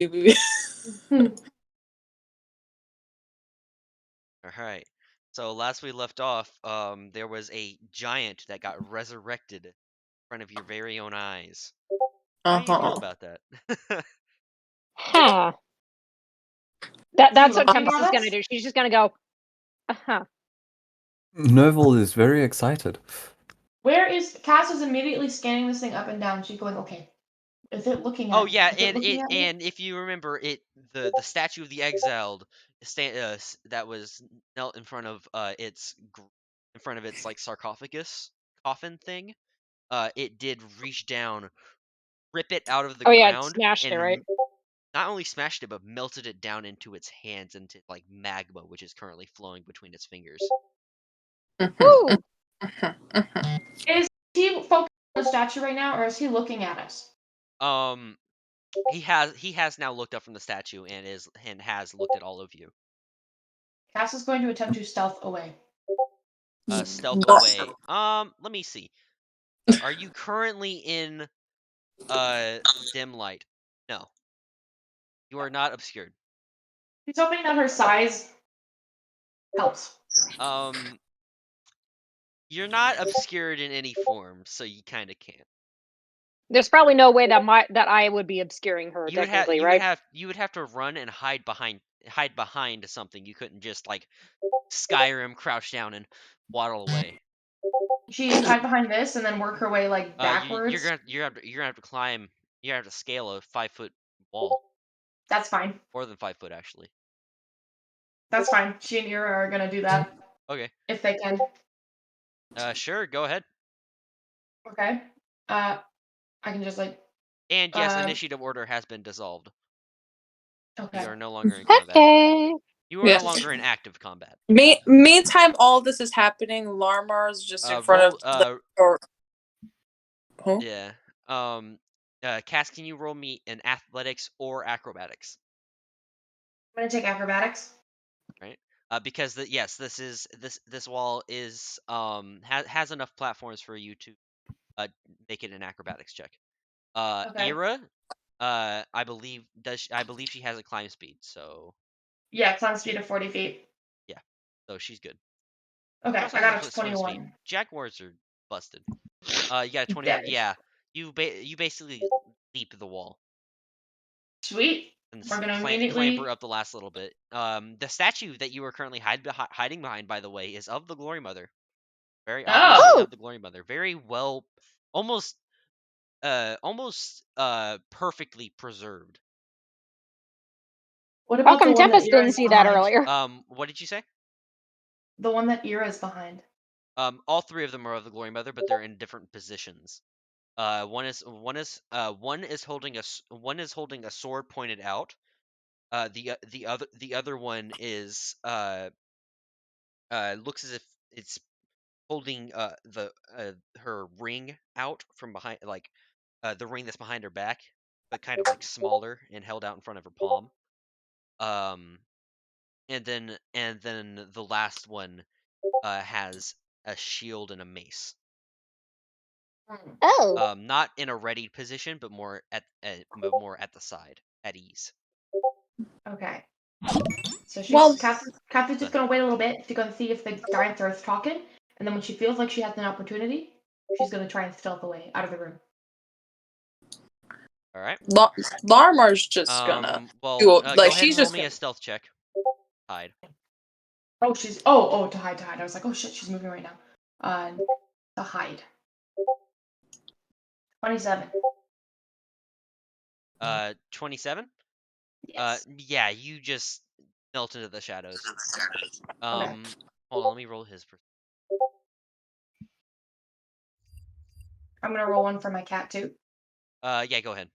Alright. So last we left off, there was a giant that got resurrected in front of your very own eyes. How do you feel about that? Huh. Is he That's what looking Tempest at is gonna us? do. She's just gonna go, uh-huh. Novel is very excited. Where is Cass is immediately scanning this thing up and down. She's going, okay. Is it looking at Oh me? yeah, Is it looking at me? and if you remember the statue of the exiled that was knelt in front of its like sarcophagus coffin thing, it did reach down, rip it out of the Oh yeah, it ground, smashed it, right? and not only smashed it but melted it down into its hands, into like magma, which is currently flowing between its fingers. Woo! Is he focused on the statue right now, or is he looking at us? He has now looked up from the statue and has looked at all of you. Cass is going to attempt to stealth away. Stealth away. Let me see. Are you currently in dim light? No. You are not obscured. She's hoping that her size helps. You're not obscured in any form, so you kind of can't. There's probably no way that I would be obscuring her, technically, right? You would have to run and hide behind something. You couldn't just like Skyrim crouch down and waddle away. She hide behind this and then work her way like backwards. You're gonna have to climb. You have to scale a 5-foot wall. That's fine. More than 5 foot, actually. That's fine. She and Ira are gonna do that. Okay. If they can. Sure. Go ahead. Okay. I can just like. And yes, initiative order has been dissolved. Okay. You are no longer in combat. Okay. You are no longer in active combat. Meantime, all this is happening. Larmar's just in front of the door. Huh? Yeah. Cass, can you roll me an athletics or acrobatics? I'm gonna take acrobatics. Right. Because this wall is has enough platforms for you to make it an acrobatics check. Okay. Ira, I believe she has a climb speed, so. Yeah, climb speed of 40 feet. Yeah, so she's good. Okay, I got a 21. Jaguars are busted. You got a 21. Yeah, you basically leap the wall. Sweet. And We're gonna immediately clamber up the last little bit. The statue that you are currently hiding behind, by the way, is of the Glory Mother. Very obviously of the Glory Mother. Very well, almost perfectly preserved. What about How come Tempest didn't see that earlier? What did you say? The one that Ira is behind. All three of them are of the Glory Mother, but they're in different positions. One is holding a sword pointed out. The other one is looks as if it's holding her ring out from behind, like the ring that's behind her back, but kind of like smaller and held out in front of her palm. And then the last one has a shield and a mace. Oh. Not in a ready position, but more at the side, at ease. Okay. So she's Kathy's just gonna wait a little bit. She's gonna see if the giant starts talking, and then when she feels like she has an opportunity, she's gonna try and stealth away out of the room. All right. Larmar's just gonna go ahead and roll me a stealth check. Hide. Oh, she's to hide. I was like, oh shit, she's moving right now. To hide. 27. 27? Yes. Yeah, you just melt into the shadows. Okay. Hold on, let me roll his. I'm gonna roll one for my cat too. Yeah, go ahead.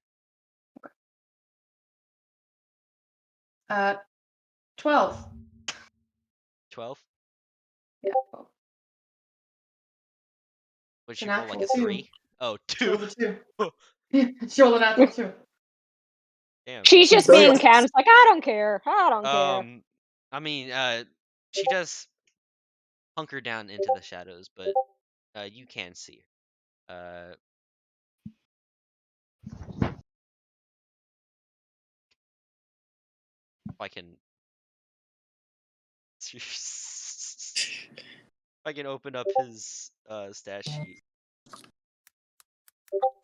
12. 12? Yeah, 12. Would she roll like a 3? Oh, 2. She rolled a 2. She rolled a natural 2. Damn. She's just being Cat. It's like, I don't care. I mean, she does hunker down into the shadows, but you can see her. I can. If I can open up his stat sheet.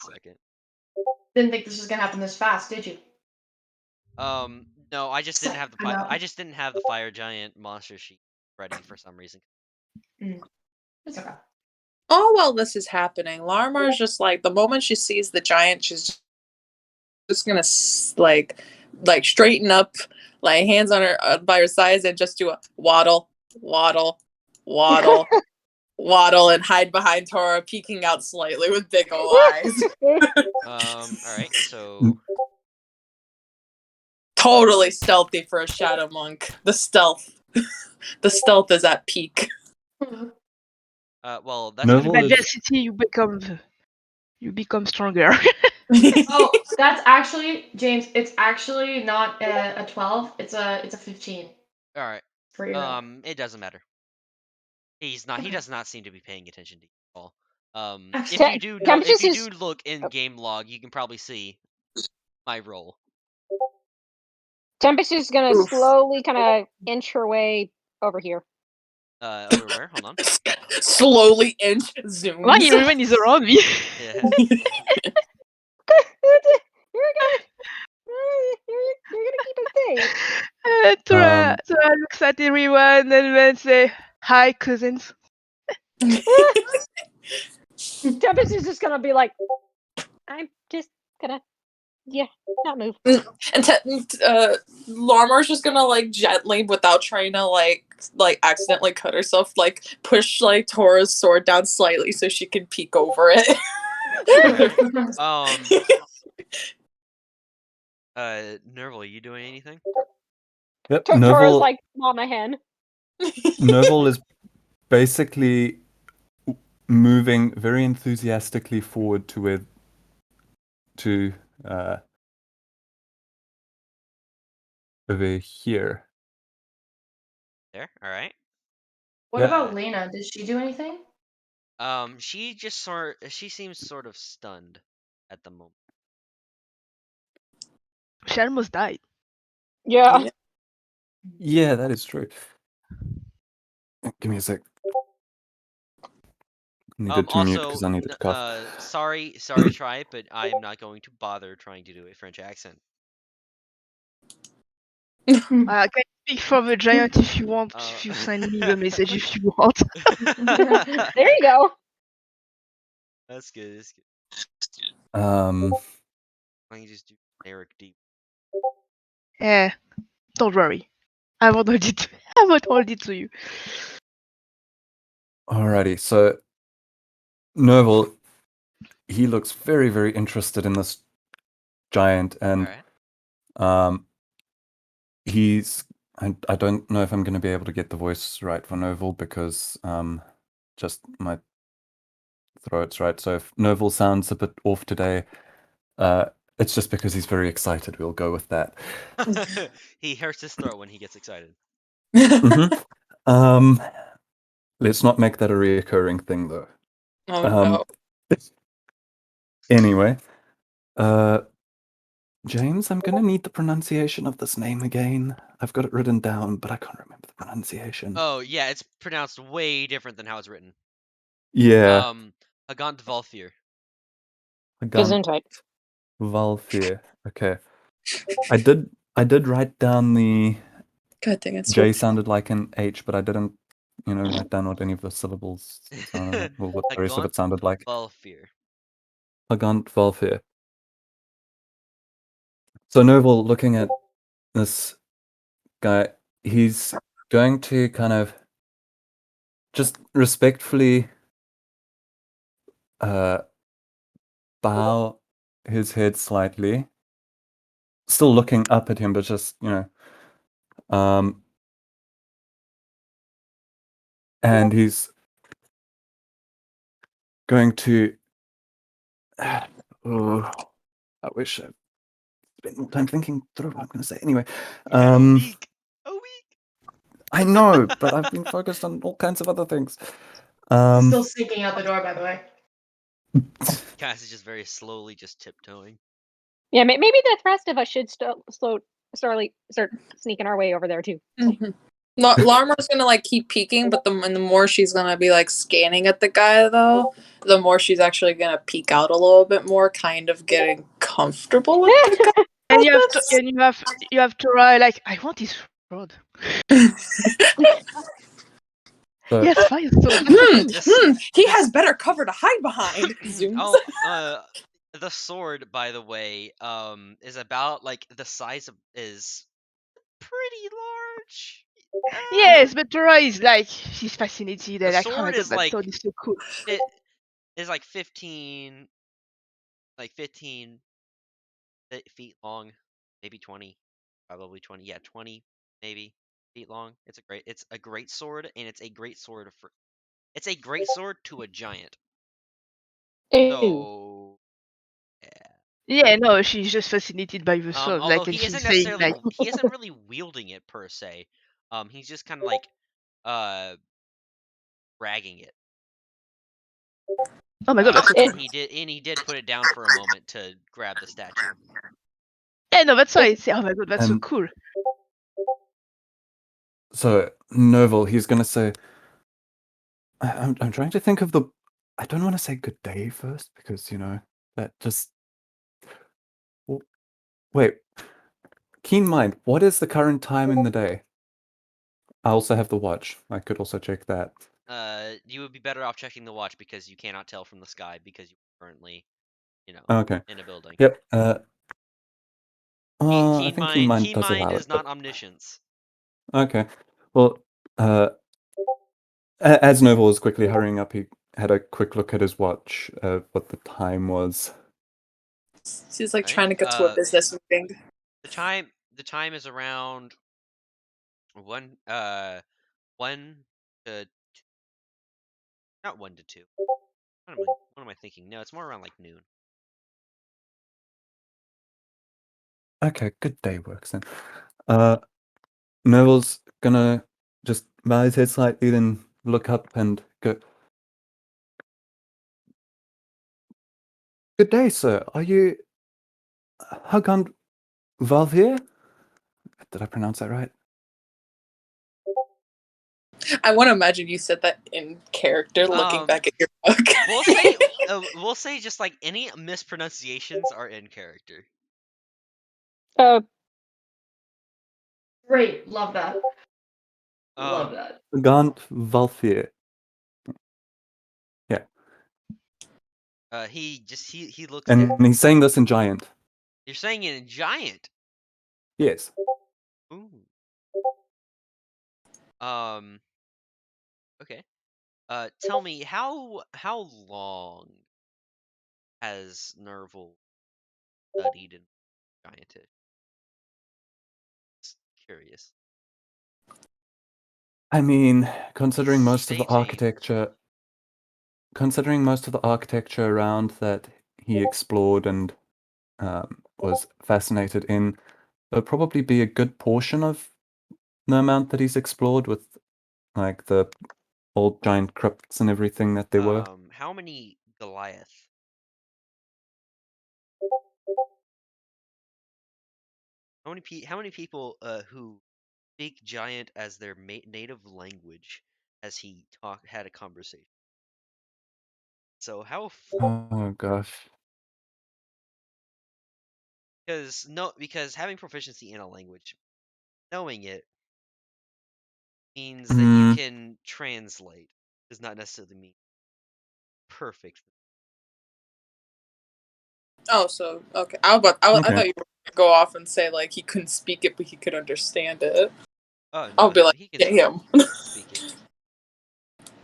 Second. Didn't think this was gonna happen this fast, did you? No, I just didn't have the I know. I just didn't have the fire giant monster sheet ready for some reason. It's okay. Oh, while this is happening, Larmar is just like, the moment she sees the giant, she's just gonna like straighten up, like hands on her by her sides, and just do a waddle, waddle, waddle, waddle, and hide behind Tora, peeking out slightly with big ol' eyes. All right, so Totally stealthy for a shadow monk. The stealth is at peak. well, that's Novel gonna be... Majesty, you become stronger. Oh, that's actually, James, it's actually not a 12, it's a 15. All right. For your It doesn't matter. He's not. He Okay. does not seem to be paying attention to you at all. Actually, if you do Tempest if you is- do look in game log, you can probably see my roll. Tempest is gonna Oof. slowly kind of inch her way over here. Over where? Hold on. Slowly inch zooms. Why everyone is around me? Yeah. You're gonna keep it safe. Tora looks at everyone and then say, "Hi, cousins." Tempest is just gonna be like, I'm just gonna, not move. And Larmar's just gonna like gently, without trying to like accidentally cut herself, like push like Tora's sword down slightly so she can peek over it. Nerval, you doing anything? Yep, Tora's Novel, like mama hen. Novel is basically moving very enthusiastically forward to over here. There. All right. What Yeah. about Lena? Did she do anything? She just she seems sort of stunned at the moment. She almost died. Yeah. Yeah, that is true. Give me a sec. Needed to mute because I needed to cough. Sorry, try, but I am not going to bother trying to do a French accent. I can speak for the giant if you want. If you send me the message if you want. There you go. That's good. That's good. I can just do Eric deep. Yeah, don't worry. I won't hold it. I won't hold it to you. Alrighty, so Noble, he looks very, very interested in this giant, and he's. I don't know if I'm going to be able to get the voice right for Noble because just my throat's right. So if Noble sounds a bit off today, it's just because he's very excited. We'll go with that. He hurts his throat when he gets excited. Let's not make that a reoccurring thing, though. Oh no. Anyway, James, I'm gonna need the pronunciation of this name again. I've got it written down, but I can't remember the pronunciation. Oh yeah, it's pronounced way different than how it's written. Yeah. Hagant Valfir. Gesundheit. Valfir. Okay. I did write down the God dang it. J sounded like an H, but I didn't, write down what any of the syllables sounded, or what the rest of it sounded like. Valfir. Hagant Valfir. So Noble, looking at this guy, he's going to kind of just respectfully bow his head slightly, still looking up at him, but just, and he's going to oh, I wish I'd spent more time thinking through what I'm going to say. Anyway, A week. I know, but I've been focused on all kinds of other things. Still sneaking out the door, by the way. Cass is just very slowly just tiptoeing. Yeah, maybe the rest of us should slow start sneaking our way over there too. Mm-hmm. Larmar's gonna like keep peeking, but the more she's gonna be like scanning at the guy, though, the more she's actually gonna peek out a little bit more, kind of getting comfortable with the guy. And you have to write like, I want his sword. So, Yes, fire sword. That's so cool. He has better cover to hide behind. Zooms. The sword, by the way, is about like the size of is pretty large. Yes, but Tora is like, she's fascinated. The And like, oh my sword god, is that like sword is so cool. it is like 15 feet long, maybe 20, probably 20. Yeah, 20 maybe feet long. It's a great sword, and it's a great sword to a giant. Ew. So yeah. Yeah, no, she's just fascinated by the sword. Although Like, and he isn't she's saying necessarily like, he isn't really wielding it per se. He's just kind of like dragging it. oh my god, that's so cool. And he did put it down for a moment to grab the statue. Yeah, no, that's why I say, oh my god, that's so And- cool. so Novel, he's gonna say, I'm trying to think of the. I don't want to say good day first because that just. Well, wait. Keen mind. What is the current time in the day? I also have the watch. I could also check that. You would be better off checking the watch because you cannot tell from the sky because you're currently, Okay. in a building. Yep. Keen I think Keen Mind does mind allow is it. not But... omniscience. Okay. Well, as Novel was quickly hurrying up, he had a quick look at his watch, what the time was. She's like Right. trying to get to a business meeting. The time is around 1 to 2. Not 1 to 2. What am I thinking? No, it's more around like noon. Okay, good day works then. Novel's gonna just bow his head slightly, then look up and go. Good day, sir. Are you Hagand Valvier? Did I pronounce that right? I want to imagine you said that in character, looking back at your book. We'll say just like any mispronunciations are in character. Great, love that. Love that. Hagand Valvier. Yeah. He looks. And he's saying this in giant. You're saying it in giant. Yes. Ooh. Okay. Tell me how long has Nerval studied in giantish? Just curious. I mean, considering most of the Stay architecture around that he explored and was fascinated in, there'll probably be a good portion of the amount that he's explored with like the old giant crypts and everything that there were. How many Goliath? How many people who speak giant as their native language has he had a conversation? So how Oh gosh. because having proficiency in a language, knowing it means that you can translate. Does not necessarily mean perfect. Oh, so okay. I thought you were gonna go off and say like he couldn't speak it, but he could understand it. Oh, no, I'll be like, he can damn. speak it.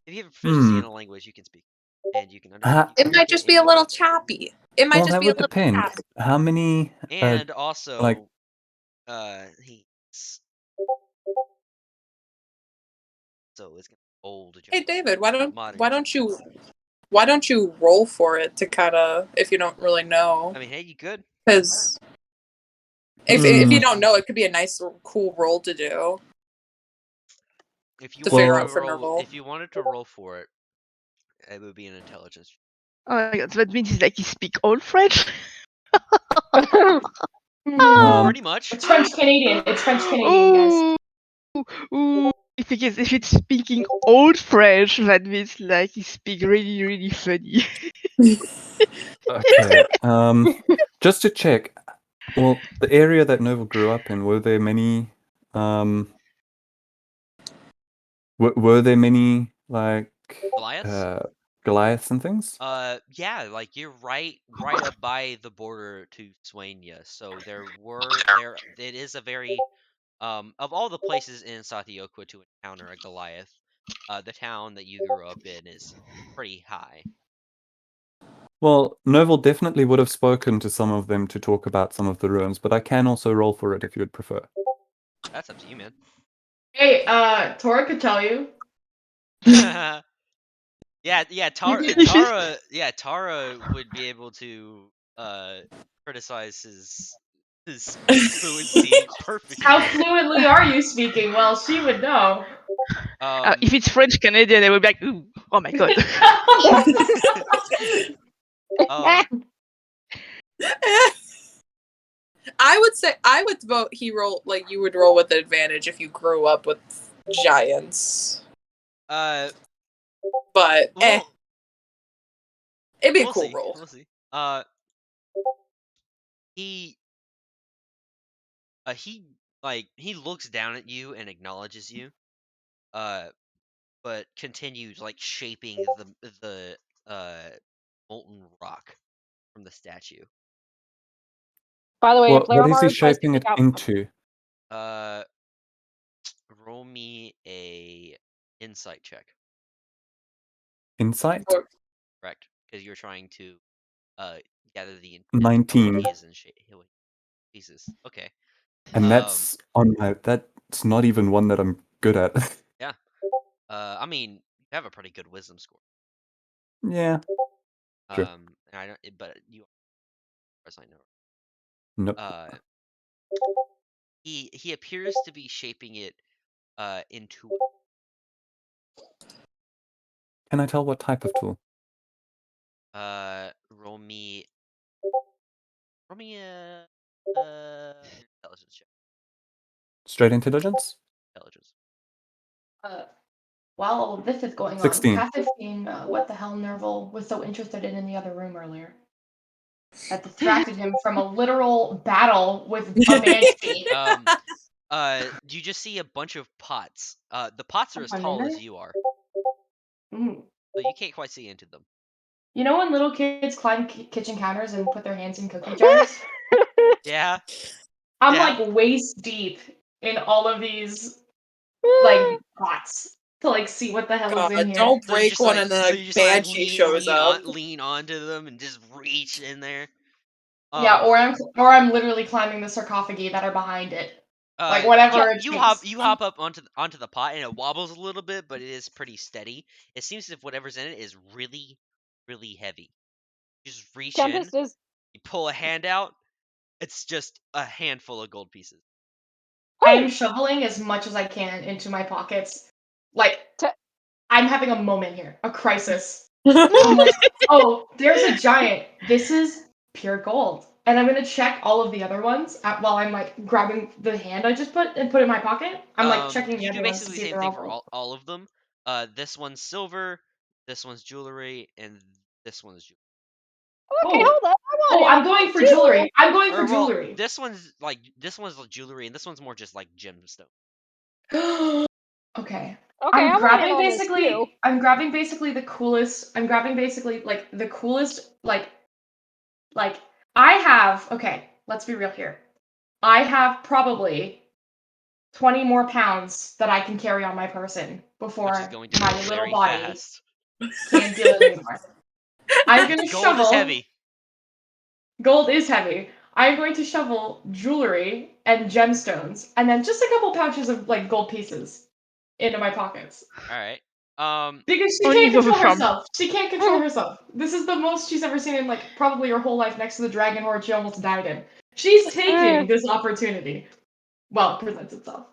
If you have proficiency in a language, you can speak it, and you can understand. It might just be a little choppy. It might just be a little depend. choppy. How many? And also, like- he's so it's old. Hey David, why don't you roll for it to kind of, if you don't really know? I mean, hey, you could. Because if you don't know, it could be a nice, cool roll to do. If you to figure out for Nerval. If you wanted to roll for it, it would be an intelligence. Oh my god, so that means he speak all French? Pretty much. It's French Canadian. It's French Canadian, guys. Ooh, if it's speaking old French, that means like he speak really, really funny. Okay. Just to check. Well, the area that Noble grew up in, were there many were there many like Goliaths? Goliaths and things? Yeah, like you're right up by the border to Swaina. So it is a very of all the places in Sathiokwa to encounter a Goliath, the town that you grew up in is pretty high. Well, Noble definitely would have spoken to some of them to talk about some of the ruins, but I can also roll for it if you would prefer. That's up to you, man. Hey, Tora could tell you. Yeah, Tara You Tara would be able to criticize his fluency perfectly. How fluently are you speaking? Well, she would know. if it's French Canadian, I would be like, ooh, oh my god. I would say I would vote he roll like you would roll with advantage if you grew up with giants. But well, it'd be a we'll cool see. roll. We'll see. He looks down at you and acknowledges you, but continues like shaping the molten rock from the statue. By the way, if What is he Laramar tries to shaping pick it out, into? Roll me a insight check. Insight? Correct, because you're trying to gather the 19. abilities and pieces. Okay. And that's that's not even one that I'm good at. Yeah. I mean, you have a pretty good wisdom score. Yeah. True. And I don't, but you, as I know. Nope. He appears to be shaping it into. Can I tell what type of tool? Roll me a intelligence check. Straight intelligence? Intelligence. While this is going 16. on, Cass has seen what the hell Nerval was so interested in the other room earlier. That distracted him from a literal battle with a banshee. You just see a bunch of pots. The pots are as tall as you are. Mm. So you can't quite see into them. You know when little kids climb kitchen counters and put their hands in cookie jars? Yeah. I'm like waist deep in all of these like pots to like see what the hell is in here. Don't break one and then a banshee shows up. Lean onto them and just reach in there. Yeah, or I'm literally climbing the sarcophagi that are behind it. Like whatever it takes. You hop up onto the pot and it wobbles a little bit, but it is pretty steady. It seems as if whatever's in it is really, really heavy. You just reach in, you pull a hand out, it's just a handful of gold pieces. I am shoveling as much as I can into my pockets. Like, I'm having a moment here, a crisis. I'm like, oh, there's a giant. This is pure gold. And I'm going to check all of the other ones while I'm like grabbing the hand I just put in my pocket. I'm like checking the other ones to see if they're all gold. All of them. This one's silver, this one's jewelry, and this one's jewelry. Okay, hold on. I'm going for jewelry. I'm going for jewelry. This one's jewelry, and this one's more just like gemstone. Okay. I'm grabbing basically the coolest. I'm grabbing basically like the coolest like I have. Okay, let's be real here. I have probably 20 more pounds that I can carry on my person before my little body can't deal it anymore. I'm gonna shovel. Gold is heavy. Gold is heavy. I'm going to shovel jewelry and gemstones, and then just a couple pouches of like gold pieces into my pockets. All right. Because she can't control herself. She can't control herself. This is the most she's ever seen in like probably her whole life next to the dragon horde she almost died in. She's taking this opportunity. Well, it presents itself.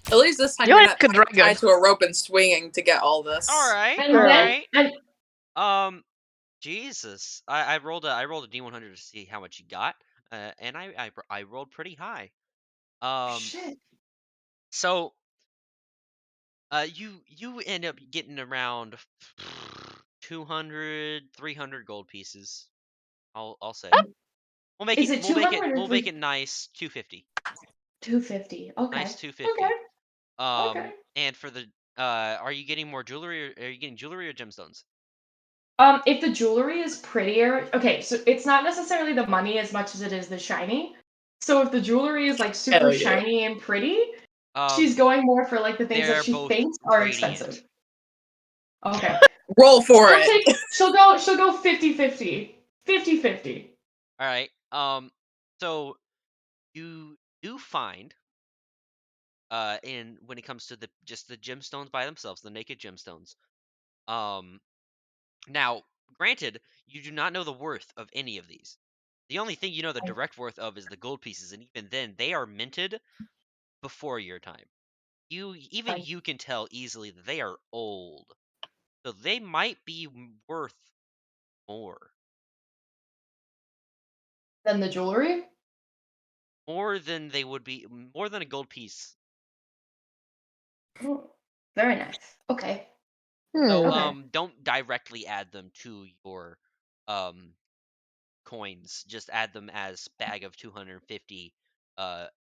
At least this time you're not tied to a rope and swinging to get all this. All right. And Jesus. I rolled a D100 to see how much you got. and I rolled pretty high. Shit. So you end up getting around 200, 300 gold pieces. I'll say. Is it 200 or We'll make it nice 250. 250? Okay. Nice 250. Okay. And for the are you getting more jewelry, or are you getting jewelry or gemstones? If the jewelry is prettier, okay, so it's not necessarily the money as much as it is the shiny. So if the jewelry is like super Hell yeah. shiny and pretty, she's Um, going more for like the things that they're she both thinks are radiant. expensive. Okay. Roll for She'll it. she'll go 50-50. 50-50. All right. So you do find in when it comes to the gemstones by themselves, the naked gemstones. Now, granted, you do not know the worth of any of these. The only thing you know the direct worth of is the gold pieces, and even then, they are minted before your time. Even Fine. you can tell easily that they are old, so they might be worth more. Then the jewelry? More than they would be, more than a gold piece. Oh, very nice. Okay. So Okay. don't directly add them to your coins. Just add them as bag of 250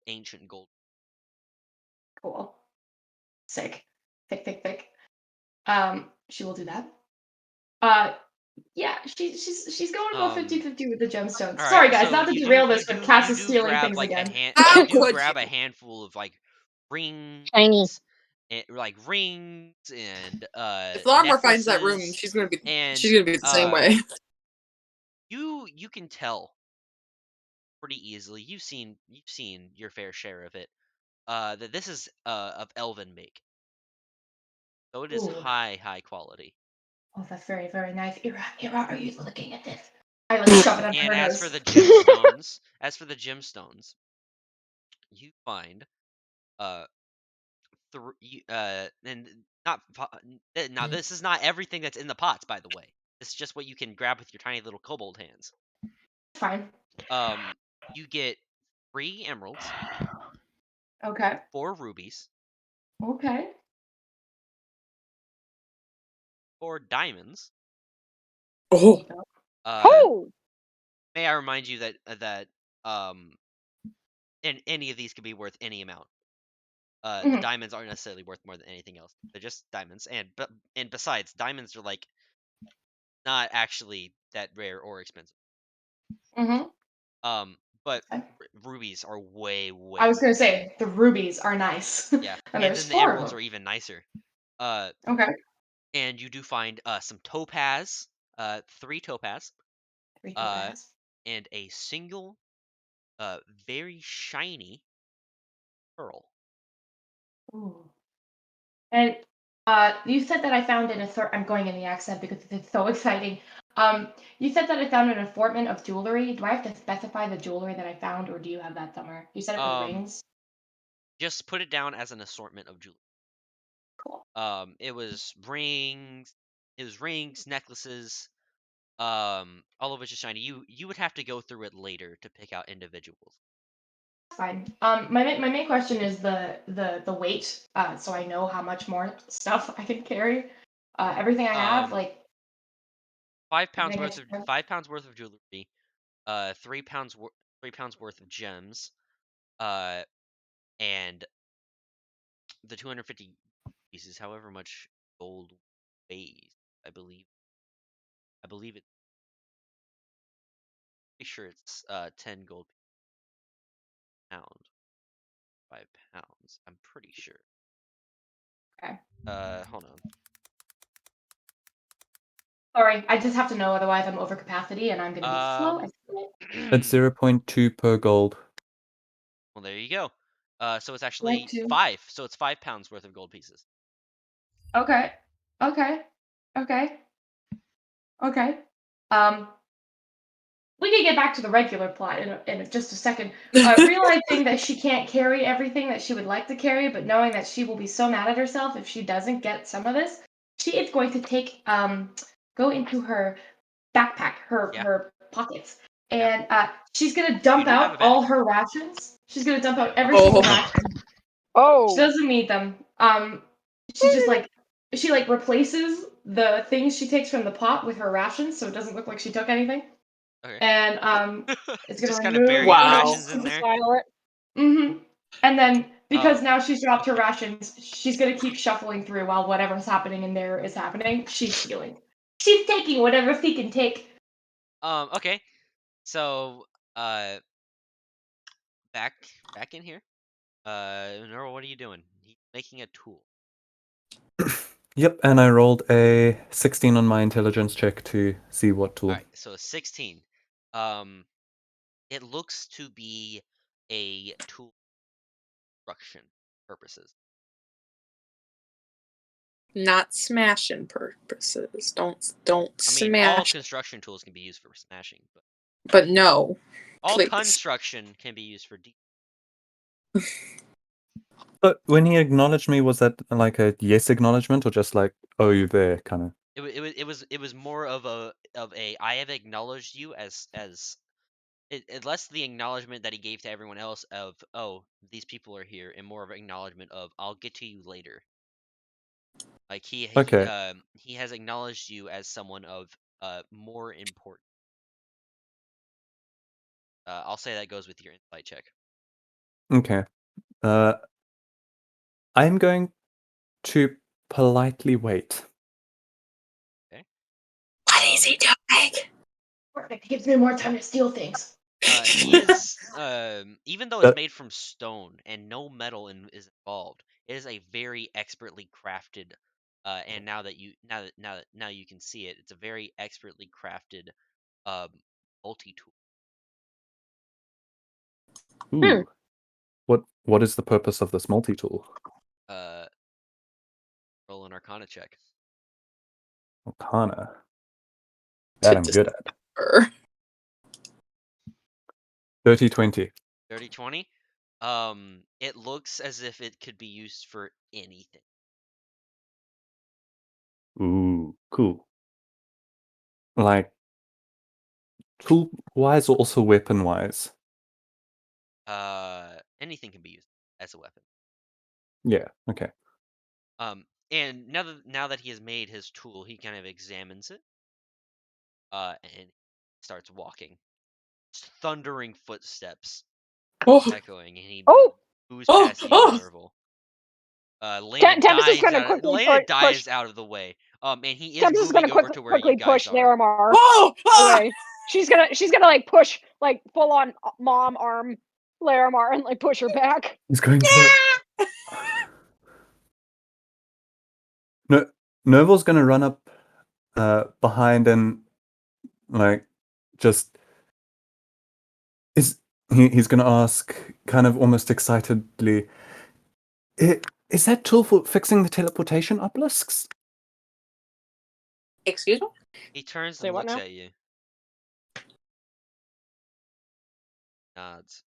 ancient gold. Cool. Sick. Thick. She will do that. Yeah, she's going to go 50-50 with the gemstones. All right, Sorry guys, so not to derail this, but Cass you is do stealing grab things like again. How you do could grab you? a handful of like rings, Shiny. rings and If Larmor finds that room, necklaces, she's gonna be and the same way. you can tell pretty easily. You've seen your fair share of it. That this is of elven make, so it is Ooh. high quality. Oh, that's very, very nice. Ira, are you looking at this? I like shove it under And her as nose. for the gemstones, you find and not now this is not everything that's in the pots, by the way. This is just what you can grab with your tiny little kobold hands. Fine. You get 3 emeralds, Okay. 4 rubies, Okay. 4 diamonds. Oh, Oh, May I remind you that and any of these could be worth any amount. The diamonds aren't necessarily worth more than anything else. They're just diamonds, and besides, diamonds are like not actually that rare or expensive. But rubies are way. I was gonna say the rubies are nice. Yeah, And and there's then the 4 of emeralds them. are even nicer. Okay. And you do find some topaz, 3 topaz, 3 topaz. and a single, very shiny pearl. Ooh. And you said that I found an I'm going in the accent because it's so exciting. You said that I found an assortment of jewelry. Do I have to specify the jewelry that I found, or do you have that somewhere? You said it was rings. Just put it down as an assortment of jewelry. Cool. It was rings, necklaces, all of which is shiny. You would have to go through it later to pick out individuals. Fine. My main question is the weight, so I know how much more stuff I can carry. Everything I have, like 5 pounds everything I worth of 5 pounds worth of jewelry, 3 pounds 3 pounds worth of gems, and the 250 pieces, however much gold weighs. I believe it's pretty sure it's 10 gold pound. 5 pounds. I'm pretty sure. Okay. Hold on. Sorry, I just have to know, otherwise I'm over capacity and I'm gonna be slow as shit. It's 0.2 per gold. Well, there you go. So it's actually Like 2. 5. So it's 5 pounds worth of gold pieces. Okay. Okay. Okay. Okay. We can get back to the regular plot in just a second. Realizing that she can't carry everything that she would like to carry, but knowing that she will be so mad at herself if she doesn't get some of this, she is going to take go into her backpack, her pockets, and she's gonna dump do have a out bag. all her rations. She's gonna dump out every Oh. single ration. She Oh. doesn't need them. She just she replaces the things she takes from the pot with her rations, so it doesn't look like she took anything. Okay. And it's gonna Just kind of remove bury Wow. rations in there. Silent. And then because Oh. now she's dropped her rations, she's gonna keep shuffling through while whatever's happening in there is happening. She's stealing. She's taking whatever she can take. Okay. So, back in here. Nora, what are you doing? He's making a tool. Yep, and I rolled a 16 on my intelligence check to see what tool. All right. So 16. It looks to be a tool construction purposes. Not smashing purposes. Don't I mean, all smash. construction tools can be used for smashing, but But no. all Please. construction can be used for But when he acknowledged me, was that like a yes acknowledgement or just like, oh, you there kind of? It was more of a I have acknowledged you as less the acknowledgement that he gave to everyone else of, oh, these people are here, and more of an acknowledgement of, I'll get to you later. Like Okay. he has acknowledged you as someone of more important. I'll say that goes with your insight check. Okay. I'm going to politely wait. Okay. What is he doing? Perfect. Gives me more time to steal things. He is even though it's made from stone and no metal is involved, it is a very expertly crafted and now you can see it, it's a very expertly crafted multi-tool. Ooh. What is the purpose of this multi-tool? Roll an Arcana check. Arcana. That I'm good at. 30-20. 30-20. It looks as if it could be used for anything. Ooh, cool. Like, tool-wise or also weapon-wise? Anything can be used as a weapon. Yeah, okay. And now that he has made his tool, he kind of examines it. And starts walking. Thundering footsteps echoing, and he moves past you and Nerval. Lena dies out of the way. And he is moving over to where you guys are. Larimar away. She's gonna like push like full on mom arm Larimar and like push her back. He's going to No, Nerval's gonna run up behind and like just he's gonna ask kind of almost excitedly, is that tool for fixing the teleportation obelisks? Excuse me? He turns Say and what looks now? at you. Nods.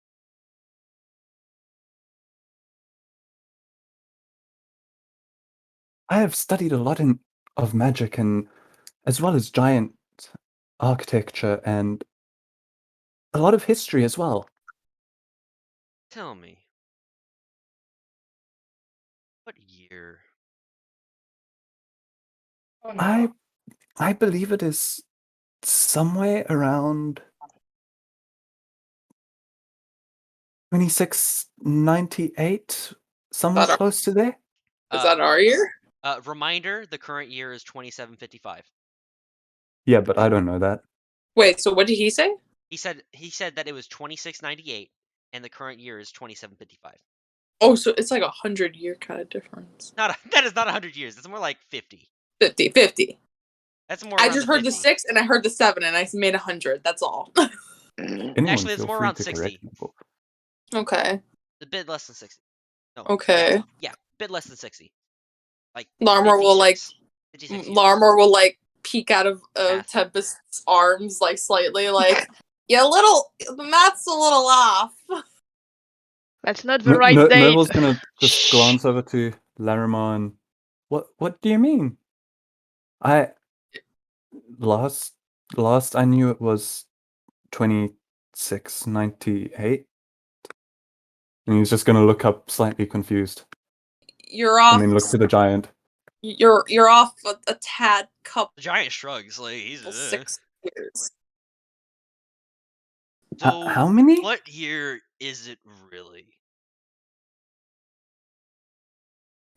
I have studied a lot of magic and as well as giant architecture and a lot of history as well. Tell me, what year? Oh, no. I believe it is somewhere around 2698, somewhere close to there. Is that our year? Reminder: the current year is 2755. Yeah, but I don't know that. Wait, so what did he say? He said that it was 2698, and the current year is 2755. Oh, so it's like 100-year kind of difference. That is not 100 years. It's more like 50. 50. That's more. I just heard 50. the 6 and I heard the 7 and I made 100. That's all. Actually, it's more around 60. Okay. A bit less than 60. No. Okay. Yeah, a bit less than 60. Like Larmor will like 56 Larmor will like peek out of Tempest's arms like slightly like the math's a little off. That's not the right date. Nerval's gonna just glance over to Larimar and what do you mean? Last I knew it was 2698. And he's just going to look up, slightly confused, You're off. and then look to the giant. You're off a tad couple The giant shrugs, like he's 6 years. So How many? what year is it really?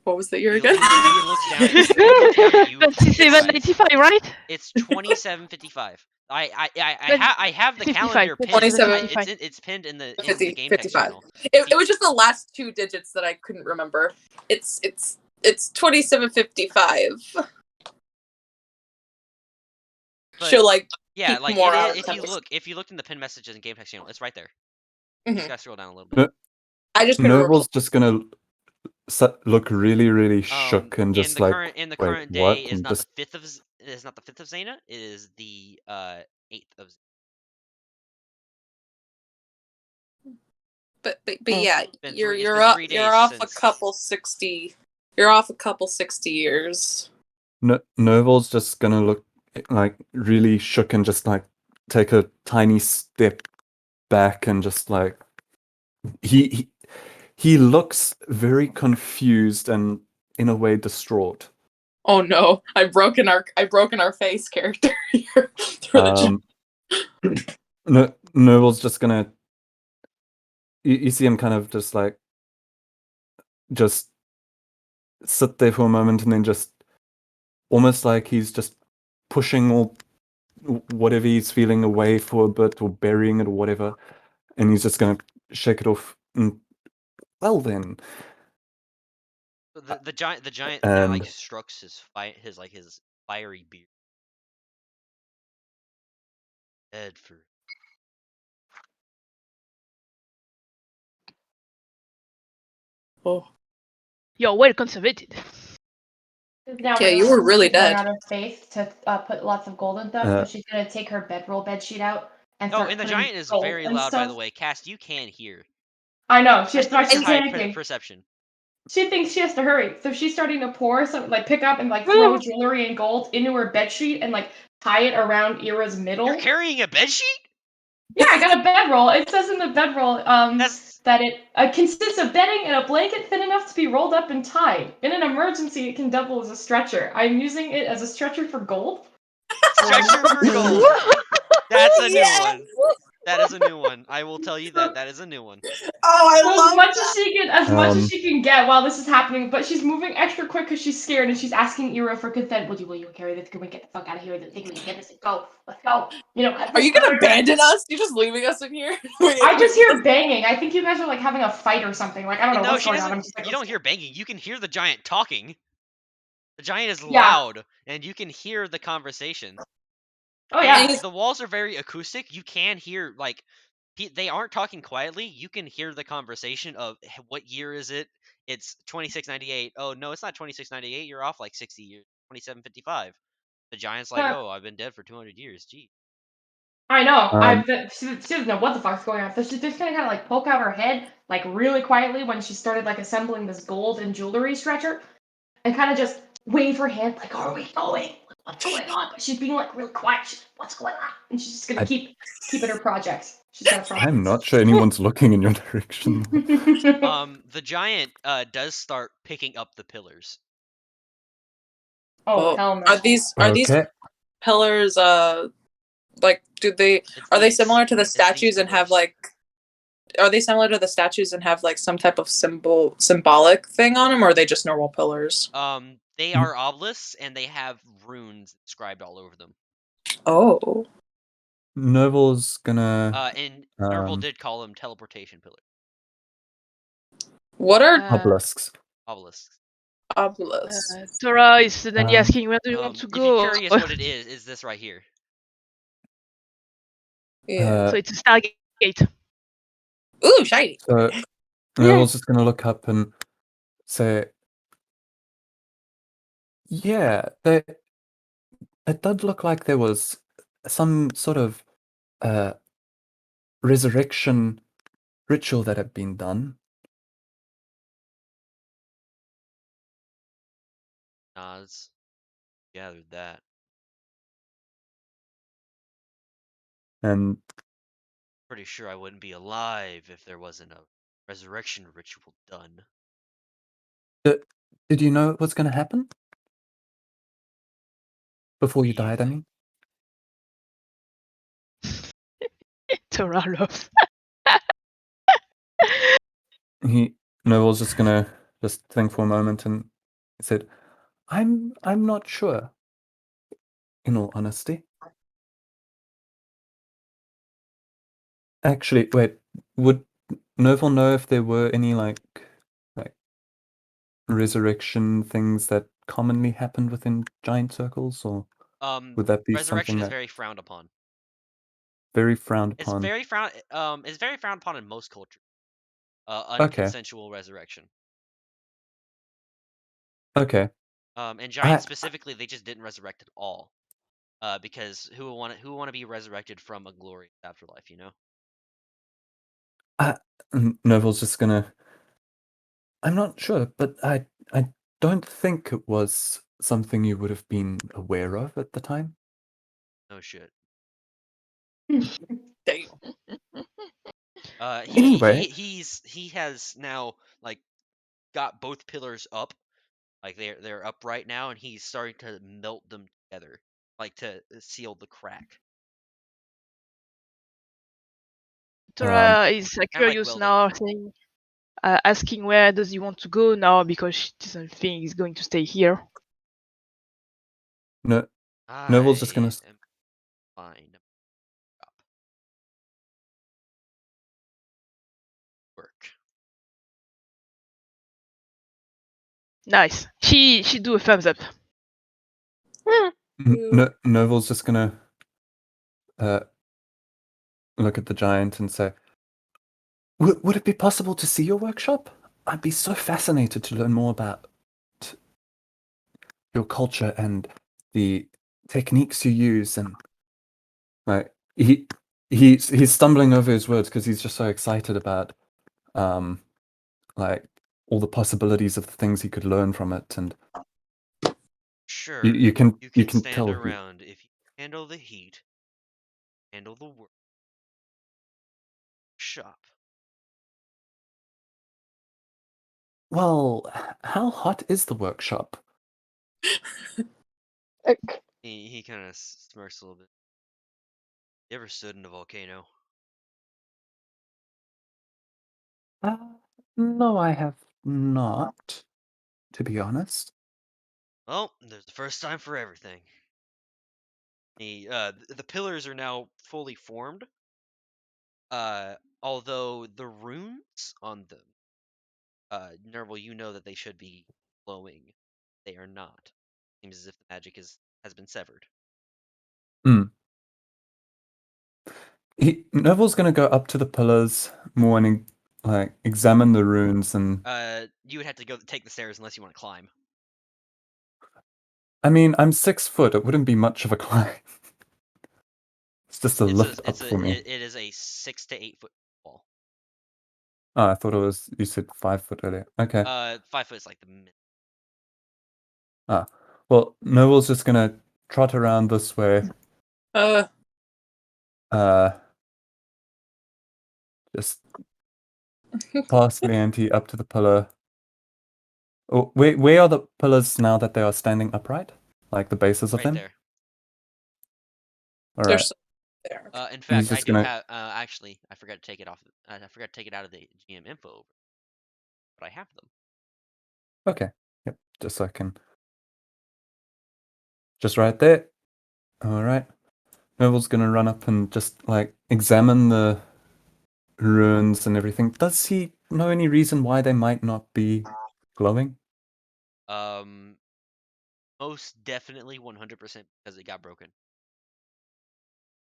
What was the year He again? looks down at you. 2795, right? It's 2755. I have the 55, calendar pinned. 2755. It's pinned in the game text 55. channel. It was just the last 2 digits that I couldn't remember. It's 2755. But, She'll like yeah, peek like more it out is, of text. if you looked in the pinned messages and game text channel, it's right there. Mhm. You just gotta scroll down a little bit. I just couldn't remember. Noble's just going to look really, really shook and just like, in the wait, current day what? is And not just, the 5th of Zena. It is the 8th of Zena. But yeah, Been you're three- it's you're been up 3 you're days off a since- couple 60. You're off a couple 60 years. Noble's just going to look like really shook and just like take a tiny step back and just like he looks very confused and in a way distraught. Oh no, I've broken our face character here. Noble's just gonna you see him kind of just like just sit there for a moment and then just almost like he's just pushing all whatever he's feeling away for a bit or burying it or whatever, and he's just gonna shake it off. And, well then, The giant kind of like strokes his fiery beard. Dead for. Oh. You're well conservated. Now Yeah, you were really dead. Out of faith to put lots of gold and stuff, so she's gonna take her bed sheet out and start. Oh, and the putting giant is gold very and loud, by stuff. the way. Cass, you can hear. I know. She's high perception. She thinks she has to hurry, so she's starting to pour some, like pick up and like throw jewelry and gold into her bed sheet and like tie it around Ira's middle. You're carrying a bed sheet? Yeah, I got a bedroll. It says in the bedroll that it consists of bedding and a blanket thin enough to be rolled up and tied. In an emergency, it can double as a stretcher. I'm using it as a stretcher for gold. Stretcher for gold. That's a new one. That is a new one. I will tell you that. That is a new one. Oh, I love as much that. as she can get while this is happening, but she's moving extra quick because she's scared and she's asking Ira for consent. Will you carry this? Can we get the fuck out of here? Think we can get this? Go. Let's go. You know. Are you gonna abandon us? You're just leaving us in here? I just hear banging. I think you guys are like having a fight or something. Like I don't know what's going on. I'm just like, you don't hear banging. You can hear the giant talking. The giant is loud, and you can hear the conversation. Oh yeah. And the walls are very acoustic. You can hear like they aren't talking quietly. You can hear the conversation of what year is it? It's 2698. Oh no, it's not 2698. You're off like 60 years. 2755. The giant's like, oh, I've been dead for 200 years. Gee. I know. She doesn't know what the fuck's going on. So she's just gonna kind of like poke out her head like really quietly when she started like assembling this gold and jewelry stretcher, and kind of just wave her hand like, "Are we going? What's going on?" But she's being like really quiet. She's like, "What's going on?" And she's just gonna keep at her projects. She's got a project. I'm not sure anyone's looking in your direction. The giant does start picking up the pillars. Oh hell no! Are these pillars like are they similar to the statues and have like are they similar to the statues and have like some type of symbolic thing on them, or are they just normal pillars? They are obelisks and they have runes inscribed all over them. Oh. Noble's gonna and Noble did call them teleportation pillars. What are obelisks? Obelisks. Tora is suddenly asking where do you want to go? If you're curious what it is this right here. Yeah. So it's a Stargate. Ooh, shiny. So Noble's just gonna look up and say, yeah, it did look like there was some sort of resurrection ritual that had been done. Nas gathered that. And Pretty sure I wouldn't be alive if there wasn't a resurrection ritual done. Did you know it was going to happen? Before you Leave died, I them. mean? Tora loves. Noel's just gonna just think for a moment and said, I'm not sure, in all honesty. Actually, wait, would Novel know if there were any like resurrection things that commonly happened within giant circles, or would that be Resurrection something is that very frowned upon. very frowned It's upon? very frowned. It's very frowned upon in most cultures. Okay, Unconsensual resurrection. okay. And giants specifically, they just didn't resurrect at all. Because who would want to be resurrected from a glorious afterlife, you know? Novel's just gonna. I'm not sure, but I don't think it was something you would have been aware of at the time. No shit. Damn. Anyway. He has now like got both pillars up, like they're upright now, and he's starting to melt them together, like to seal the crack. Tora is Kind of like curious welding. now, saying, asking where does he want to go now because she doesn't think he's going to stay here. No, Novel's just gonna. I am fine. Work. Nice. She do a thumbs up. Novel's just gonna look at the giant and say, would it be possible to see your workshop? I'd be so fascinated to learn more about your culture and the techniques you use. And like he's stumbling over his words because he's just so excited about like all the possibilities of the things he could learn from it. And Sure. you can stand tell around if you handle the heat, handle the workshop. Well, how hot is the workshop? He kind of smirks a little bit. You ever stood in a volcano? No, I have not, to be honest. Well, there's the first time for everything. The pillars are now fully formed. Although the runes on them, Nerval, you know that they should be glowing. They are not. Seems as if the magic has been severed. Neville's gonna go up to the pillars more and like examine the runes, and You would have to go take the stairs unless you want to climb. I mean, I'm 6 foot. It wouldn't be much of a climb. It's just a lift up for me. It is a 6 to 8 foot wall. Oh, I thought it was. You said 5 foot earlier. Okay. 5 foot is like the mid. Well, Neville's just gonna trot around this way. Just past Leanti up to the pillar. Oh, where are the pillars now that they are standing upright? Like the bases of Right them? there. All right. There's there. In fact, I just do gonna- have. Actually, I forgot to take it off. I forgot to take it out of the GM info, but I have them. Okay. Yep. Just so I can. Just right there. All right. Neville's gonna run up and just like examine the runes and everything. Does he know any reason why they might not be glowing? Most definitely 100% because it got broken.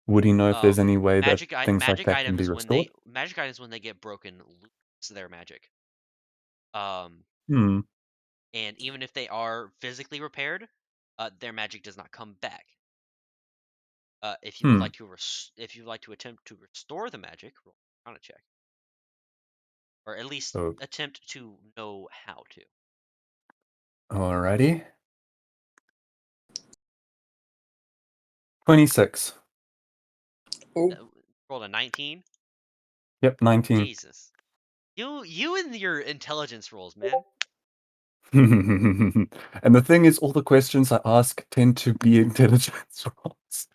Would he know if there's any way that Magic things like that can be items restored? magic items when they get broken lose their magic. Hmm. And even if they are physically repaired, their magic does not come back. If you would like to attempt to restore the magic, roll on a check, or at least Oh. attempt to know how to. Alrighty. 26. Ooh. Rolled a 19. Yep, 19. Jesus. You and your intelligence rolls, man. And the thing is, all the questions I ask tend to be intelligence rolls.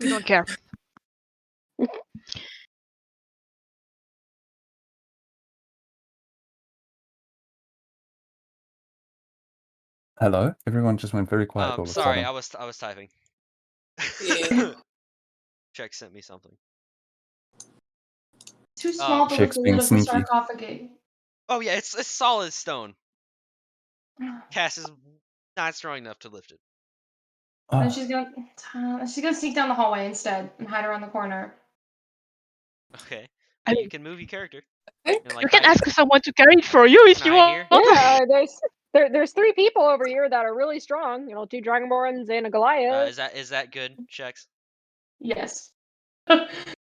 We don't care. Hello? Everyone just went very quiet all of a Sorry, sudden. I was typing. Yeah. Check sent me something. Too small to lift Check's the being lid of the sneaky. sarcophagus. Oh yeah, it's solid stone. Cass is not strong enough to lift it. And Oh, she's gonna sneak down the hallway instead and hide around the corner. Okay. I You mean, can move your character. Okay. And, like, you can hide. ask someone to carry it for you if Can you I hide want. here? Yeah, there's 3 people over here that are really strong. 2 Dragonborns and a Goliath. Is that good, Chex? Yes.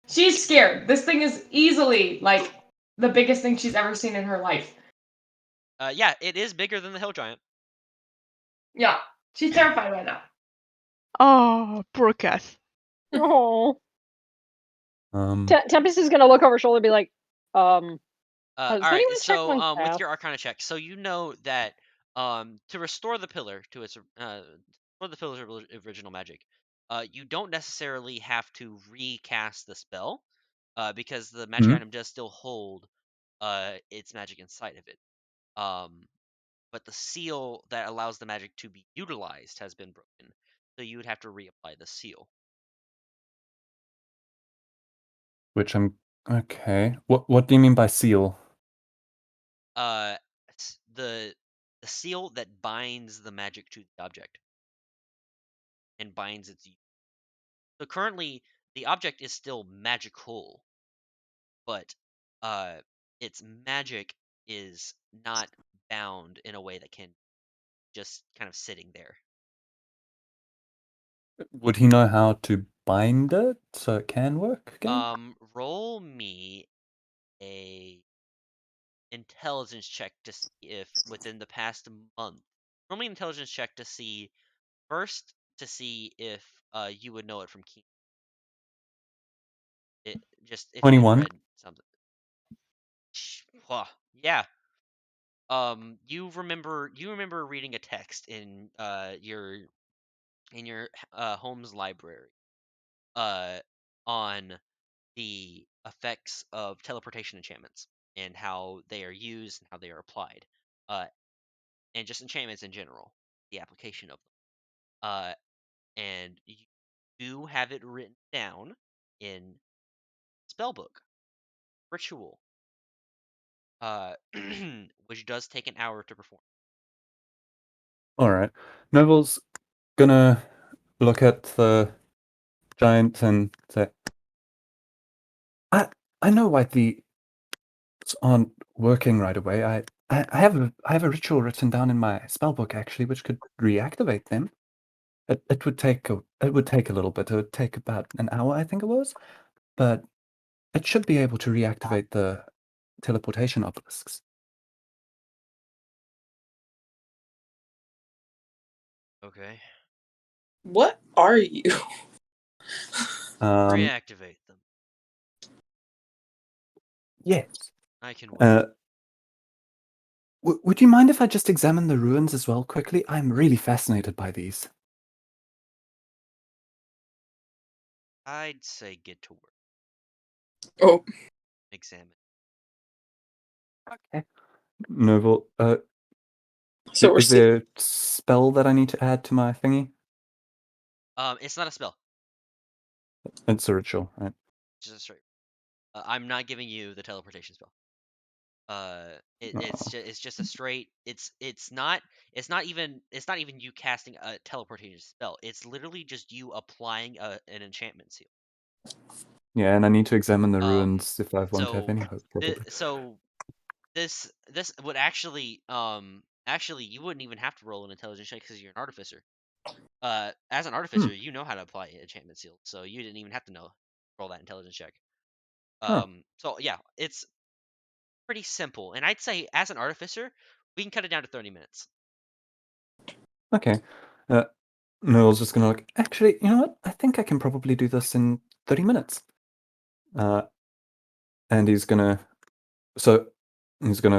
She's scared. This thing is easily like the biggest thing she's ever seen in her life. Yeah, it is bigger than the hill giant. Yeah. She's terrified right now. Oh, poor Cass. Oh. um, Tempest is gonna look over her shoulder and be like, has All right. anyone checked So, my with staff? your Arcana check, so you know that to restore the pillar to its restore the pillar's original magic, you don't necessarily have to recast the spell, because the magic hmm? item does still hold its magic inside of it. But the seal that allows the magic to be utilized has been broken, so you would have to reapply the seal. Which I'm okay. What do you mean by seal? It's the seal that binds the magic to the object and binds its. So currently, the object is still magical, but its magic is not bound in a way that can just kind of sitting there. Would he know how to bind it so it can work again? Roll me a intelligence check to see if within the past month. Roll me an intelligence check to see first to see if you would know it from Keen. It just if you had 21. read something. Yeah. You remember reading a text in your home's library on the effects of teleportation enchantments and how they are used and how they are applied, and just enchantments in general, the application of them. And you do have it written down in spellbook ritual, which does take an hour to perform. Alright. Noble's gonna look at the giant and say, I know why the aren't working right away. I have a ritual written down in my spellbook actually, which could reactivate them. It would take a little bit. It would take about an hour, I think it was, but it should be able to reactivate the teleportation obelisks. Okay. What are you? Reactivate them. Yes. I can wait. Would you mind if I just examine the ruins as well quickly? I'm really fascinated by these. I'd say get to work. Oh, Examine. Okay. Noble, so we're is there a spell that I need to add to my thingy? It's not a spell. It's a ritual, right? Just a straight. I'm not giving you the teleportation spell. It's just a straight. It's not even you casting a teleportation spell. It's literally just you applying an enchantment seal. Yeah, and I need to examine the ruins if I want to have So any hope, probably. this would actually you wouldn't even have to roll an intelligence check because you're an artificer. As an artificer, you know how to apply enchantment seal, so you didn't even have to roll that intelligence check. So yeah, it's pretty simple, and I'd say as an artificer, we can cut it down to 30 minutes. Okay. Noel's just gonna look. Actually, you know what? I think I can probably do this in 30 minutes. and he's gonna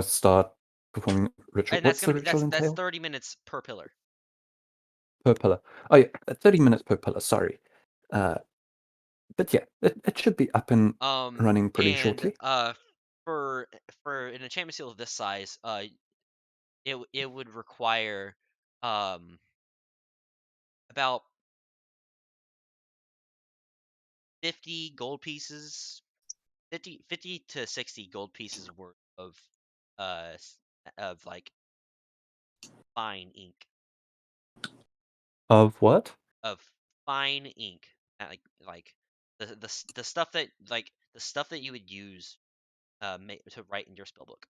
start performing ritual. And that's What's the gonna be ritual that's entail? 30 minutes per pillar. Per pillar. Oh yeah, 30 minutes per pillar. Sorry. But yeah, it should be up and running pretty And shortly. for an enchantment seal of this size, it would require about 50 gold pieces, 50 to 60 gold pieces worth of like fine ink. Of what? Of fine ink, like the stuff that you would use to write in your spellbook.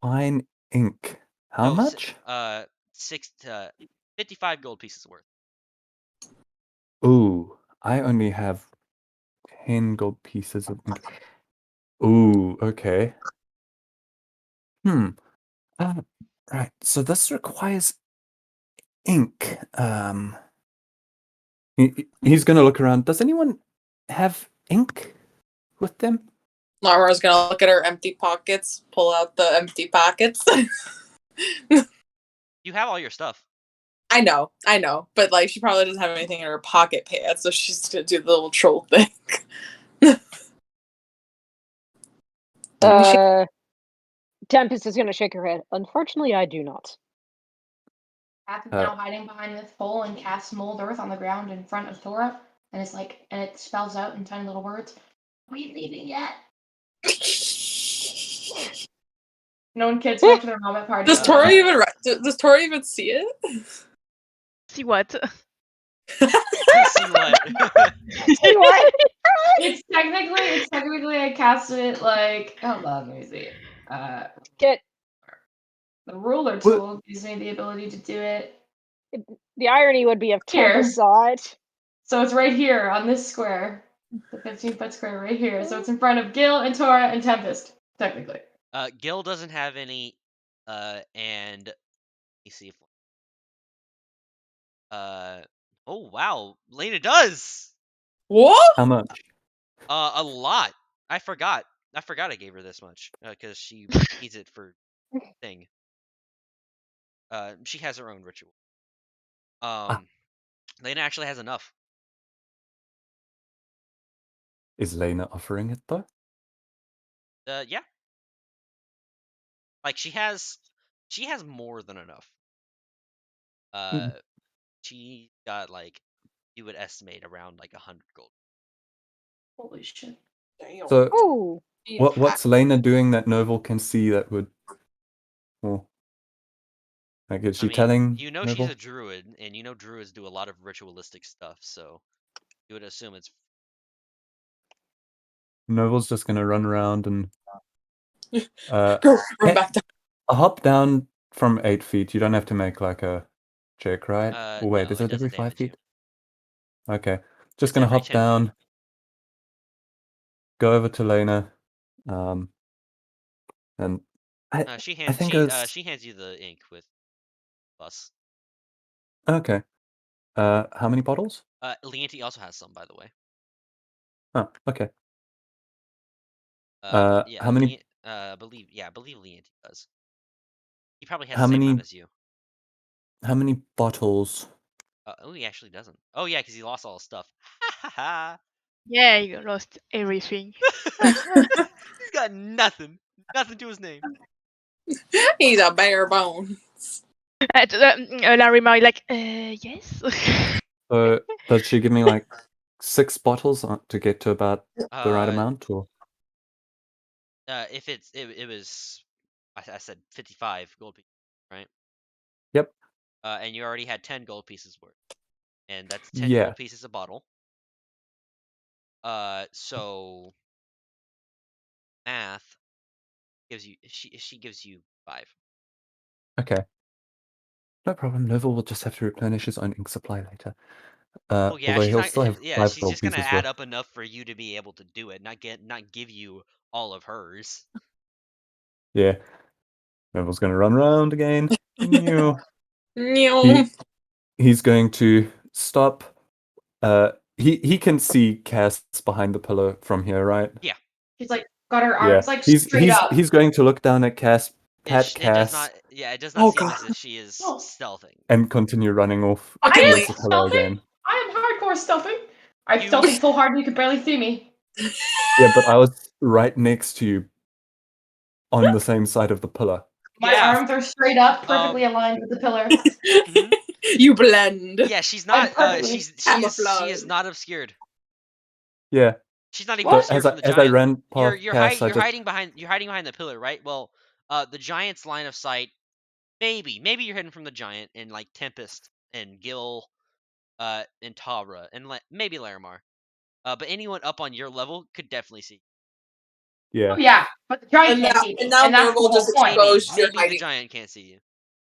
Fine ink. How No, much? 55 gold pieces worth. Ooh, I only have 10 gold pieces of ink. Ooh, okay. Right. So this requires ink. He's gonna look around. Does anyone have ink with them? Larmar's gonna look at her empty pockets, pull out the empty pockets. You have all your stuff. I know, but like she probably doesn't have anything in her pocket pants, so she's gonna do the little troll thing. Tempest is gonna shake her head. Unfortunately, I do not. Path is now hiding behind this hole and casts mold earth on the ground in front of Thora, and it's like, and it spells out in tiny little words, "Are we leaving yet?" No one kids spoke to their mom at party. Does Tori even see it? See what? See what? See what? It's technically I casted it like, hold on, let me see. Get The ruler tool gives me the ability to do it. the irony would be if Tempest saw it. So it's right here on this square, the 15-foot square right here. So it's in front of Gil and Tora and Tempest, technically. Gil doesn't have any, and let me see if. Oh wow, Lena does. What? How much? A lot. I forgot I gave her this much because she needs it for thing. She has her own ritual. Lena actually has enough. Is Lena offering it though? Yeah. Like she has more than enough. She got like, you would estimate around like 100 gold. Holy shit. Damn. So Ooh. what's Lena doing that Noble can see that would? Well, like, is she telling you know, Noble? she's a druid, and you know druids do a lot of ritualistic stuff, so you would assume it's. Noble's just gonna run around and Run back down. a hop down from 8 feet. You don't have to make like a check, right? Oh, wait, No, is it it every doesn't 5 damage you. feet? Okay, just It's gonna every hop 10 down, feet. go over to Lena, and She I think hands you the ink with plus. Okay. How many bottles? Leonti also has some, by the way. Oh, okay. Yeah, how many? I believe Leonti does. He probably has How the same many? amount as you. How many bottles? Oh, he actually doesn't. Oh yeah, because he lost all his stuff. Ha ha ha. Yeah, you lost everything. He's got nothing. Nothing to his name. He's a bare bones. Larry Murray, like, yes. So does she give me like 6 bottles to get to about the right amount, or? If it was, I said 55 gold pieces, right? Yep. And you already had 10 gold pieces worth, and that's 10 Yeah. gold pieces a bottle. So math gives you she gives you 5. Okay. No problem. Nova will just have to replenish his own ink supply later. Well, yeah, Although she's he'll not. still have Yeah, 5 she's gold just gonna pieces add worth. up enough for you to be able to do it, not give you all of hers. Yeah. Nova's gonna run around again. No. He's going to stop. he can see Cass behind the pillar from here, right? Yeah. She's like got her Yeah. arms like straight up. He's going to look down at Cass, pat It does Cass, not. Yeah, it does not Oh, seem God. as if she is Oh. stealthing. and continue running off I Fucking am towards the pillar stealthing. again. I am hardcore stealthing. I'm You- stealthing so hard you could barely see me. Yeah, but I was right next to you on the same side of the pillar. My Yeah. arms are straight up, perfectly aligned with the pillar. Mhm. You blend. Yeah, she's I'm not. perfectly She is camouflaged. not obscured. Yeah. She's not even So What? obscured from the as I giant. ran past Cass, I You're just hiding behind the pillar, right? Well, the giant's line of sight. Maybe you're hidden from the giant and like Tempest and Gil, and Tara and maybe Larimar. But anyone up on your level could definitely see. yeah. Oh yeah, but the giant And can't now, see me, and now and that's the Nerval whole just point. exposed your Maybe the hiding. giant can't see you.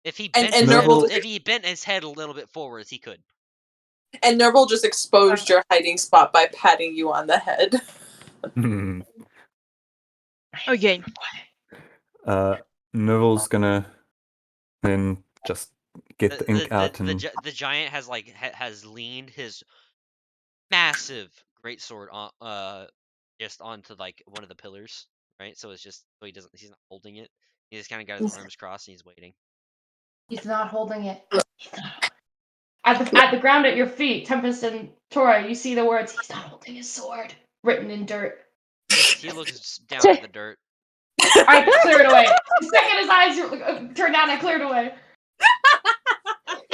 If he And bent his Nerval- head, if he bent his head a little bit forwards, he could. And Nerval just exposed your hiding spot by patting you on the head. Again. Neville's gonna then just get the ink out and The giant has has leaned his massive greatsword on just onto like one of the pillars, right? So it's just so he's not holding it. He just kind of got his arms crossed and he's waiting. He's not holding it. At the ground at your feet, Tempest and Tora, you see the words, "He's not holding his sword," written in dirt. He looks down at the dirt. I clear it away. The second his eyes turn down, I cleared away.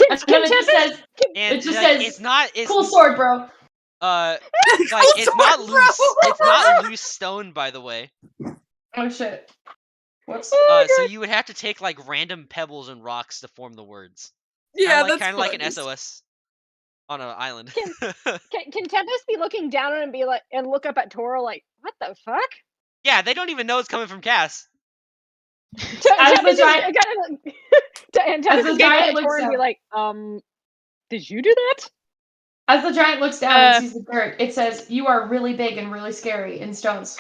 And then it just says, And it just like, says, it's "Cool sword, bro." like it's not loose. It's not loose stone, by the way. Oh shit. Whoops. So you would have to take like random pebbles and rocks to form the words. Yeah, Kind of like an fun. SOS on an island. Can Tempest be looking down and be like, and look up at Tora like, what the fuck? Yeah, they don't even know it's coming from Cass. As the giant, and Tempest the is giant gonna looks Tora and be down. like, did you do that? As the giant looks down and sees the dirt, it says, "You are really big and really scary" in stones.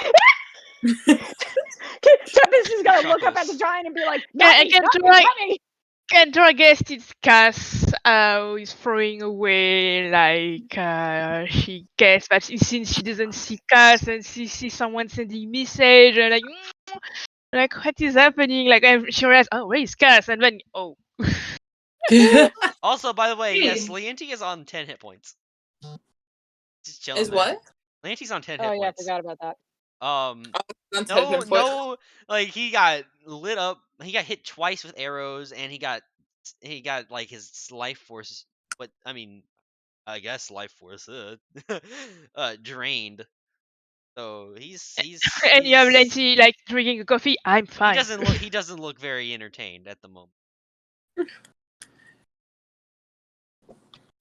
Tempest is gonna look up at Chuckles. the giant and be like, Yeah, "Not me, like- not me." And I guess it's Cass who is throwing away, like, she guessed that since she doesn't see Cass and she sees someone sending message and like what is happening? Like she realized, oh, where is Cass? And then, oh. Also, by the way, yes, Hmm. Leonti is on 10 hit points. Just chilling. Is man. what? Leonti's on 10 Oh hit yeah, I points. forgot about that. No, like he got lit up. He got hit twice with arrows, and he got like his life force. But I mean, I guess life force drained. So he's And you have Lancy like drinking a coffee. I'm fine. He doesn't look very entertained at the moment.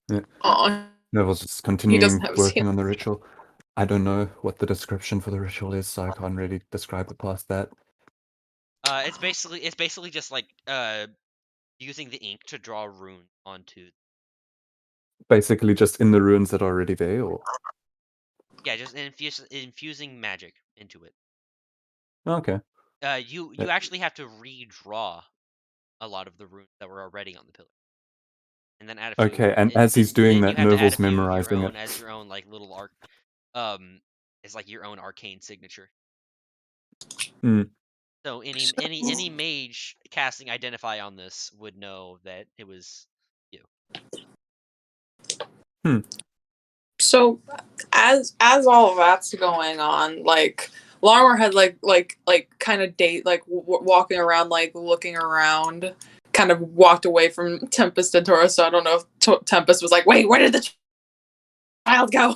yeah. Aw. Neville's just continuing have working on the ritual. I don't know what the description for the ritual is, so I can't really describe it past that. It's basically just like using the ink to draw a rune onto. Basically, just in the runes that are already there, or Yeah, just infusing magic into it. okay. You actually have to redraw a lot of the runes that were already on the pillar, and then add a few. Okay, and as he's doing that, Nerval's memorizing it as your own like little arc. It's like your own arcane signature. Mm. So any mage casting Identify on this would know that it was you. So as all of that's going on, like Larmor had like kind of walking around, like looking around, kind of walked away from Tempest and Tora. So I don't know if Tempest was like, "Wait, where did the child go?"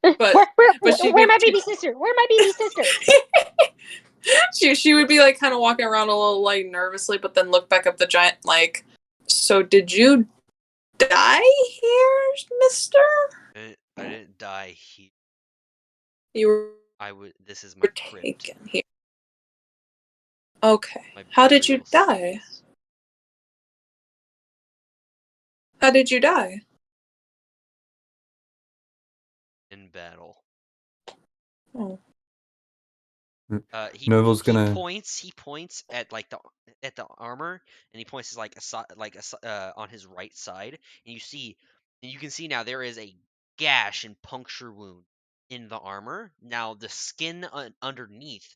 Where's my baby sister? Where's my baby sister? she would be like kind of walking around a little like nervously, but then look back up the giant like, "So did you die here, mister?" I didn't die here. You were This is my crypt. taken here. Okay. How did you die? How did you die? In battle. Oh. He points at like the armor, and he points like on his right side, and you see You can see now there is a gash and puncture wound in the armor. Now the skin underneath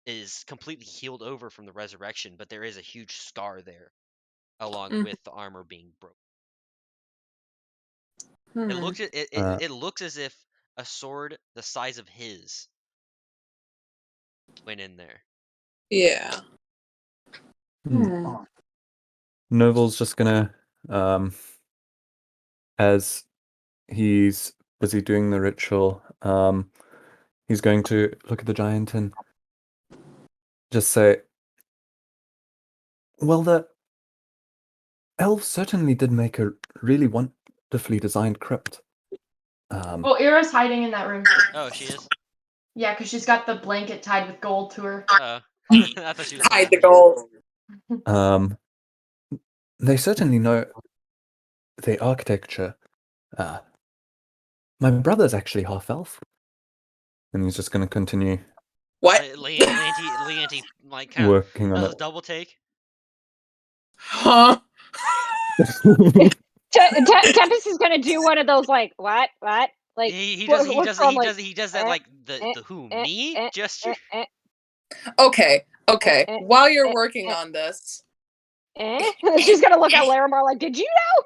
is completely healed over from the resurrection, but there is a huge scar there, along with the armor being broken. It looks it looks as if a sword the size of his went in there. Yeah. Novel's just gonna, as he's busy doing the ritual, he's going to look at the giant and just say, well, the elves certainly did make a really wonderfully designed crypt. Well, Ira's hiding in that room. Oh, she is? Yeah, because she's got the blanket tied with gold to her. I thought she was Hide the gold. They certainly know the architecture. My brother's actually half elf. And he's just going to continue What? Leanty, like, kind of working on does a it. double take. Huh? Tempest is gonna do one of those like what? Like He does that like the who eh, me eh, gesture. Okay. While you're working on this, She's gonna look at Larimar like, did you know?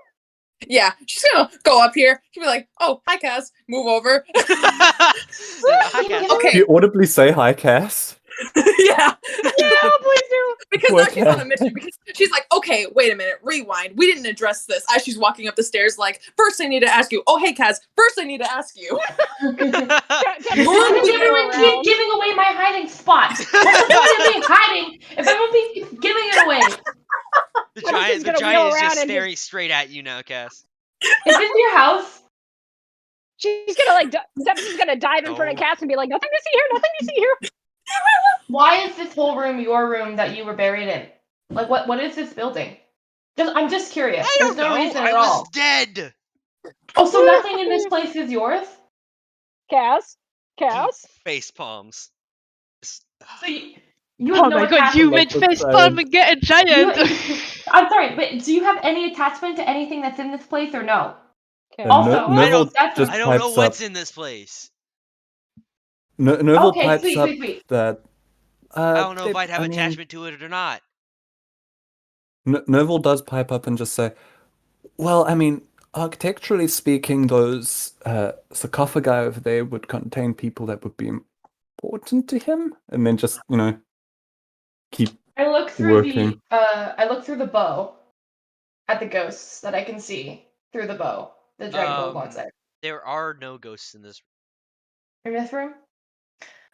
yeah, she's gonna go up here. She'll be like, "Oh, hi, Cass. Move over." Hi, Cass. Okay. Do you audibly say hi, Cass? Yeah. Yeah, please do. Because Poor now she's on a Cass. mission. Because she's like, "Okay, wait a minute. Rewind. We didn't address this." As she's walking up the stairs, like, "First, I need to ask you. Oh, hey, Cass. First, I need to ask you." Look, everyone keep giving away my hiding spot. What's the point of me hiding if everyone keeps giving it away? The giant is just staring straight at you now, Cass. Is this your house? She's gonna like Tempest is gonna dive in front of Cass and be like, nothing to see here, nothing to see here. Why is this whole room your room that you were buried in? Like, what is this building? I'm just curious. I don't There's no know. reason I at was all. dead. Oh, so nothing in this place is yours? Cass? Face palms. So you Oh have no my god, attachment. you made facepalm and get a giant! I'm sorry, but do you have any attachment to anything that's in this place or no? Also, Novel I don't know pipes what's up. in this place. Novel Okay, pipes up sweet. that. I don't know if I'd have attachment to it or not. Novel does pipe up and just say, well, I mean, architecturally speaking, those sarcophagi over there would contain people that would be important to him, and then just, keep I look through working. the bow at the ghosts that I can see through the bow. The dragon bow ones there. There are no ghosts in this room. In this room?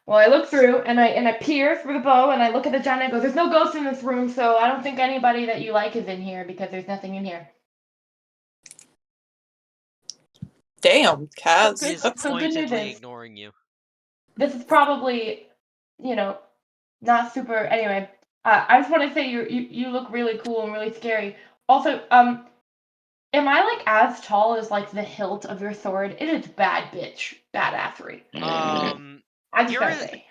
Well, I look through and I peer through the bow and I look at the giant and I go, there's no ghosts in this room, so I don't think anybody that you like is in here because there's nothing in here. Damn, Cass. He's pointedly ignoring you. This is probably, not super. Anyway, I just want to say you look really cool and really scary. Also, am I like as tall as like the hilt of your sword? It is bad bitch badassery. I just gotta say.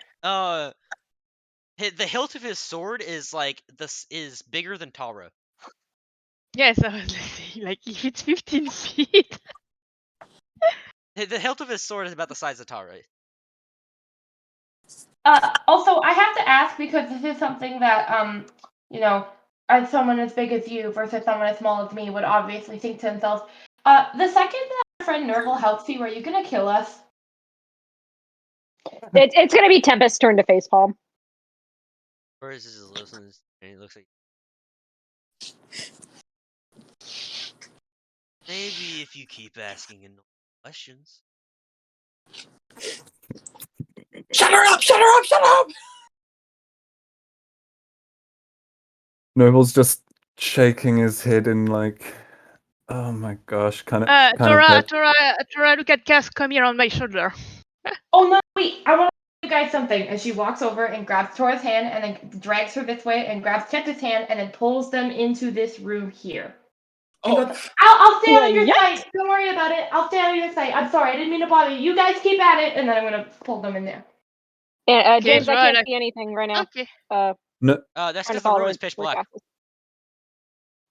The hilt of his sword is is bigger than Tara. Yes, I was saying, like if it's 15 feet. The hilt of his sword is about the size of Tara. Also, I have to ask because this is something that as someone as big as you versus someone as small as me would obviously think to themselves. The second that our friend Nerval helps you, are you gonna kill us? It's gonna be Tempest's turn to facepalm. Or is this listening? And he looks like. Maybe if you keep asking enough questions. Shut her up! Noble's just shaking his head in like, oh my gosh, kind of. Tora, look at Cass come here on my shoulder. Oh no, wait, I want to tell you guys something. And she walks over and grabs Tora's hand and then drags her this way and grabs Tempest's hand and then pulls them into this room here. And goes, I'll stay on your side. Don't worry about it. I'll stay on your side. I'm sorry, I didn't mean to bother you. You guys keep at it. And then I'm going to pull them in there. James, I can't see anything right now. Okay. No. That's because the room is pitch black.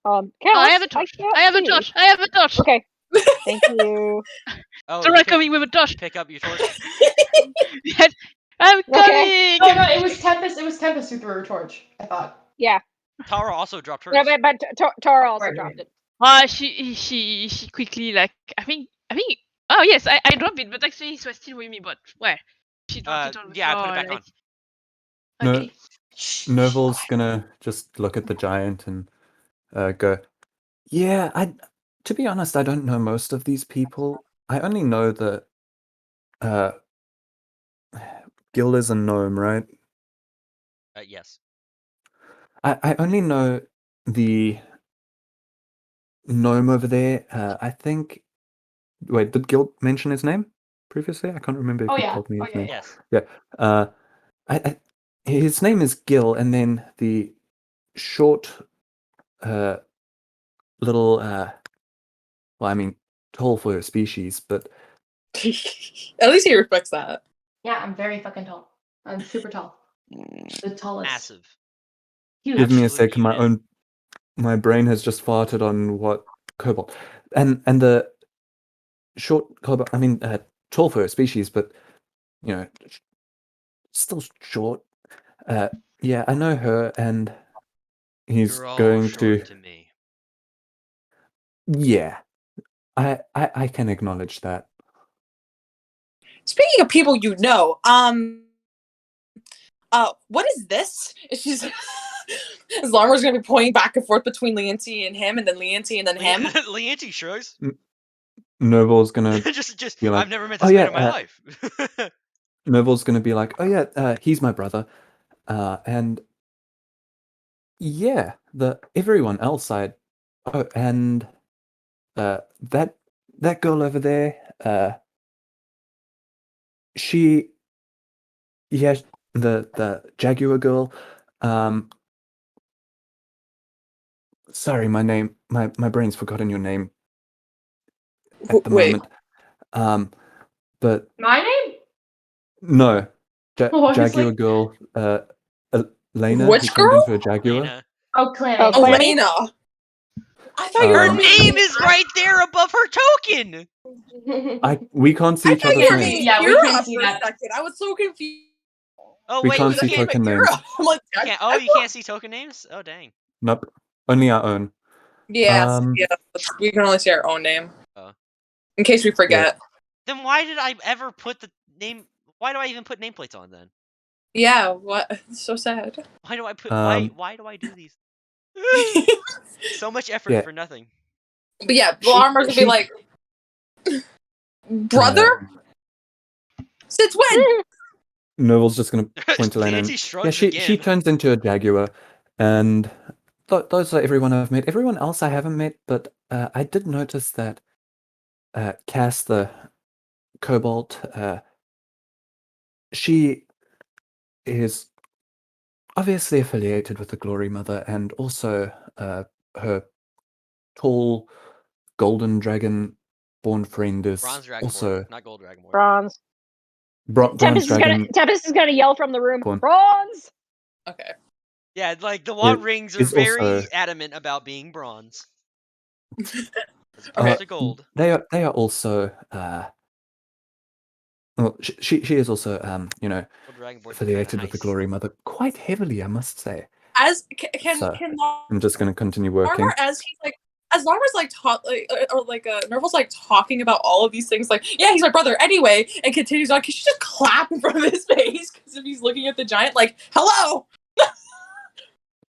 Cass, I have a torch. I have a torch. Okay. Thank you. Oh, Tora coming with a torch. pick up your torch. Yes, I'm Okay. coming. No, it was Tempest. It was Tempest who threw her torch. I thought. Yeah. Tara also dropped hers. No, but Tara also Right, dropped right. it. She quickly like I think oh yes I dropped it, but actually it was still with me. But where she dropped it on the Yeah, I floor. put it back like, on. No, Okay. Nerval's gonna just look at the giant and go, yeah, to be honest, I don't know most of these people. I only know that Gil is a gnome, right? Yes. I only know the gnome over there. I think. Wait, did Gil mention his name previously? I can't remember if Oh he yeah. told me Oh his yeah. name. Yes. Yeah. His name is Gil, and then the short, little, well, I mean, tall for a species, but At least he respects that. Yeah, I'm very fucking tall. I'm super tall. The tallest. Massive. Huge. give me a Absolute second. unit. My brain has just farted on what cobalt, and the short cobalt. I mean, tall for a species, but you know, still short. Yeah, I know her, and he's You're all going short to. to me. Yeah, I can acknowledge that. Speaking of people you know, what is this? She's as Larmer's gonna be pointing back and forth between Leonti and him, and then Leonti and then him. Leonti shrugs. Nerval's gonna just be like, I've never met oh this man in yeah, my life. Nerval's gonna be like, oh yeah, he's my brother, and yeah, everyone else and that girl over there, she, yeah, the Jaguar girl, sorry, my brain's forgotten your name at the Wait, moment, but My name? no, Oh, I was Jaguar like, girl, Lena, who which turned girl? into a Jaguar. Lena. oh, Clanny. Oh, Oh, Clanny? Lena. I thought you Her were Um, name is right there above her token. we can't see I each thought other's you were names. being Yeah, we Kira can't see for a that. second. I was so confused. Oh We wait, can't you see can't. token Kira. names. I'm like, Oh, you can't see token names. Oh dang. Nope, only our own. Yes, Um, yeah. We can only see our own name. Oh. In case we forget. Then why did I ever put the name? Why do I even put nameplates on then? Yeah, what? It's so sad. Why do I put? Um, Why do I do these? So much effort Yeah. for nothing. But yeah, She- Larmer's gonna be she- like, brother? Since when? Nerval's just gonna point to Lena. Leonti Yeah, shrugs she again. turns into a Jaguar, and those are everyone I've met. Everyone else I haven't met, but I did notice that Cass, the Cobalt, she is obviously affiliated with the Glory Mother, and also her tall golden dragon-born friend is Bronze Dragonborn, also not Gold Dragonborn. Bronze. bronze dragon. Tempest is gonna yell from the room. Born. Bronze. Okay. Yeah, like the One It Rings are is very also- adamant about being bronze. As Okay. opposed to gold. They are also well, she is also Gold Dragonborn affiliated with the Glory Mother quite heavily, I must say. As can So, can I'm just going to continue working. Larmer, as he's like, as Larmer's like Nerval's like talking about all of these things, like, yeah, he's my brother anyway, and continues on. Can she just clap in front of his face? Because if he's looking at the giant, like, hello.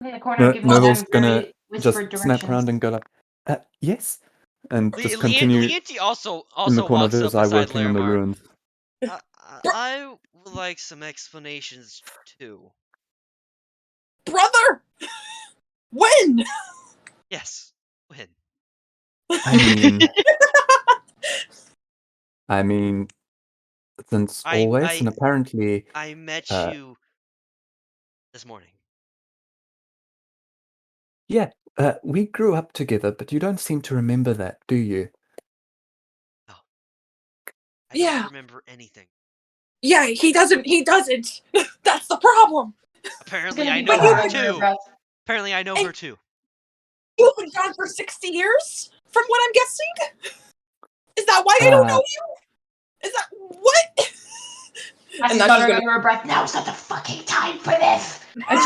In the corner, giving Nerval's them gonna very just whispered snap directions. around and go like, yes, and just continue Leonti also in the corner of walks his up eye beside working on the Larimar. ruins. I would like some explanations too. Brother! When? Yes. When? I mean, since always, and apparently, I met you this morning. yeah, we grew up together, but you don't seem to remember that, do you? No. I Yeah. don't remember anything. Yeah, he doesn't. That's the problem. Apparently, I It's know gonna be her hard under her too. breath. Apparently, I know her too. You've been gone for 60 years, from what I'm guessing. Is that why I don't know you? Is that what? As she's muttering under her breath, now's not the fucking time for this. And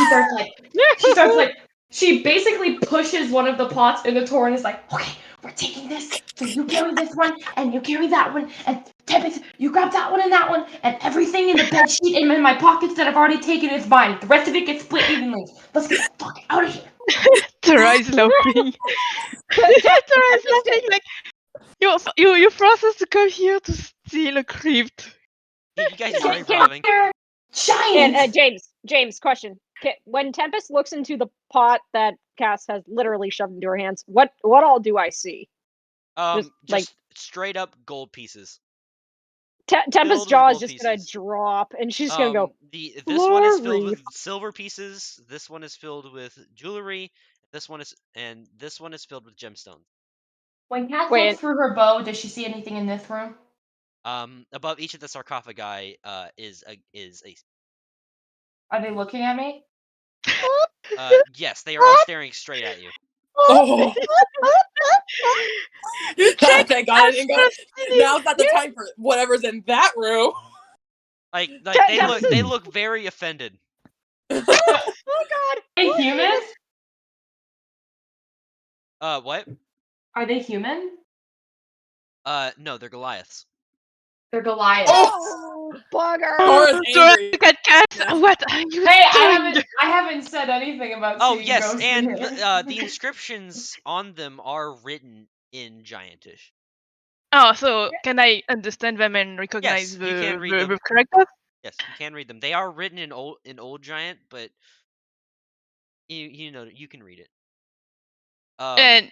she basically pushes one of the pots in the door and is like, okay, we're taking this. So you carry this one, and you carry that one, and Tempest, you grab that one and that one, and everything in the bed sheet and in my pockets that I've already taken is mine. The rest of it gets split evenly. Let's get the fuck out of here. Tara is laughing. Tara is laughing like you forced us to come here to steal a crypt. You guys are robbing. And James, question: when Tempest looks into the pot that Cass has literally shoved into her hands, what all do I see? Just straight up gold pieces. Tempest's jaw is just gonna drop, and she's gonna go. This one is filled with silver pieces. This one is filled with jewelry. This one is filled with gemstones. When Cass looks through her bow, does she see anything in this room? Above each of the sarcophagi is a. Are they looking at me? Yes, they are all staring straight at you. Oh. Thank God I didn't go. Now's not the time for whatever's in that room. Like they look very offended. Oh God! Are they humans? What? Are they human? No, they're Goliaths. They're Goliaths. Oh, bugger! What are you doing? I haven't said anything about. Oh yes, and the inscriptions on them are written in Giantish. Oh, so can I understand them and recognize the characters? Yes, you can read them. They are written in old Giant, but you know you can read it. And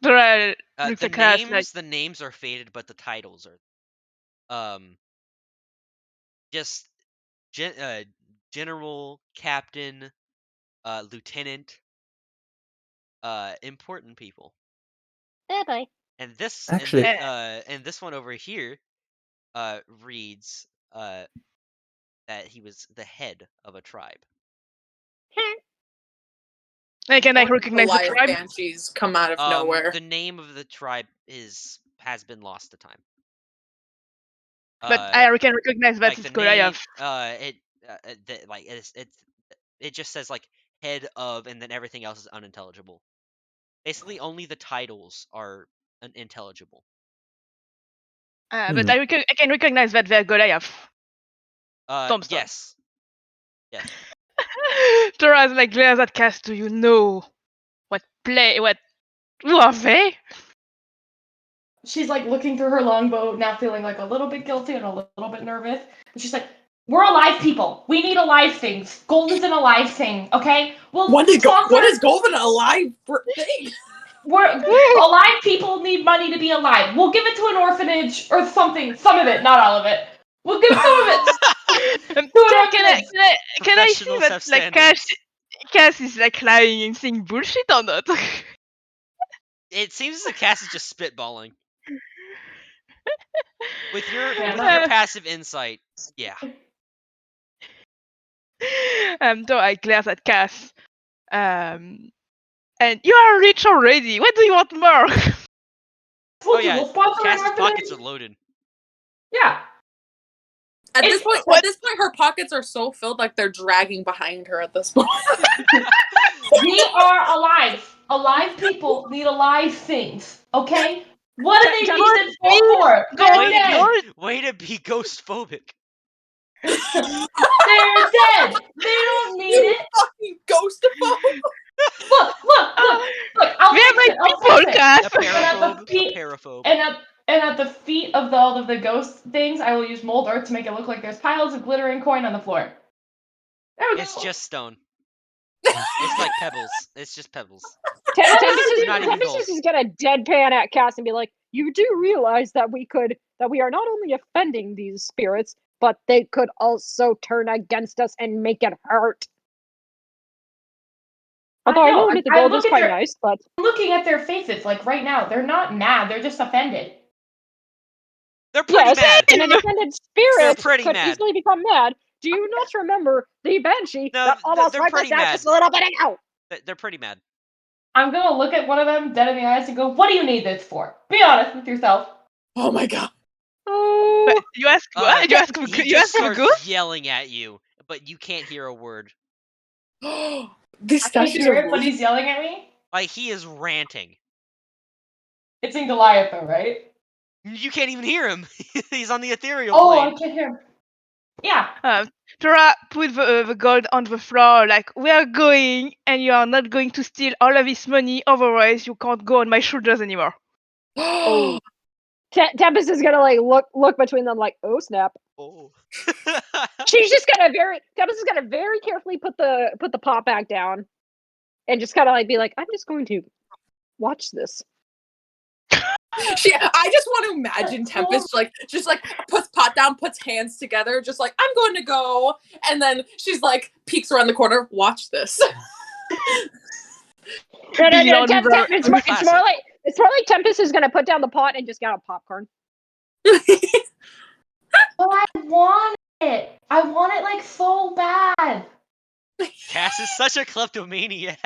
the names are faded, but the titles are just general, captain, lieutenant, important people. Okay. And this Actually, and this one over here reads that he was the head of a tribe. Can I recognize the tribe? Banshees come out of nowhere. The name of the tribe has been lost to time. But I can recognize that it's Goliath. It just says like head of, and then everything else is unintelligible. Basically, only the titles are intelligible. But I can recognize that they're Goliath. Yes. Yes. Tara's like glares at Cass. Do you know who are they? She's like looking through her longbow, now feeling like a little bit guilty and a little bit nervous. And she's like, "We're alive people. We need alive things. Gold is an alive thing, okay? Well, what is gold an alive thing? Alive people need money to be alive. We'll give it to an orphanage or something. Some of it, not all of it. We'll give some of it. Can I see that like Cass is like lying and saying bullshit or not? It seems as if Cass is just spitballing. With your passive insight, yeah. So I glare at Cass. And you are rich already. What do you want more? Oh yeah, Cass's pockets are loaded. Yeah. At this point, her pockets are so filled, like they're dragging behind her at this point. We are alive. Alive people need alive things. Okay? What do they need them for? Way to be ghost phobic. They're dead. They don't need it. Fucking ghost phobic. Look. I'll paraphobe. And at the feet of all of the ghost things, I will use mold earth to make it look like there's piles of glittering coin on the floor. There we go. It's just stone. It's like pebbles. It's just pebbles. Tempest is gonna deadpan at Cass and be like, "You do realize that we are not only offending these spirits, but they could also turn against us and make it hurt." Although I know that the gold is quite nice, but looking at their faces, like right now, they're not mad. They're just offended. They're pretty mad. And an offended spirit could easily become mad. Do you not remember the banshee that almost wiped us out just a little bit ago? They're pretty mad. I'm gonna look at one of them dead in the eyes and go, "What do you need this for? Be honest with yourself." Oh my god. Oh. But you ask what? You ask for He you just ask for starts ghost? yelling at you, but you can't hear a word. These I can't statues hear are it, but he's yelling at me. Like, he is ranting. It's in Goliath, though, right? You can't even hear him. He's on the ethereal Oh, plane. I can't hear him. Yeah. Tora, put the gold on the floor. Like, we are going, and you are not going to steal all of this money. Otherwise, you can't go on my shoulders anymore. Oh. Tempest is gonna like look between them like, oh snap. Oh. She's just gonna Tempest is gonna very carefully put the pot back down, and just kind of like be like, I'm just going to watch this. I just want to imagine Tempest just puts pot down, puts hands together, just like, I'm going to go, and then she's like peeks around the corner, watch this. No, it's more like Tempest is gonna put down the pot and just get a popcorn. Well, I want it. I want it like so bad. Cass is such a kleptomaniac.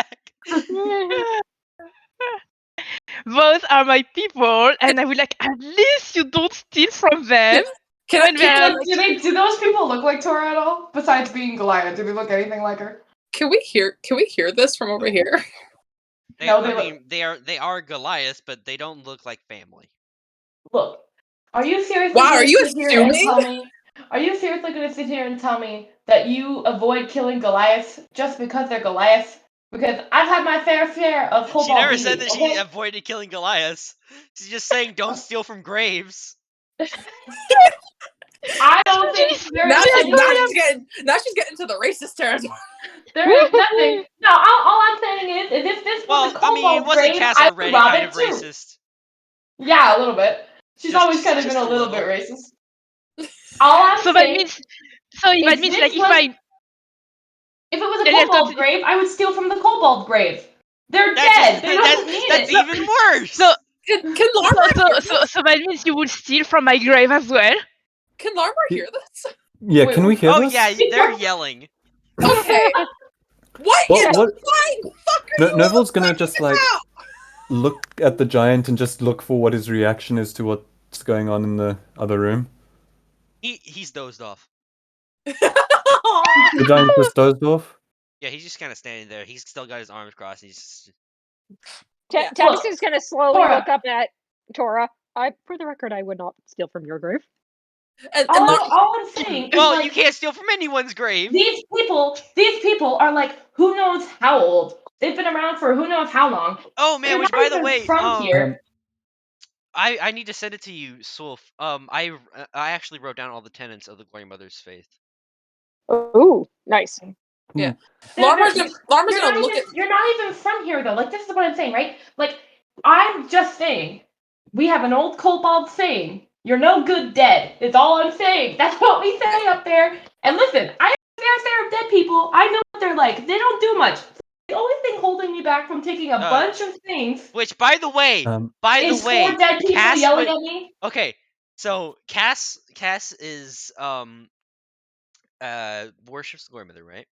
Those are my people, and I would like, at least you don't steal from them. Do those people look like Tora at all? Besides being Goliath, do they look anything like her? Can we hear this from over here? They are Goliaths, but they don't look like family. Look, are you seriously? Wow, are you assuming? Are you seriously going to sit here and tell me that you avoid killing Goliaths just because they're Goliaths? Because I've had my fair share of cobalt. She never said that she avoided killing Goliaths. She's just saying don't steal from graves. I don't think now she's getting to the racist territory. There is nothing. No, all I'm saying is if this was a cobalt wasn't grave, Cass I would already rob kind it of too. racist? Yeah, a little bit. She's always kind of been a little bit racist. All I'm saying. That means like if it was a cobalt grave, I would steal from the cobalt grave. They're dead. They don't need that's it. even worse. So that means you would steal from my grave as well. Can Larmar hear this? Yeah, can we hear this? Oh yeah, they're yelling. Okay. What? What? Neville's gonna just like look at the giant and just look for what his reaction is to what's going on in the other room. He's dozed off. The giant just dozed off? Yeah, he's just kind of standing there. He's still got his arms crossed. He's Tempest is going to slowly look up at Tora. For the record, I would not steal from your grave. All I'm saying is well, you can't steal from anyone's grave. These people are like, who knows how old? They've been around for who knows how long. Oh man, which by the way, from here. I need to send it to you, Sulf. I actually wrote down all the tenets of the Glory Mother's faith. Ooh, nice. Yeah. Larmar's gonna look at. You're not even from here though. Like this is what I'm saying, right? Like I'm just saying, we have an old kobold saying, "You're no good dead." It's all I'm saying. That's what we say up there. And listen, I have a fair share of dead people. I know what they're like. They don't do much. The only thing holding me back from taking a bunch of things. Which, by the way, four dead people Cass yelling at me. Okay, so Cass is worships the Glory Mother, right?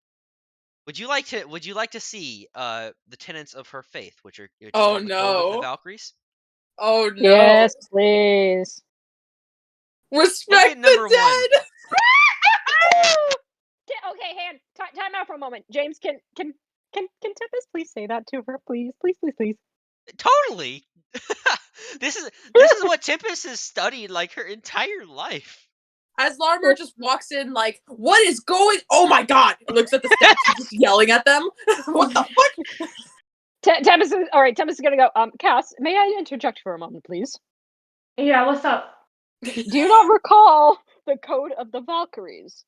Would you like to see the tenets of her faith, which are the Valkyries? Oh no! Yes, please. Respect the dead. Okay, time out for a moment. James, can Tempest please say that to her, please? Totally. This is what Tempest has studied like her entire life. As Larmar just walks in, like, what is going? Oh my god! And looks at the statue, just yelling at them. What the fuck? Tempest is gonna go. Cass, may I interject for a moment, please? Yeah, what's up? Do you not recall the code of the Valkyries?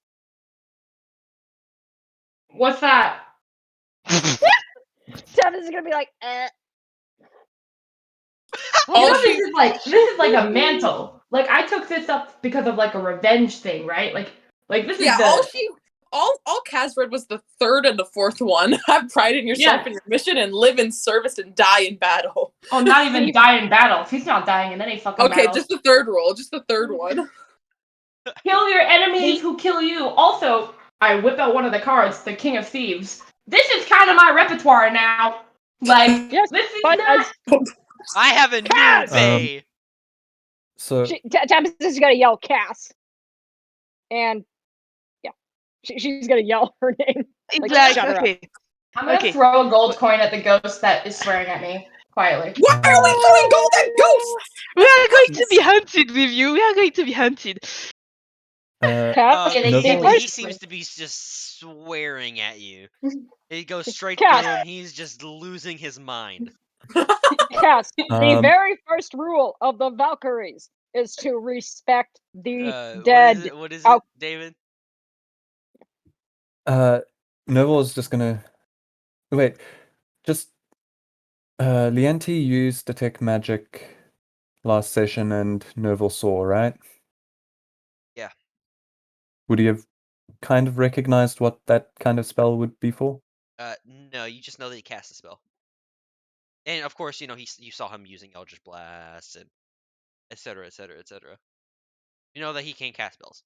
What's that? Tempest is gonna be like, This is like a mantle. Like I took this up because of like a revenge thing, right? Like this is all Kaz read was the third and the fourth one. Have pride in yourself and your mission, and live in service and die in battle. Oh, not even die in battle. He's not dying in any fucking battle. Okay, just the third rule, just the third one. Kill your enemies who kill you. Also, I whip out one of the cards, the King of Thieves. This is kind of my repertoire now. Like, yes, this is not... I have a new bay. So Tempest is gonna yell Cass. And yeah. She's gonna yell her name. It's Like, shut her up. okay. I'm gonna throw a gold coin at the ghost that is swearing at me quietly. Why are we throwing gold at ghosts? We are going to be hunted with you. We are going to be hunted. Cass, He seems to be just swearing at you. He goes straight through him. He's just losing his mind. Cass, the very first rule of the Valkyries is to respect the dead. What is it, David? Novel's just gonna wait. Just Lienti used detect magic last session, and Novel saw, right? Yeah. Would he have kind of recognized what that kind of spell would be for? No, you just know that he cast a spell. And of course, you saw him using Eldritch Blast and etc., etc., etc. You know that he can cast spells.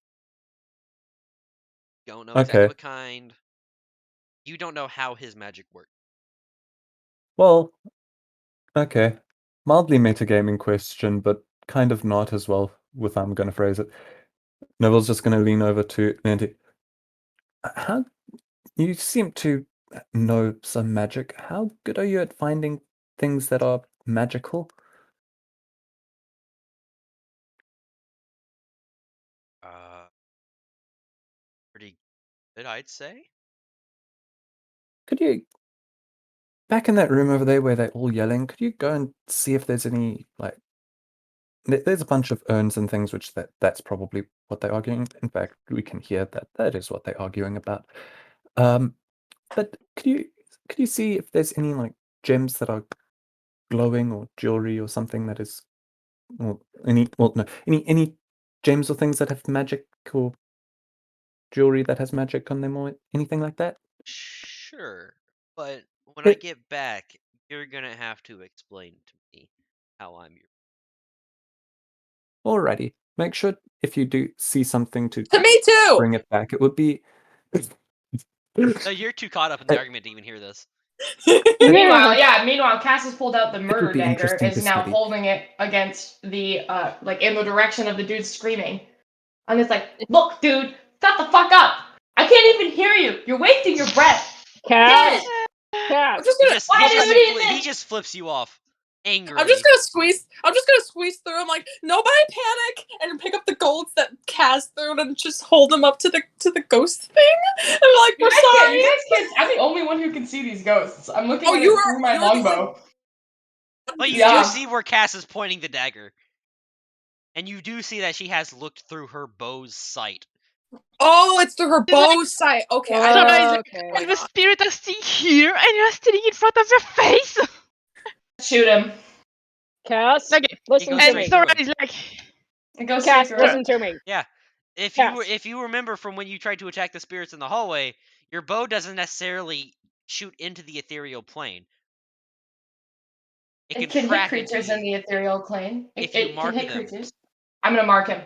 You don't know exactly what kind. You don't know how his magic works. Well, okay. Mildly metagaming question, but kind of not as well with how I'm going to phrase it. Neville's just going to lean over to Lienti. How you seem to know some magic. How good are you at finding things that are magical? Pretty good, I'd say. Could you, back in that room over there where they're all yelling, could you go and see if there's any, like, there's a bunch of urns and things, which that's probably what they're arguing. In fact, we can hear that is what they're arguing about. But could you see if there's any, like, gems that are glowing or jewelry or something that is, or any gems or things that have magic, or jewelry that has magic on them, or anything like that? Sure, but when I get back, you're gonna have to explain to me how I'm your. Alrighty. Make sure if you do see something to me too. Bring it back. It would be. No, you're too caught up in the argument to even hear this. Meanwhile, Cass has pulled out the murder dagger, is now holding it against the in the direction of the dude screaming. And it's like, look, dude, shut the fuck up! I can't even hear you. You're wasting your breath. Cass. He just flips you off angrily. I'm just gonna squeeze through. I'm like, nobody panic, and pick up the golds that Cass threw and just hold them up to the ghost thing. I'm like, we're sorry. You guys can't. I'm the only one who can see these ghosts. I'm looking at it through my longbow. Well, you do see where Cass is pointing the dagger, and you do see that she has looked through her bow's sight. Oh, it's through her bow's sight. Okay. The spirit is still here, and you're standing in front of your face. Shoot him. Cass, listen to me. Cass, listen to me. Yeah. If you remember from when you tried to attack the spirits in the hallway, your bow doesn't necessarily shoot into the ethereal plane. It can hit creatures in the ethereal plane. It can hit them. Creatures. I'm gonna mark him.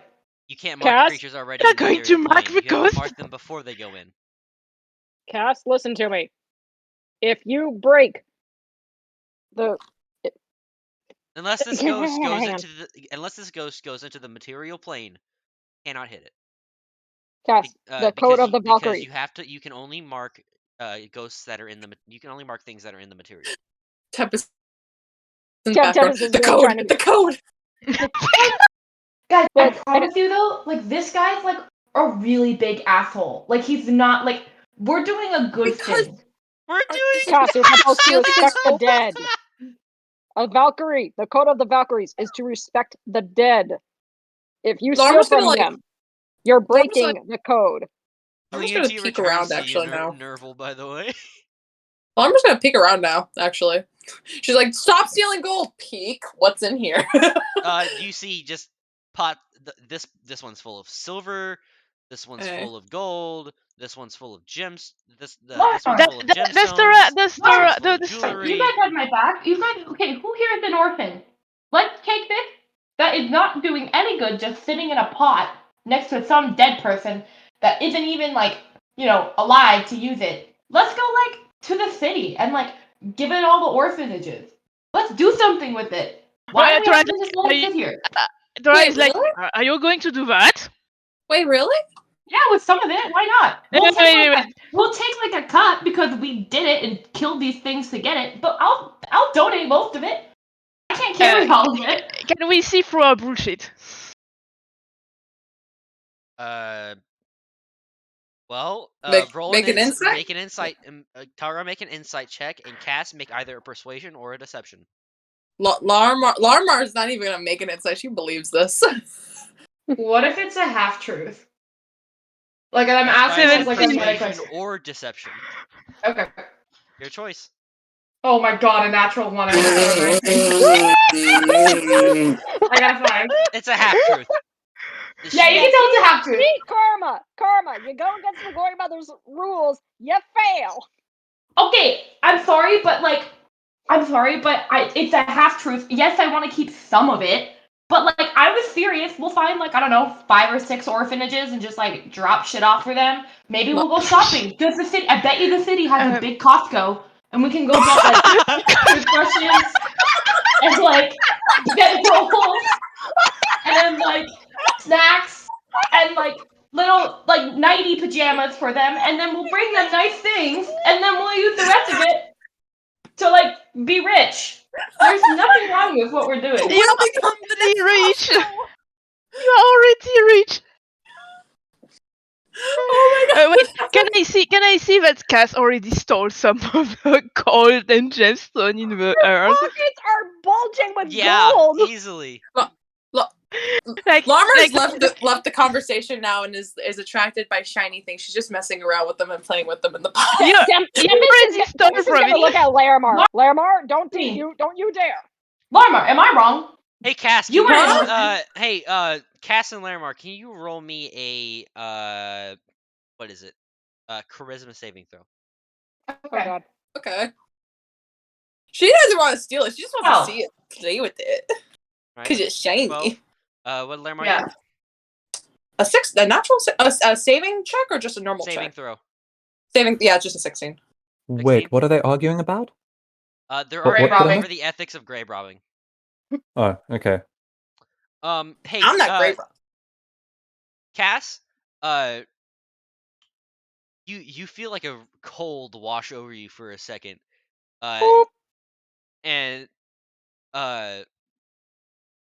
You can't mark creatures already. You're going to mark the ghost. You have to mark them before they go in. Cass, listen to me. If you break the unless this ghost goes into the material plane, cannot hit it. Cass, the code of the Valkyries. Because you can only mark ghosts that are in the. You can only mark things that are in the material. Tempest the code. Guys, I promise you though, like this guy's like a really big asshole. Like he's not like we're doing a good thing. We're doing. Cass, you're supposed to respect the dead. A Valkyrie, the code of the Valkyries is to respect the dead. If you steal from them, you're breaking the code. I'm just gonna peek around actually now. Nerval, by the way. Well, I'm just gonna peek around now, actually. She's like, stop stealing gold! Peek, what's in here? You see just pot. This one's full of silver. This one's full of gold. This one's full of gems. This one's full of gemstones. Jewelry. You guys have my back. You guys, okay? Who here is an orphan? Let's take this. That is not doing any good. Just sitting in a pot next to some dead person that isn't even alive to use it. Let's go to the city and give it all the orphanages. Let's do something with it. Why do we have to just let it sit here? Dora Wait, is like, really? are you going to do that? Wait, really? Yeah, with some of it, why not? We'll take like a cut because we did it and killed these things to get it. But I'll donate most of it. I can't carry all of it. Can we see through our bullshit? Well, Make an insight? Make an insight. Tara, make an insight check, and Cass make either a persuasion or a deception. Larmar is not even gonna make an insight. She believes this. What if it's a half truth? Like I'm That's why I asking said like a persuasion or deception. Okay. Your choice. Oh my god, a natural one. I got a 5. It's a half truth. Yeah, you can tell it's a half truth. See, karma, you go against the Glory Mother's rules, you fail. Okay, I'm sorry, but it's a half truth. Yes, I want to keep some of it, but like I was serious. We'll find like I don't know 5 or 6 orphanages and just like drop shit off for them. Maybe we'll go shopping. Does the city? I bet you the city has a big Costco, and we can go get like toothbrushes and like get rolls and like snacks and like little like nighty pajamas for them, and then we'll bring them nice things, and then we'll use the rest of it to like be rich. There's nothing wrong with what we're doing. You're already rich. You're already rich. Oh my god! Wait, can I see that Cass already stole some of the gold and gemstone in the earth? Pockets are bulging with Yeah, gold. easily. Larmar's left the conversation now and is attracted by shiny things. She's just messing around with them and playing with them in the pot. Tempest is gonna look at Laramar. Laramar, don't you dare. Laramar, am I wrong? Hey Cass, Cass and Laramar, can you roll me a what is it? Charisma saving throw. Okay. Okay. She doesn't want to steal it. She just wants to see it, play with it, because it's shiny. Well, what did Laramar get? A natural, a saving check or just a normal saving check? throw. Saving, yeah, just a 16. Wait, what are they arguing about? They're grave arguing robbing. over the ethics of grave robbing. Oh, okay. Hey, I'm not grave robbing. Cass, you feel like a cold wash over you for a second, and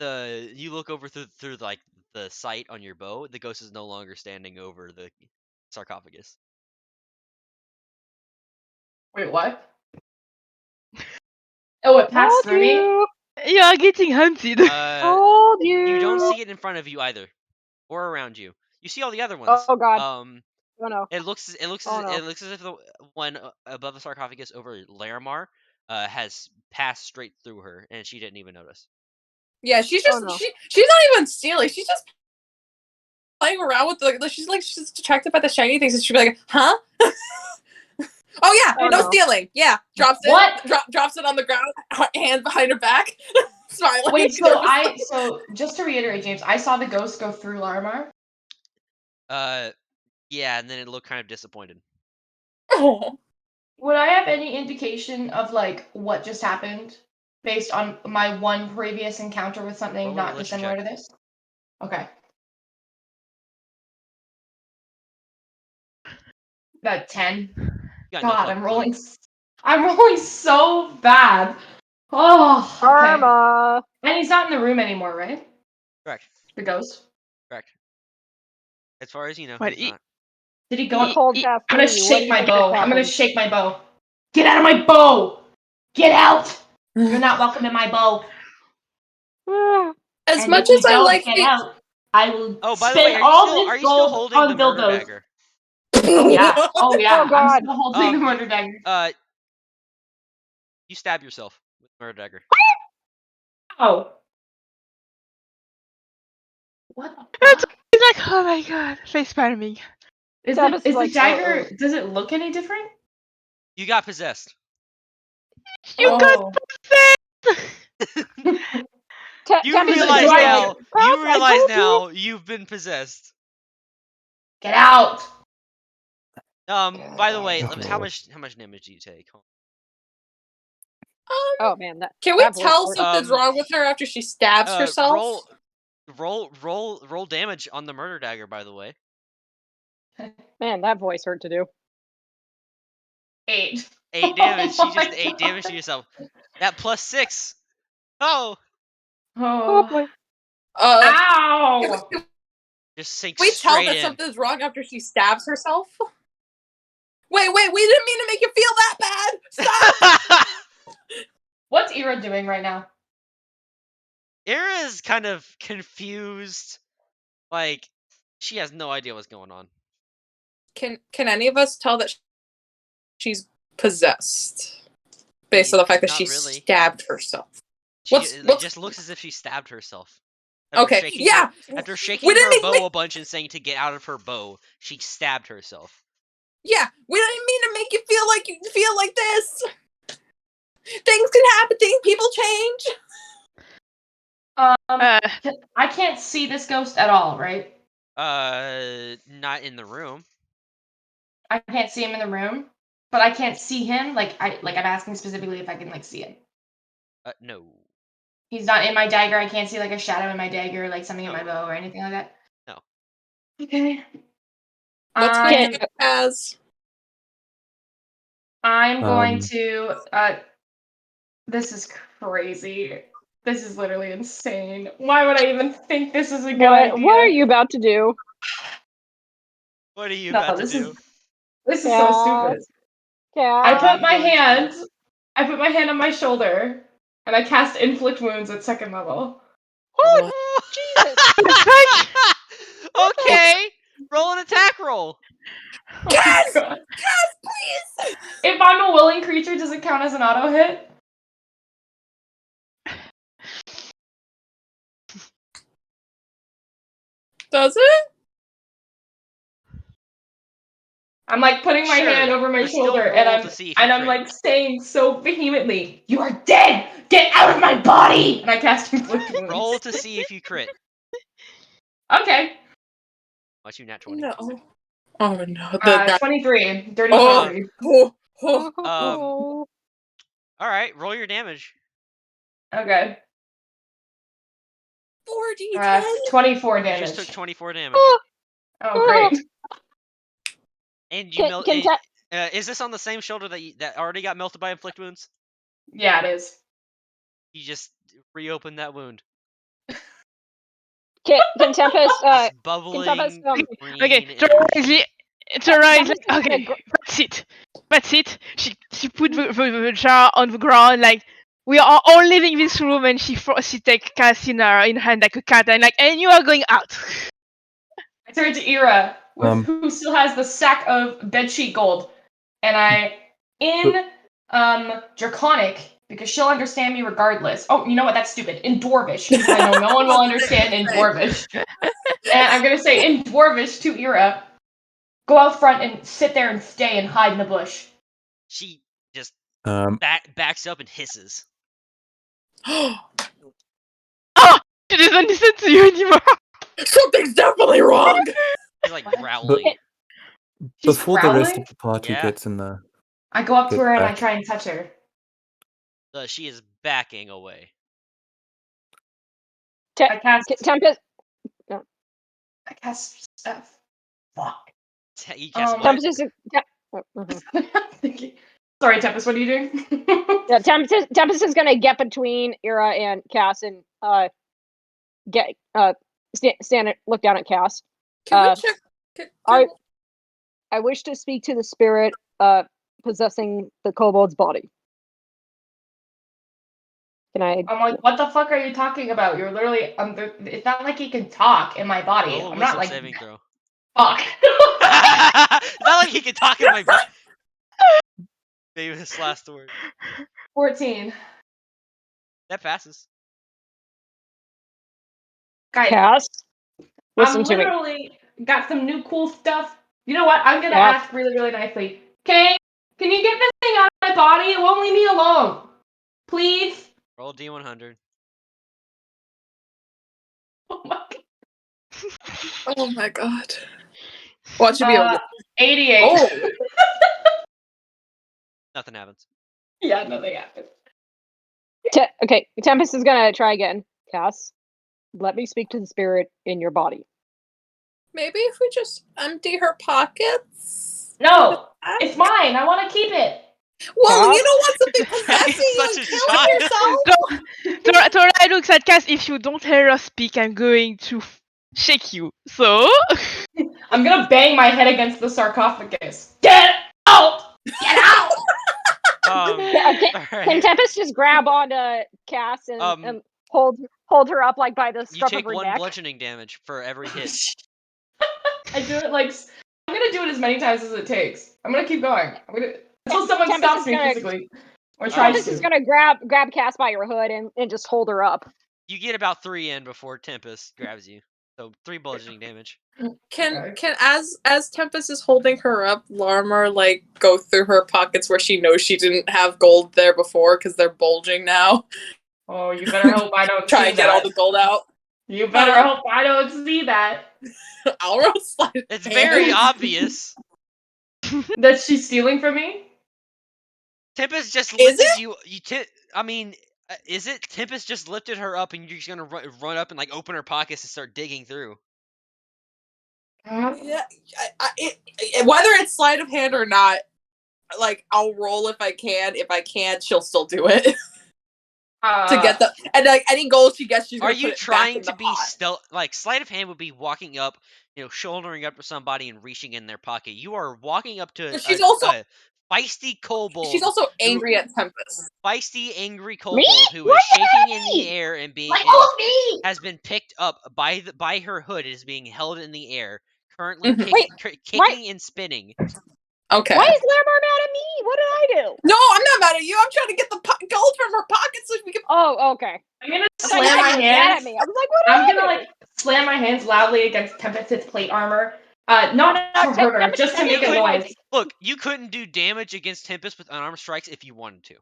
you look over through like the sight on your bow. The ghost is no longer standing over the sarcophagus. Wait, what? Oh, it passed through me? You are getting hunted. Told you. You don't see it in front of you either, or around you. You see all the other ones. Oh god. Oh no. It looks as if the one above the sarcophagus over Laramar has passed straight through her, and she didn't even notice. Yeah, she's just she's not even stealing. She's just playing around with the. She's attracted by the shiny things, and she'll be like, "Huh." Oh yeah, no stealing. Yeah, drops it on the ground, hand behind her back, smiling. Wait, so just to reiterate, James, I saw the ghost go through Laramar. Yeah, and then it looked kind of disappointed. Oh. Would I have any indication of like what just happened based on my one previous encounter with something not dissimilar to this? Okay. About 10. God, I'm rolling so bad. Oh, Karma. okay. And he's not in the room anymore, right? Correct. The ghost. Correct. As far as you know, he's not. Did he go? I'm gonna shake my bow. I'm gonna shake my bow. Get out of my bow! Get out! You're not welcome in my bow. As much as I like get out, I will by the way, are you still holding the murder dagger? Oh yeah. Oh yeah. Oh god. I'm still holding the murder dagger. You stab yourself with the murder dagger. Oh. What the fuck? It's like, oh my god, face palming. Is the dagger? Does it look any different? You got possessed. You got possessed. You realize now you've been possessed. Get out. By the way, how much damage do you take? Oh man, can we tell something's wrong with her after she stabs herself? Roll damage on the murder dagger, by the way. Man, that voice hurt to do. 8. 8 damage. Oh You just my 8 God. damage to yourself. That plus 6. Oh! Oh Oh. boy. Ow! Just sinks we tell straight that in. something's wrong after she stabs herself? Wait, we didn't mean to make you feel that bad! Stop! What's Ira doing right now? Ira is kind of confused. Like, she has no idea what's going on. Can any of us tell that she's possessed? Based on the fact that Not she really. stabbed herself. It just looks as if she stabbed herself. Okay, yeah! After shaking We didn't her bow a bunch and saying to get out of her bow, she stabbed herself. Yeah, we didn't mean to make you feel like this! Things can happen, people change! I can't see this ghost at all, right? Not in the room. I can't see him in the room, but I can't see him. I'm asking specifically if I can like see him. No. He's not in my dagger. I can't see like a shadow in my dagger, like something in my bow or anything like that. No. Okay. Let's go as. I'm going to. This is crazy. This is literally insane. Why would I even think this is a good idea? What are you about to do? What are you about to do? This is so stupid. Yeah. I put my hand on my shoulder, and I cast Inflict Wounds at 2nd level. Oh, Jesus! Okay, roll an attack roll. Yes! Oh Yes, please! if I'm a willing creature, does it count as an auto hit? Does it? I'm like putting my Sure, hand over my but still shoulder, roll and to see if you I'm crit. like saying so vehemently, "You are dead! Get out of my body!" And I cast Inflict Wounds. Roll to see if you crit. Okay. Watch you nat 20. No. Oh no. 23. Dirty Oh. 23. Oh. Alright, roll your damage. Okay. 4d10? 24 You damage. just took 24 damage. Oh, great. And you melt. Is this on the same shoulder that already got melted by inflict wounds? Yeah, it is. You just reopen that wound. Can Tempest? Just bubbling. Okay, Tora, okay, that's it. She put the jar on the ground, like we are all leaving this room, and she takes Cass in hand like a cat, and you are going out. I turn to Ira, who still has the sack of bedsheet gold, and in Draconic, because she'll understand me regardless. Oh, you know what? That's stupid. In Dwarvish, because I know no one will understand in Dwarvish. And I'm gonna say in Dwarvish to Ira, go out front and sit there and stay and hide in the bush. She just backs up and hisses. Oh, she doesn't listen to you anymore. Something's definitely wrong. She's like growling. Before the rest of the party gets in there, I go up to her and I try and touch her. She is backing away. I cast Tempest. No. I cast stuff. Fuck. You cast what? Tempest is. Sorry, Tempest. What are you doing? Yeah, Tempest is gonna get between Ira and Cass and stand look down at Cass. Can we check? I wish to speak to the spirit possessing the kobold's body. Can I? I'm like, what the fuck are you talking about? You're literally. It's not like he can talk in my body. Roll a I'm not wisdom like. saving throw. Fuck. It's not like he can talk in my body. Famous last word. 14. That passes. Guys, Cass, listen to me. I'm literally got some new cool stuff. You know what? I'm gonna ask really, really nicely. Can you get this thing out of my body? It won't leave me alone. Please? Roll D100. Oh my god. Oh my god. Watch you be able to. 88. Oh. Nothing happens. Yeah, nothing happens. Okay, Tempest is gonna try again. Cass. let me speak to the spirit in your body. Maybe if we just empty her pockets? No, it's mine. I want to keep it. Well, Cass? you don't want something possessing you Such and a killing yourself? Tora looks at Cass. If you don't hear her speak, I'm going to shake you. So I'm gonna bang my head against the sarcophagus. Get out! Get out! Can Tempest just grab onto Cass and hold her up like by the You scruff of take her 1 neck? bludgeoning damage for every hit. I do it like I'm gonna do it as many times as it takes. I'm gonna keep going. Until someone Tempest stops is me gonna- physically or tries Tempest to. is gonna grab Cass by her hood and just hold her up. You get about 3 in before Tempest grabs you. So 3 bludgeoning damage. Can as Tempest is holding her up, Larmar like go through her pockets where she knows she didn't have gold there before because they're bulging now. Oh, you better hope I don't Try see and get that. all the gold out. You better hope I don't see that. I'll roll sleight of It's hand. very obvious. That she's stealing from me? Tempest just Is lifted you. I mean, is it? Tempest just lifted her up, and you're just gonna run up and like open her pockets and start digging through. Yeah, whether it's sleight of hand or not, like I'll roll if I can. If I can't, she'll still do it to get the and like any gold she gets, she's gonna Are you put it trying back in to the be pot. stealth? Like sleight of hand would be walking up, shouldering up to somebody and reaching in their pocket. You are walking up to She's a also feisty kobold. she's also angry at Tempest. Feisty, angry kobold who What is the shaking in me? the air and being Let go of me! has been picked up by her hood. Is being held in the air, currently Mhm. kicking and spinning. Okay. Why is Lamar mad at me? What did I do? No, I'm not mad at you. I'm trying to get the gold from her pocket so we can. Oh, okay. I'm gonna I thought you slam said my you were mad at hands. me. I was like, what did I'm I gonna do? like slam my hands loudly against Tempest's plate armor. Not to hurt her, just to make a noise. Look, you couldn't do damage against Tempest with unarmed strikes if you wanted to.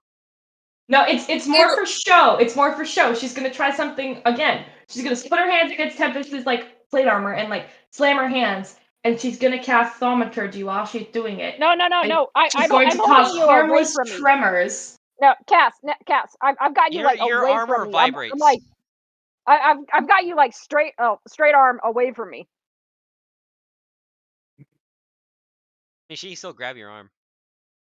No, it's more for show. It's more for show. She's gonna try something again. She's gonna put her hands against Tempest's like plate armor and like slam her hands, and she's gonna cast Thaumaturgy while she's doing it. No. She's going to cause harmless tremors. No, Cass, I've got you like Your away armor from me. vibrates. I'm like, I've got you like straight arm away from me. I mean, she can still grab your arm.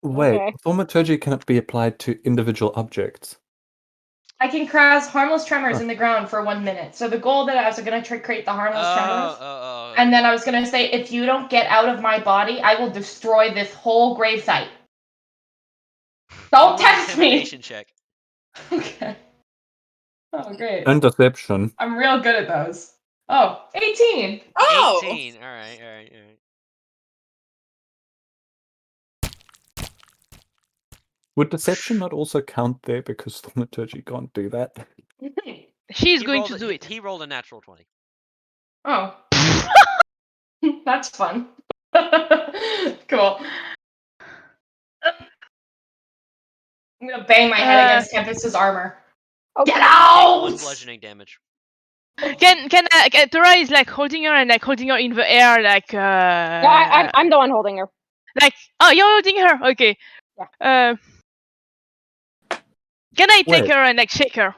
Wait, Okay. thaumaturgy cannot be applied to individual objects. I can cause harmless tremors in the ground for 1 minute. So the goal that I was gonna create the harmless tremors, and then I was gonna say, if you don't get out of my body, I will destroy this whole gravesite. Don't test me. Intimidation check. Okay. Oh, great. And deception. I'm real good at those. Oh, 18. Oh. 18. All right. Would deception not also count there because thaumaturgy can't do that? she's going to do it. He rolled a natural 20. Oh. That's fun. Cool. I'm gonna bang my head against Tempest's armor. Okay. Get out! Bludgeoning damage. Can Tora is like holding her and like holding her in the air like No, I'm the one holding her. like oh you're holding her okay. Yeah. Can I take Wait. her and like shake her?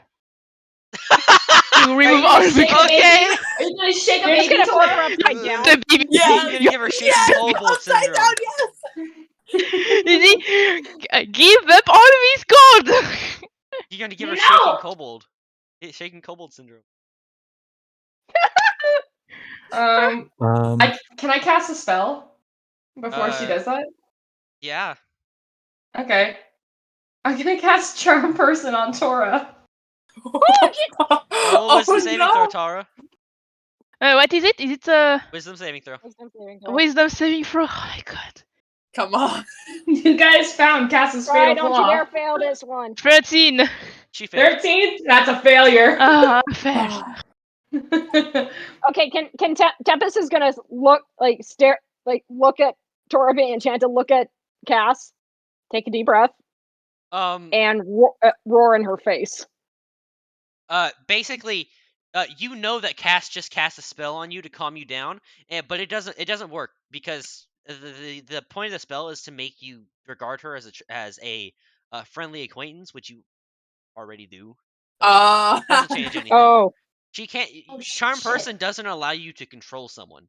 To remove all the Okay. Are you gonna shake a You're just baby gonna to flip her her? upside down. the baby. Yeah. You're gonna give her shaking kobold Upside syndrome. down, yes. You see, give up all of his gold. You're gonna give her No! shaking kobold. Shaking kobold syndrome. Can I cast a spell before she does that? Yeah. Okay. I'm gonna cast Charm Person on Tora. Roll a wisdom saving throw, Tara. What is it? Is it Wisdom saving throw. wisdom saving throw? Oh my god. Come on. You guys found Cass's Try, fatal don't you flaw. dare fail this one. 13. She failed. 13? That's a failure. Fair. Okay, can Tempest is gonna look look at Tora being enchanted, look at Cass, take a deep breath, and roar in her face. Basically, you know that Cass just cast a spell on you to calm you down, but it doesn't work because the point of the spell is to make you regard her as a friendly acquaintance, which you already do. So it doesn't change anything. Oh, She can't. Oh, Charm shit. person doesn't allow you to control someone.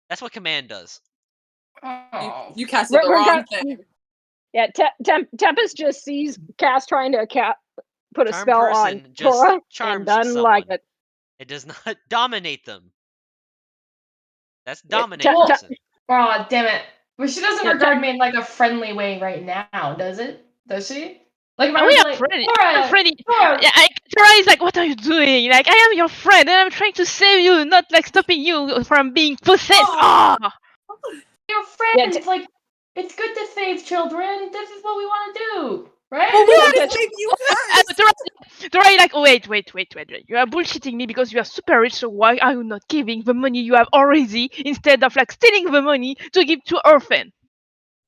That's what command does. Oh. You casted the wrong thing. Yeah, Tempest just sees Cass trying to put a Charm spell on person just Tora and charms doesn't like someone. it. It does not dominate them. That's Yeah, dominate person. Oh, damn it. But she doesn't Yeah, regard me in like a friendly way right now, does it? Does she? Like if I We was are like, friendly. Tora, Friendly. Tora, Yeah, Tora is like, what are you doing? Like, I am your friend, and I'm trying to save you, not like stopping you from being possessed. Oh. Ah! your friend. Like, it's good to save children. This is what we want to do, right? Well, we Yeah, want to but- save you first. Tora is like, oh, wait. You are bullshitting me because you are super rich, so why are you not giving the money you have already instead of like stealing the money to give to orphan?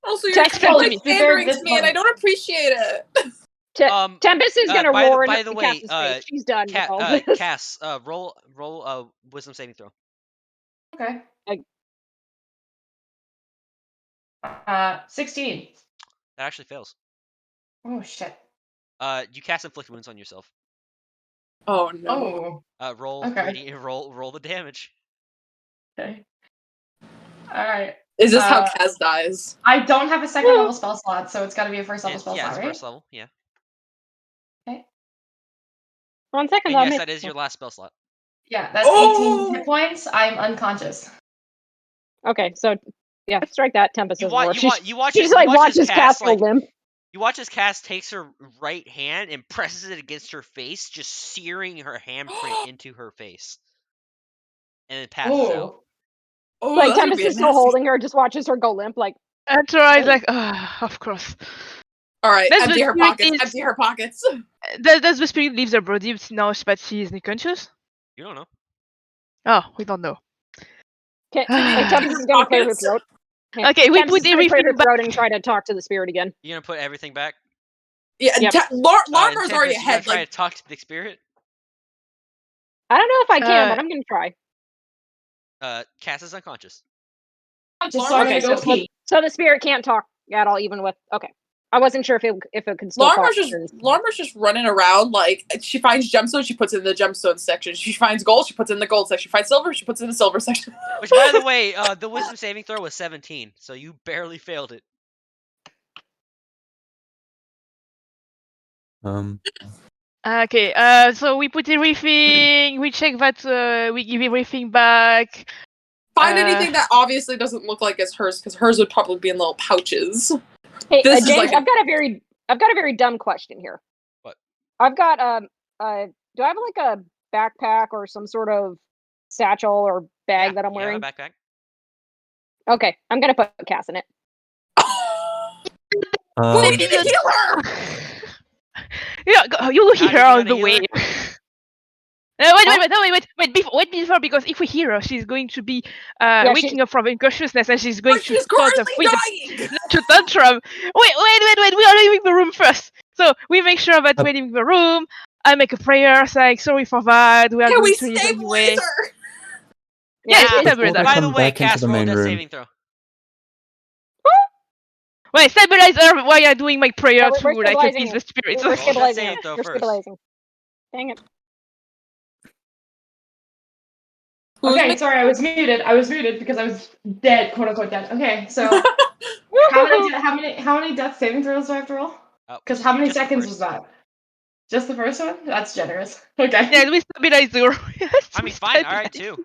Also, you're Text Explain to totally me. pandering This to me, and I money. don't appreciate it. Tempest is gonna by roar the into way, Cass's face. She's done with all this. Cass, roll wisdom saving throw. Okay. 16. That actually fails. Oh shit. You cast inflict wounds on yourself. Oh no. Oh. Roll Okay. roll the damage. Okay. All right. Is this how Kaz dies? I don't have a second level spell slot, so it's got to be a first level spell Yeah, slot, it's right? first level. Yeah. 1 second. And yes, that is your last spell slot. Yeah, that's 18 hit points. I'm unconscious. Okay, so yeah, strike that. Tempest You is watch. roar. You watch. She just like watches Cass go like. limp. You watch as Cass takes her right hand and presses it against her face, just searing her handprint into her face, and then passes out. Oh, Like that's gonna Tempest be a is still nasty- holding her, just watches her go limp. Like, And Tora is Oh. like, of course. All right, That's empty the her spirit pockets. is- Empty her pockets. Does the spirit leave her body now that she is unconscious? You don't know. Oh, we don't know. like Tempest is gonna clear her Pockets? throat. Yeah, Okay, we Tempest put is gonna clear her everything throat back. and try to talk to the spirit again. You're gonna put everything back. Yeah, Yep. Larmar's already Tempest, you gonna ahead. try Like, to talk to the spirit. I don't know if I can, but I'm gonna try. Cass is unconscious. Just so I'm Okay, gonna go pee. so the spirit can't talk at all, even with. Okay, I wasn't sure if it could still talk. Larmar's just running around. Like, she finds gemstones, she puts it in the gemstone section. She finds gold, she puts it in the gold section. She finds silver, she puts it in the silver section. Which, by the way, the wisdom saving throw was 17, so you barely failed it. Okay, so we put everything, we check that we give everything back. Find anything that obviously doesn't look like it's hers, because hers would probably be in little pouches. Hey, This is James, like I've got a very dumb question here. What? I've got do I have like a backpack or some sort of satchel or bag that I'm wearing? Yeah, backpack. Okay, I'm gonna put Cass in it. Well, we need to heal her! Yeah, you will hear her How do you on the wanna way. heal Wait, before, because if we hear her, she's going to be Yeah, waking up from unconsciousness and she's going But to she's start a currently dying! to tantrum. Wait, we are leaving the room first. So we make sure that we're leaving the room. I make a prayer saying sorry for that. We are Can going we to leave stabilize anyway. her? Yeah, Before stabilize they her. By the come way, back into Cass, the roll a main death room. saving throw. Wait, stabilize her while you're doing my prayer Yeah, to we're like stabilizing appease her. the spirits. We're Roll a death stabilizing saving her. throw We're first. stabilizing. Dang it. Okay, sorry, I was muted because I was dead, quote unquote dead. Okay, so how many death saving throws do I have to roll? Because how many Just the seconds first. was that? Just the first one? That's generous. Okay. Yeah, we stabilize her. I mean, fine. All right, too.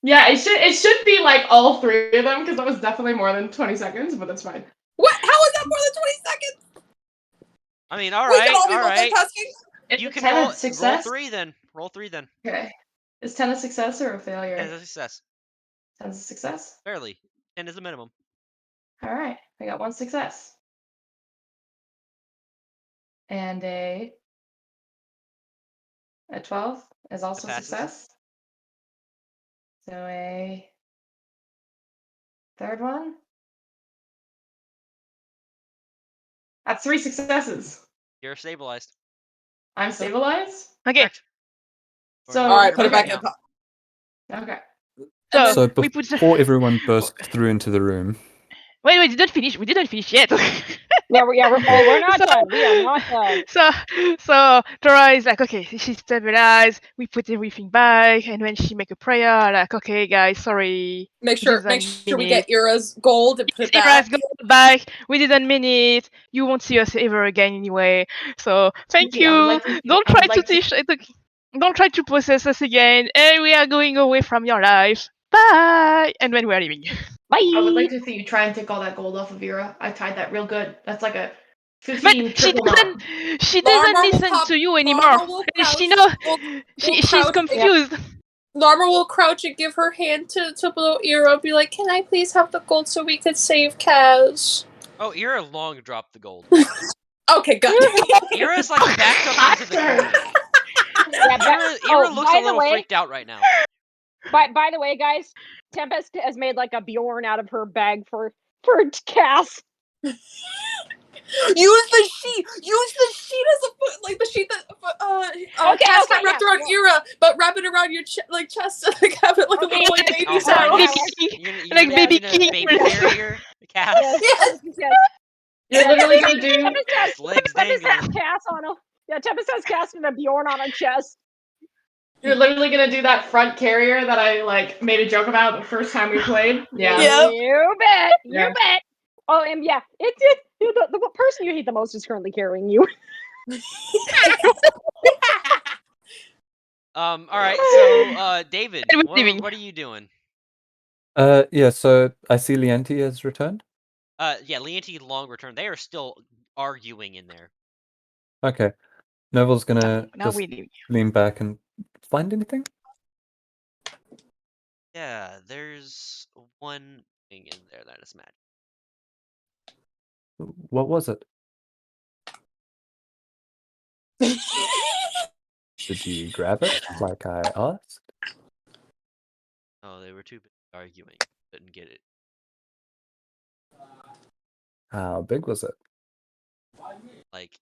Yeah, it should be like all three of them because that was definitely more than 20 seconds, but that's fine. What? How is that more than 20 seconds? I mean, all We can right, all be all right. multitasking. You can 10 roll a success? three then. Roll three then. Okay. Is 10 a success or a failure? 10 is a success. 10 is a success? Barely. 10 is the minimum. Alright, I got 1 success. And a 12 is also a passes. success. So a third one. That's 3 successes. You're stabilized. I'm stabilized? Okay. Correct. So- Alright, put it back okay. in the pot. Okay. So, So we put before everyone burst through into the room, Wait, we didn't finish yet. we're not done. We are not done. So Dora is like, okay, she's stabilized. We put everything back, and when she make a prayer, like, okay, guys, sorry. Make sure we get Ira's gold and put it back. Ira's gold back. We didn't mean it. You won't see us ever again anyway. So thank you. Don't try to possess us again. And we are going away from your life. Bye. And when we are leaving. Bye. I would like to see you try and take all that gold off of Ira. I tied that real good. That's like a 15 But triple knot. she doesn't listen to you anymore. She knows she's confused. Larma will crouch and give her hand to below Ira, be like, "Can I please have the gold so we could save Kaz?" Oh, Ira long dropped the gold. Okay, good. Ira's like backed up into the corner. Ira looks a little freaked out right now. By the way, guys, Tempest has made like a Bjorn out of her bag for Cass. Use the sheet as a foot, like the sheet that Cass got wrapped around Ira, but wrap it around your chest and like have it like a little like baby saddle. Like baby king. Baby carrier, Cass. Yes. You're literally gonna do legs Tempest has Cass on him. Yeah, Tempest has Cass and a Bjorn on her chest. You're literally gonna do that front carrier that I like made a joke about the first time we played. Yeah. You bet. You bet. Oh, and yeah, it's the person you hate the most is currently carrying you. All right. So, David, what are you doing? Yeah. So I see Leanti has returned. Yeah, Leanti long returned. They are still arguing in there. Okay. Neville's gonna just lean back and find anything. Yeah, there's one thing in there that is magic. What was it? Did you grab it like I asked? Oh, they were too busy arguing. Couldn't get it. How big was it? Like,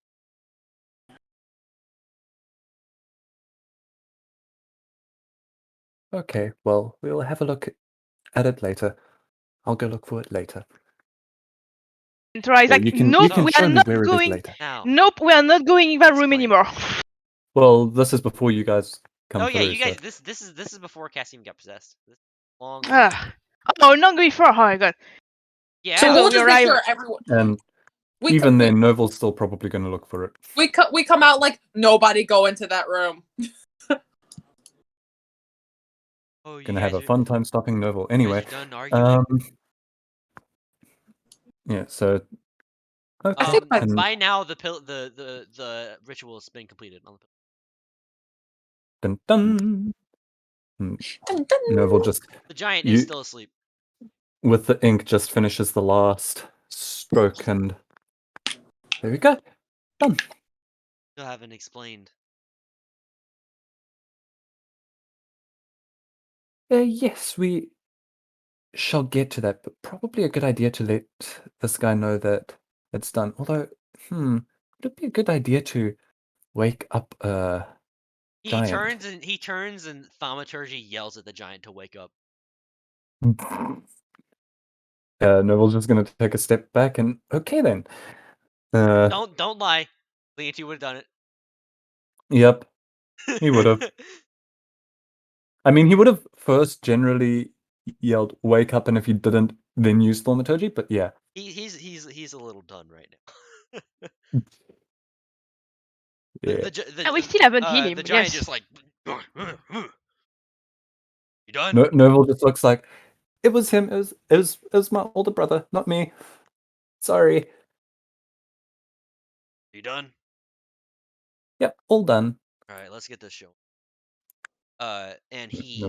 okay, well, we'll have a look at it later. I'll go look for it later. Tries like, nope, we are not going. Nope, we are not going in that room anymore. Well, this is before you guys come through. Oh yeah, you guys. So. This is before Cass even got possessed. This long. Oh, not before. Oh my god. Yeah. So we'll just make sure everyone. And even then, Noville's still probably going to look for it. We come out like nobody go into that room. Gonna have a fun time stopping Noville. Anyway, yeah. So. Okay. By now, the ritual has been completed. Dun dun. Noville just. The giant is still asleep. With the ink, just finishes the last stroke, and there we go. Done. Still haven't explained. Yes, we shall get to that, but probably a good idea to let this guy know that it's done. Although, would it be a good idea to wake up a giant? He turns and Thaumaturgy yells at the giant to wake up. Noville's just gonna take a step back and okay then. Don't lie. Leanti would have done it. Yep, he would have. I mean, he would have first generally yelled "wake up," and if he didn't, then use Thaumaturgy. But yeah, he's a little done right now. Yeah. We still haven't hit him. The giant just like. You done? Noville just looks like it was him. It was my older brother, not me. Sorry. You done? Yep, all done. All right, let's get this show. And he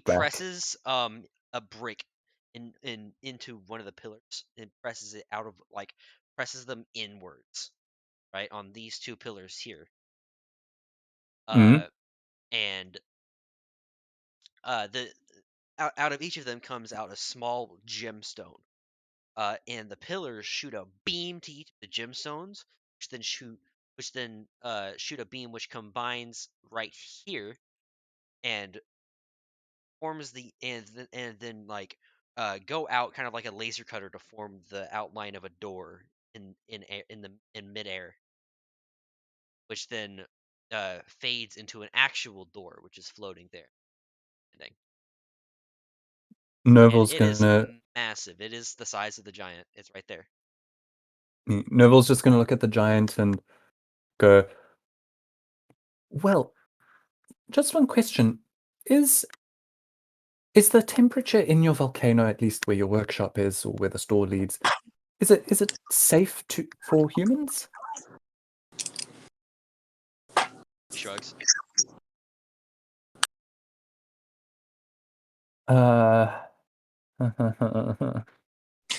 presses a brick into one of the pillars and presses it out of presses them inwards, right on these two pillars here. And out of each of them comes out a small gemstone. And the pillars shoot a beam to each of the gemstones, which then shoot a beam which combines right here and forms and then go out kind of like a laser cutter to form the outline of a door in midair, which then fades into an actual door, which is floating there. And Nerval's it is gonna massive. It is the size of the giant. It's right there. Nerval's just gonna look at the giant and go, well, just one question. Is the temperature in your volcano, at least where your workshop is or where the store leads, is it safe for humans? Shrugs.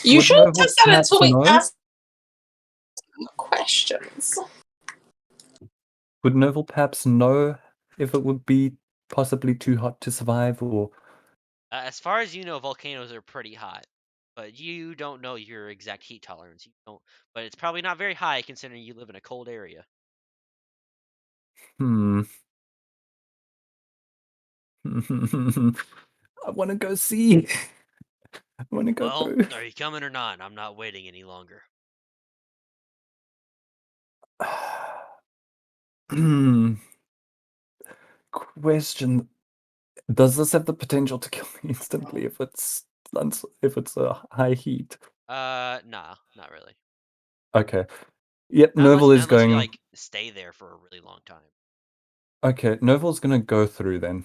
You Would shouldn't Nerval test that perhaps until we know? ask questions. Would Nerval perhaps know if it would be possibly too hot to survive, or As far as you know, volcanoes are pretty hot, but you don't know your exact heat tolerance. You don't, but it's probably not very high considering you live in a cold area. I want to go see. I want to go Well, poo. are you coming or not? I'm not waiting any longer. Question: does this have the potential to kill me instantly if it's a high heat? Nah, not really. Okay. Yep, Not Nerval is unless you going. like stay there for a really long time. Okay, Nerval's gonna go through then,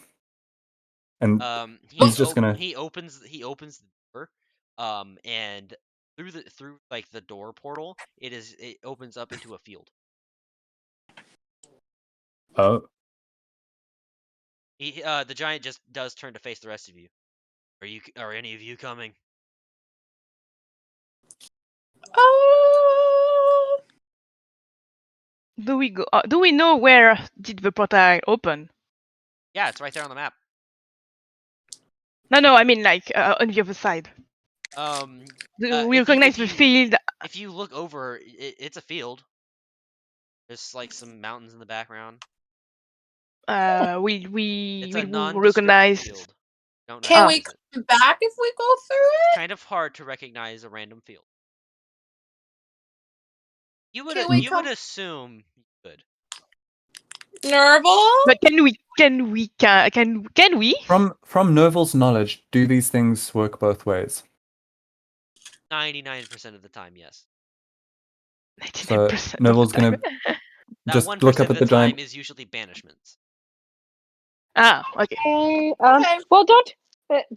and He's just gonna. he opens the door, and through like the door portal, it opens up into a field. Oh. The giant just does turn to face the rest of you. Are any of you coming? Do we go? Do we know where did the portal open? Yeah, it's right there on the map. No, I mean like on the other side. Do we recognize the field? If you look over, it's a field. There's like some mountains in the background. We It's a will nondescript recognize. field. Don't Can we recognize it. come back if we go through it? Kind of hard to recognize a random field. You would assume you could. Nerval? But can we? From Nerval's knowledge, do these things work both ways? 99% of the time, yes. 99% Nerval's of the time. gonna That just 1% look up of at the the time giant. is usually banishments. Okay. Okay. Well, don't.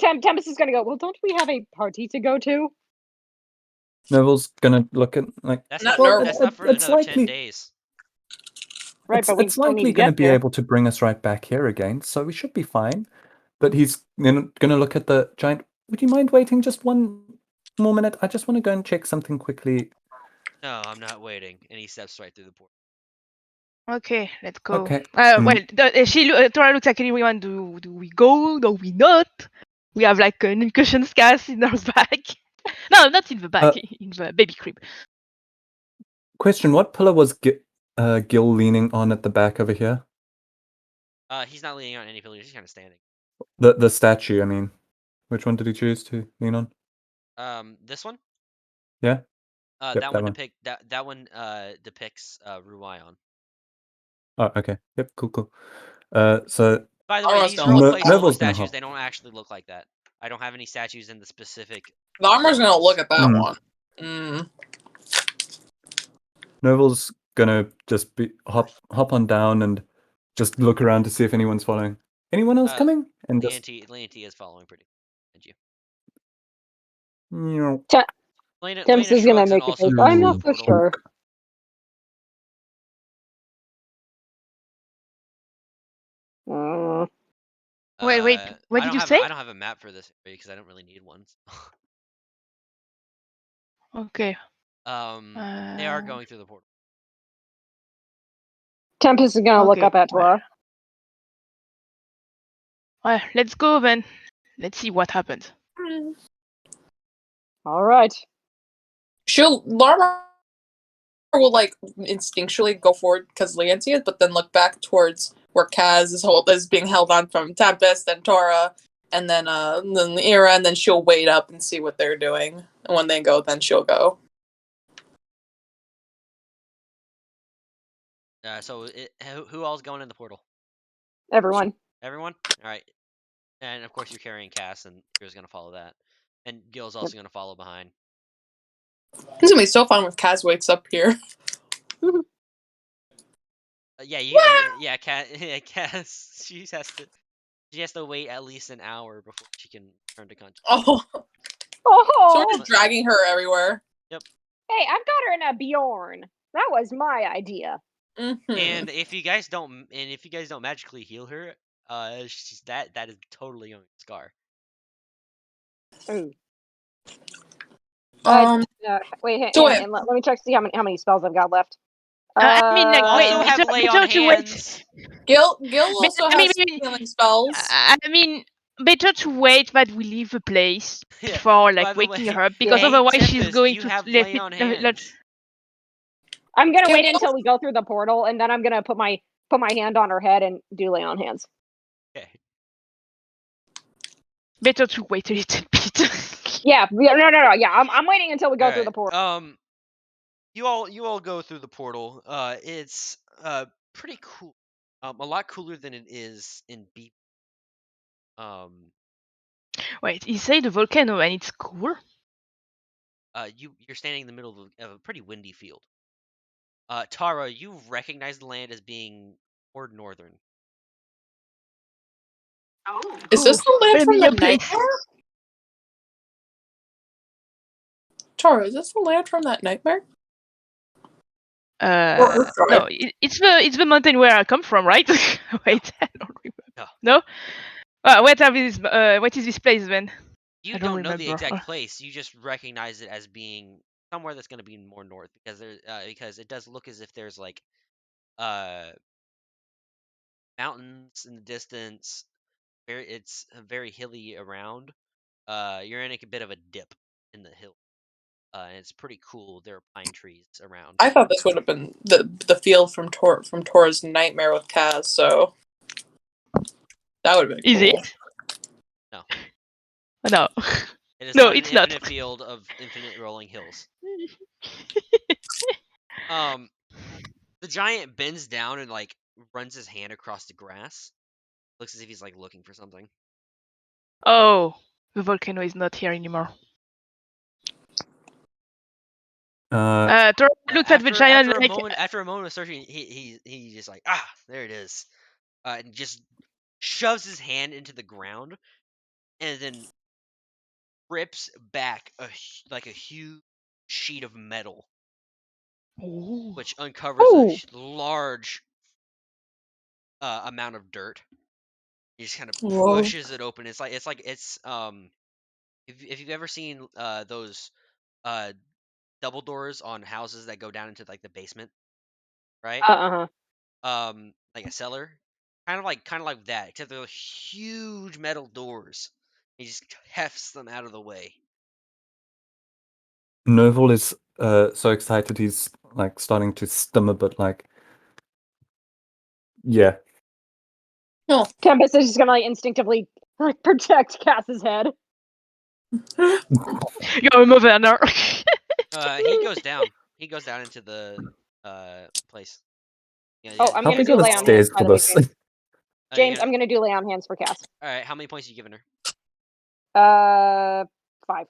Tempest is gonna go. Well, don't we have a party to go to? Nerval's gonna look at like. That's Not not Nerval. that's not for It's another 10 likely. days. Right, but we It's still need likely to going to get be there. able to bring us right back here again, so we should be fine. But he's going to look at the giant. Would you mind waiting just one more minute? I just want to go and check something quickly. No, I'm not waiting. And he steps right through the portal. Okay, let's go. Okay. Well, Tora looks like anyone. Do we go? Do we not? We have like an incursion cast in our back. No, not in the back, in the baby crib. Question: what pillar was Gil leaning on at the back over here? He's not leaning on any pillar. He's just kind of standing. The statue. I mean, which one did he choose to lean on? This one. Yeah. That that one one. depicts Ruion. Oh, okay. Yep. Cool. So. By the way, these are all placeholder Nerval's statues. They don't actually look like that. I don't have any statues in the specific. The armor's gonna look at that one. Nerval's gonna just hop on down and just look around to see if anyone's following. Anyone else coming? And Leonti is following pretty. And you. Temps is gonna make a face. I'm not so sure. Wait. What did you say? I don't have a map for this area because I don't really need one. Okay. They are going through the portal. Tempest is gonna look up at Tora. Well, let's go then. Let's see what happens. All right. Lara will like instinctually go forward because Leonti is, but then look back towards where Kaz is being held on from Tempest and Tora, and then Ira, and then she'll wait up and see what they're doing. And when they go, then she'll go. So who all's going in the portal? Everyone. Everyone? All right. And of course you're carrying Cass, and Kira's gonna follow that, and Gil's also gonna follow behind. It's gonna be so fun with Kaz wakes up here. Yeah, Cass. She has to wait at least an hour before she can return to consciousness. Oh, so Oh, we're just dragging her everywhere. Yep. hey, I've got her in a Bjorn. That was my idea. Mm-hmm. And if you guys don't magically heal her, that is totally going to Scar. Ooh. Wait, So hang on, let me check to see how many spells I've got left. I mean, like, Also wait, have better, lay better on to wait. hands. Gil also I mean, has healing spells. I mean, better to wait that we leave the place Yeah, before by like the waking way, her up, because hey, otherwise she's Tempest, going you to have let lay it. on hands. I'm gonna Can wait we until we go through the portal, and then I'm gonna put my hand on her head and do lay on hands. Okay. Better to wait a little bit. Yeah, no. Yeah, I'm waiting until we go through the portal. You all go through the portal. It's pretty cool. A lot cooler than it is in B. Wait, he said the volcano and it's cool? You're standing in the middle of a pretty windy field. Tara, you recognize the land as being more northern. Oh. Is this the land from the Familiar place. nightmare? Tara, is this the land from that nightmare? No, it's the mountain where I come from, right? Wait, I don't remember. No? What is this place then? You don't know the exact place. You just recognize it as being somewhere that's going to be more north, because because it does look as if there's like mountains in the distance. It's very hilly around. You're in a bit of a dip in the hill. And it's pretty cool. There are pine trees around. I thought this would have been the field from Tora's nightmare with Kaz, so that would have been cool. Is it? No. No. It is No, not it's an not. infinite field of infinite rolling hills. The giant bends down and like runs his hand across the grass. Looks as if he's like looking for something. Oh, the volcano is not here anymore. Tor looks at the giant after a moment of searching, he just like, there it is, and just shoves his hand into the ground, and then rips back a huge sheet of metal, which uncovers a large amount of dirt. He just kind of pushes it open. It's if you've ever seen those double doors on houses that go down into like the basement, right? Like a cellar, kind of like that, except they're huge metal doors. He just hefts them out of the way. Novel is so excited he's like starting to stim a bit, like, yeah. No. Tempest is just gonna like instinctively like protect Cass's head. You're a mother now. He goes down. He goes down into the place. Yeah, I'm gonna do lay on hands for this. James, I'm gonna do lay on hands for Cass. All right, how many points are you giving her? 5. 5?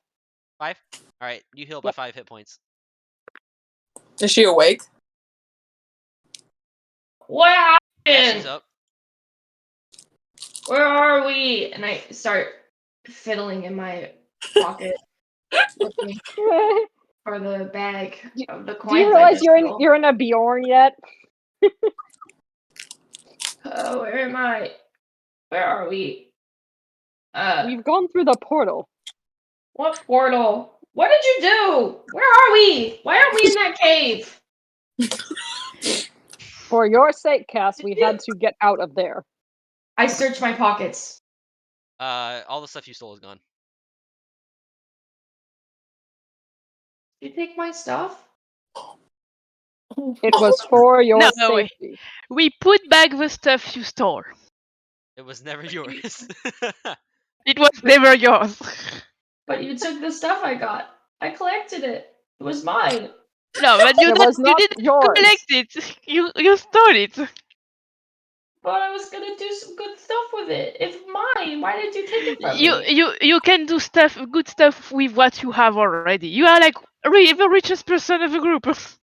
All right, you heal by 5 hit points. Is she awake? What happened? Yeah, she's up. Where are we? And I start fiddling in my pocket, looking for the bag of the coins. Do you realize you're in a Bjorn yet? Oh, where am I? Where are we? We've gone through the portal. What portal? What did you do? Where are we? Why aren't we in that cave? For your sake, Cass, we had to get out of there. I searched my pockets. All the stuff you stole is gone. Did you take my stuff? It was for your safety. We put back the stuff you stole. It was never yours. It was never yours. But you took the stuff I got. I collected it. It was mine. No, but you It was not didn't yours. collect it. You stole it. But I was gonna do some good stuff with it. It's mine. Why did you take it from me? You can do good stuff with what you have already. You are like the richest person of the group. It's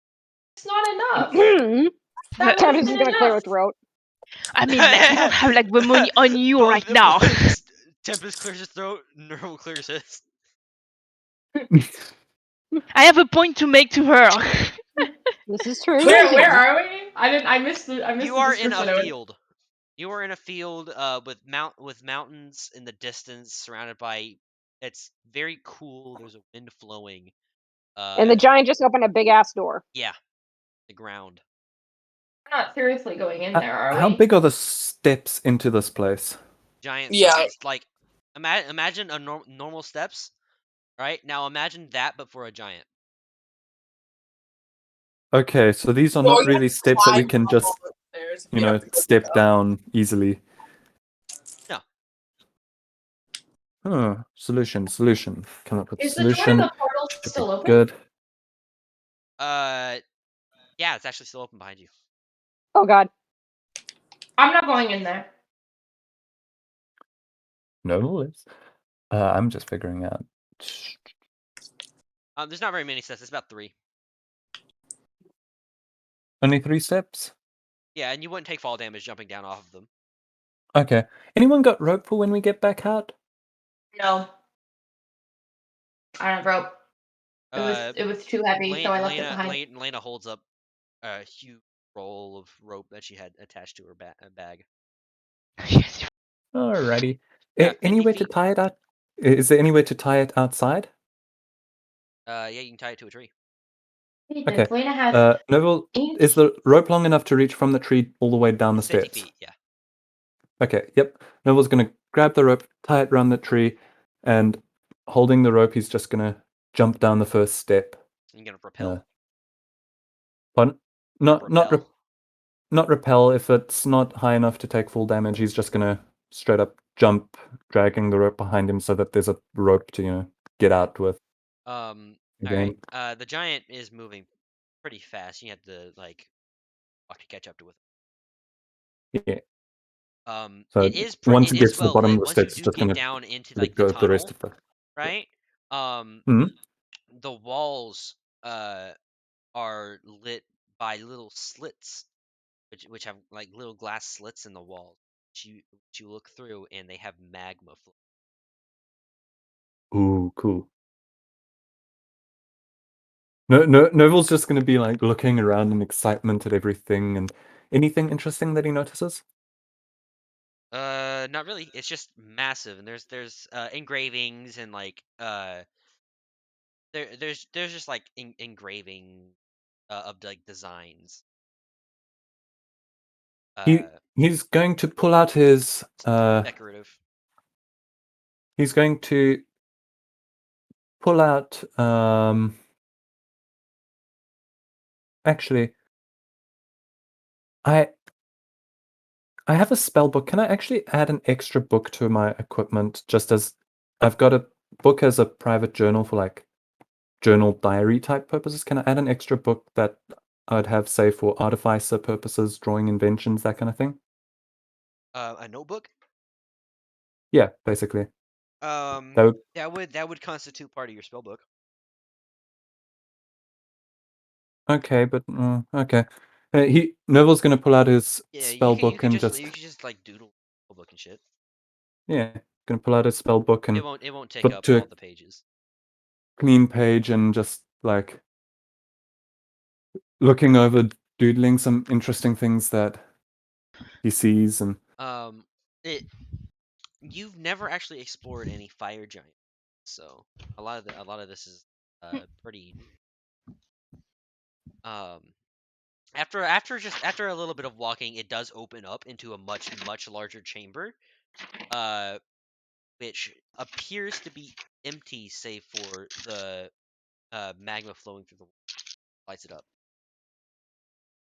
not enough. That would have Tempest is been gonna clear her enough. throat. I mean, like, you don't have like the money on you right now. Tempest clears his throat. Nerval clears his. I have a point to make to her. This is true. Where are we? I missed the You are in description. a field. You are in a field with mountains in the distance, surrounded by. It's very cool. There's a wind flowing. And the giant just opened a big ass door. Yeah, the ground. We're not seriously going in there, are we? How big are the steps into this place? Giant Yeah. size. Like, imagine a normal steps, right? Now imagine that, but for a giant. Okay, so these are Well, not you have really to steps that we climb can up just, all the stairs. you We know, have to go step down easily. No. Solution. Come up with a Is the door to solution. the portal Should be still open? good. Yeah, it's actually still open behind you. Oh god. I'm not going in there. No, it's. I'm just figuring out. There's not very many steps. It's about 3. Only 3 steps? Yeah, and you wouldn't take fall damage jumping down off of them. Okay. Anyone got rope for when we get back out? No. I don't have rope. It was too heavy, so I left it behind. Lena holds up a huge roll of rope that she had attached to her bag. Yes. Alrighty. Yeah, 50 any way to feet. tie it out? Is there any way to tie it outside? Yeah, you can tie it to a tree. Okay. Lena has Noble, is the rope long enough to reach from the tree all the way down the 50 steps? feet, yeah. Okay, yep. Noble's gonna grab the rope, tie it around the tree, and holding the rope, he's just gonna jump down the first step. You're gonna repel. Pardon? Not Repel. not repel. If it's not high enough to take full damage, he's just gonna straight up jump, dragging the rope behind him so that there's a rope to get out with. Alright. The giant is moving pretty fast. You have to walk to catch up to it. Yeah. So it is once it it gets is to the well bottom lit. of the Once steps, you it's do just get gonna down into let the go of the tunnel, rest of the. right? Mhm. The walls are lit by little slits, which have like little glass slits in the wall. Which you look through, and they have magma flow. Ooh, cool. Noville's just going to be like looking around in excitement at everything, and anything interesting that he notices? Not really. It's just massive, and there's engravings and there's just like engraving of like designs. He's going to pull out his Decorative. He's going to pull out actually I have a spell book. Can I actually add an extra book to my equipment, just as I've got a book as a private journal for like journal diary type purposes? Can I add an extra book that I'd have, say, for artificer purposes, drawing inventions, that kind of thing? A notebook? Yeah, basically. That would constitute part of your spell book. Okay, but okay. Neville's gonna pull out his spell book and just you can just like doodle spell book and shit. Yeah, gonna pull out his spell book and It won't take flip up to all the pages. Clean page and just like looking over, doodling some interesting things that he sees. And you've never actually explored any fire giant, so a lot of this is pretty new. After a little bit of walking, it does open up into a much larger chamber, which appears to be empty save for the magma flowing through the wall. Lights it up.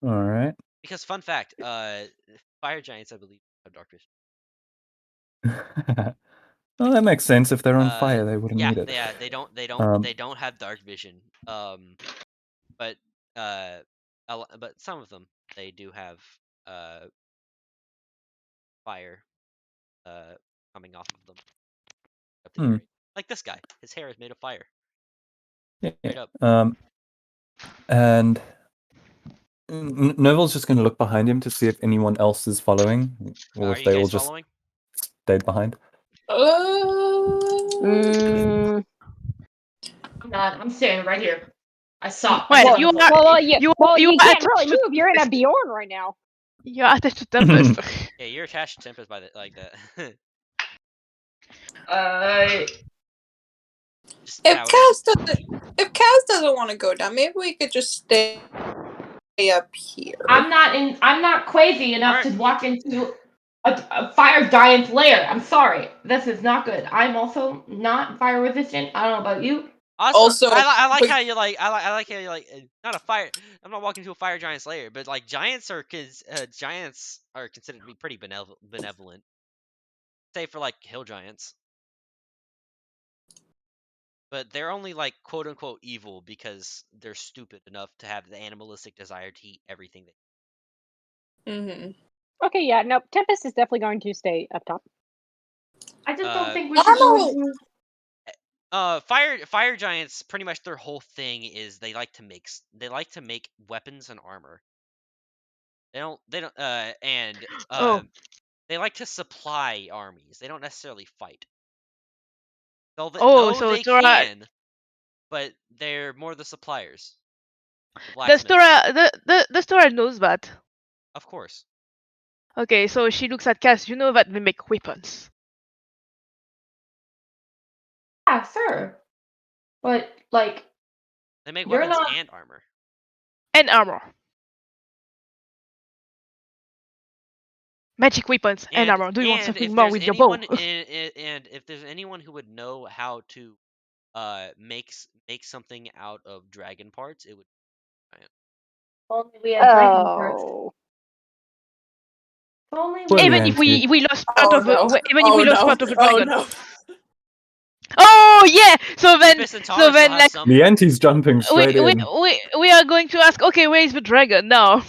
all right. Because fun fact, fire giants, I believe, have dark vision. Well, that makes sense. If they're on fire, they wouldn't need it. Yeah, they don't have dark vision. but some of them they do have fire coming off of them. Up the area. Like this guy, his hair is made of fire. Straight up. And Novel's just going to look behind him to see if anyone else is following, or if they all just stayed behind. I'm not. I'm standing right here. I saw. Well, you can't really move. You're in a Bjorn right now. You're attached to Tempest. Yeah, you're attached to Tempest by like that. If Kaz doesn't want to go down, maybe we could just stay up here. I'm not crazy enough to walk into a fire giant's lair. I'm sorry. This is not good. I'm also not fire resistant. I don't know about you. Also, I like how you like. I like how you like. Not a fire. I'm not walking to a fire giant's lair, but like giants are considered to be pretty benevolent. Say for like hill giants, but they're only like quote unquote evil because they're stupid enough to have the animalistic desire to eat everything. Okay, yeah, no, Tempest is definitely going to stay up top. I just don't think we should go. Fire giants, pretty much their whole thing is they like to make weapons and armor. They like to supply armies. They don't necessarily fight. They can, but they're more the suppliers. The Stora knows that. Of course. Okay, so she looks at Cass. You know that they make weapons. Yeah, sure. But like they make weapons and armor. And armor. Magic weapons and armor. Do you want something more with your bow? And if there's anyone who would know how to make something out of dragon parts, it would be Giant. Only we had dragon parts. Even if we lost part of part of the dragon. No. Oh yeah. So then like the Auntie's jumping straight in. We are going to ask. Okay, where is the dragon now?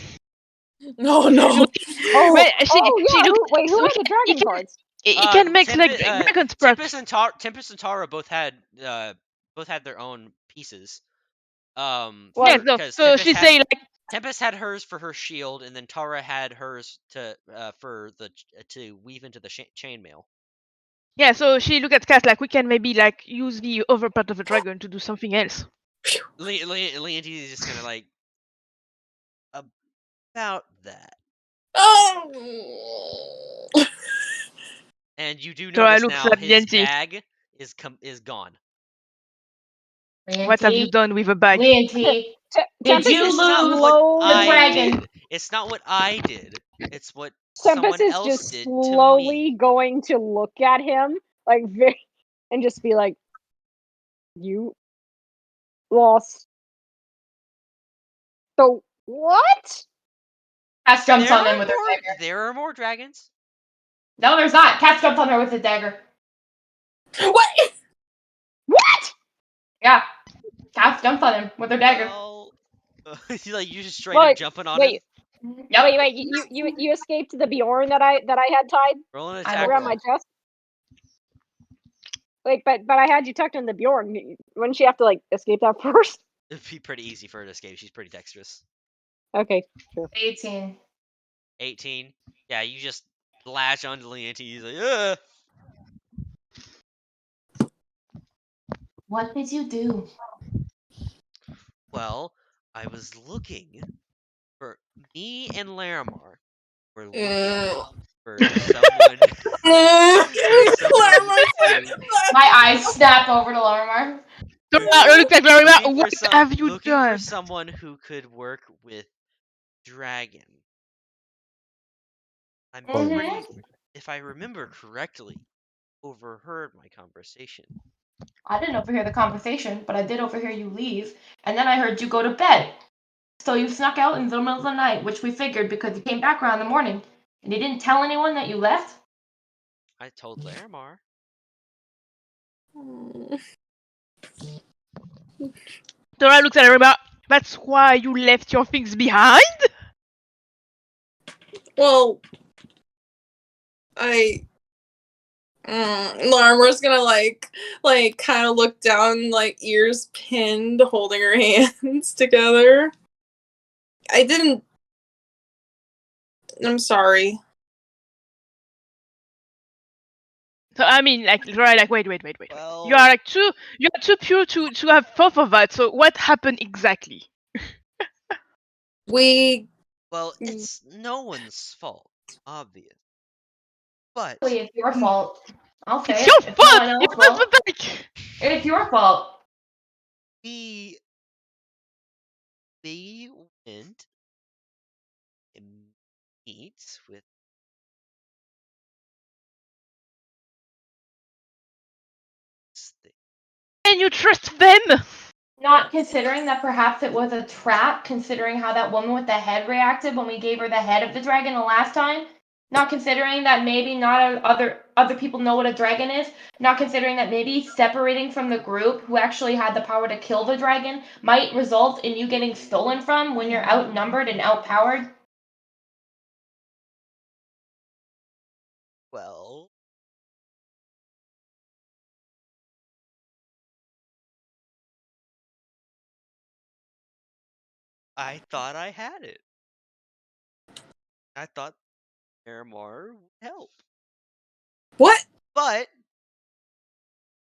No. Who are the dragon cards? He can make like dragon sparks. Tempest and Tara both had their own pieces. So she's saying like Tempest had hers for her shield, and then Tara had hers to weave into the chainmail. Yeah, so she looked at Cass like we can maybe like use the other part of the dragon to do something else. Leontine is just gonna like about that. Oh. And you do notice now his bag is gone. Leontine, what have you done with a bag? Leontine, did you lose the dragon? It's not what I did. It's what Tempest someone is else just did slowly going to look at him like and just be like, "You lost." So what? Cass jumps on him with her dagger. There are more dragons. No, there's not. Cass jumps on her with a dagger. What? What? Yeah. Cass jumps on him with her dagger. Well, you just straight up jumping on him. Wait! You escaped the Bjorn that I had tied Roll an attack around my chest. Wait, but I had you tucked in the Bjorn. Wouldn't she have to like escape that first? It'd be pretty easy for her to escape. She's pretty dexterous. Okay, sure. 18. 18. Yeah, you just lash onto Leontine. He's like, ugh. What did you do? Well, I was looking for me and Larimar. We're looking for someone. My eyes snap over to Larimar. What have you looking done? For someone who could work with dragon. I'm pretty, if I remember correctly, overheard my conversation. I didn't overhear the conversation, but I did overhear you leave, and then I heard you go to bed. So you snuck out in the middle of the night, which we figured because you came back around the morning, and you didn't tell anyone that you left? I told Larimar. Dora looks at Larimar. That's why you left your things behind? Well, Larmar's gonna like kind of look down, like ears pinned, holding her hands together. I'm sorry. So I mean, like, wait. Well, You are too pure to have thought of that. So what happened exactly? Well, it's no one's fault, obvious. But It's your fault. I'll say It's it. your It's fault. no You one's got fault. the back. It's your fault. we went and meet with this thing. And you trust them? Not considering that perhaps it was a trap, considering how that woman with the head reacted when we gave her the head of the dragon the last time. Not considering that maybe not other people know what a dragon is. Not considering that maybe separating from the group who actually had the power to kill the dragon might result in you getting stolen from when you're outnumbered and outpowered. Well, I thought I had it. I thought Miramar would help. What? But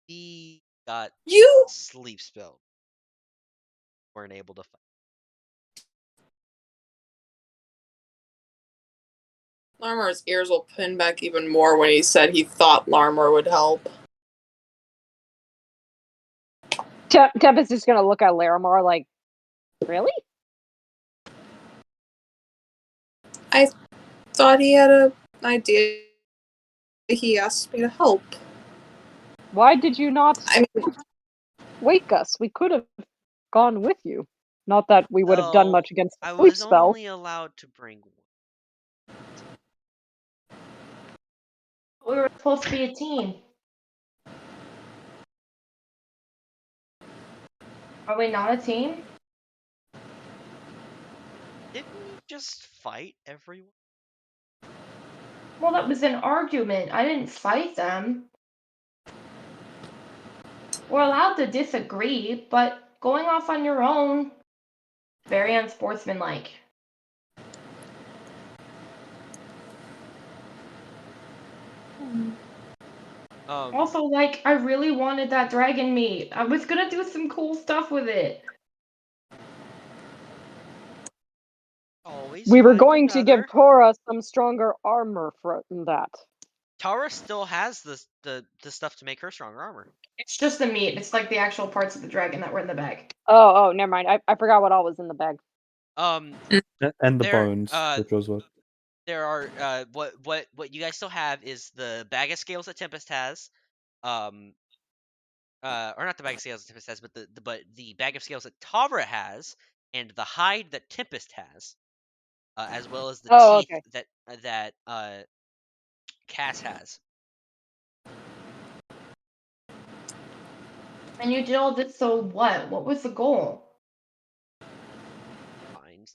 we got You? sleep spell. Weren't able to fight. Larmar's ears will pin back even more when he said he thought Larmar would help. Tempest is gonna look at Larimar like, really? I thought he had an idea. He asked me to help. Why did you not I mean, wake us? We could have gone with you. Not that we would have done No, much against the I sleep was spell. only allowed to bring one. We were supposed to be a team. Are we not a team? Didn't we just fight everyone? Well, that was an argument. I didn't fight them. We're allowed to disagree, but going off on your own, very unsportsmanlike. Also, like, I really wanted that dragon meat. I was gonna do some cool stuff with it. Always We were find going to give another. Tora some stronger armor from that. Tara still has the stuff to make her stronger armor. It's just the meat. It's like the actual parts of the dragon that were in the bag. Oh, never mind. I forgot what all was in the bag. And the There, bones, which was what? There are what you guys still have is the bag of scales that Tempest has, or not the bag of scales that Tempest has, but the bag of scales that Tara has, and the hide that Tempest has, as well as the teeth Okay. that Cass has. And you did all this, so what? What was the goal? Fine.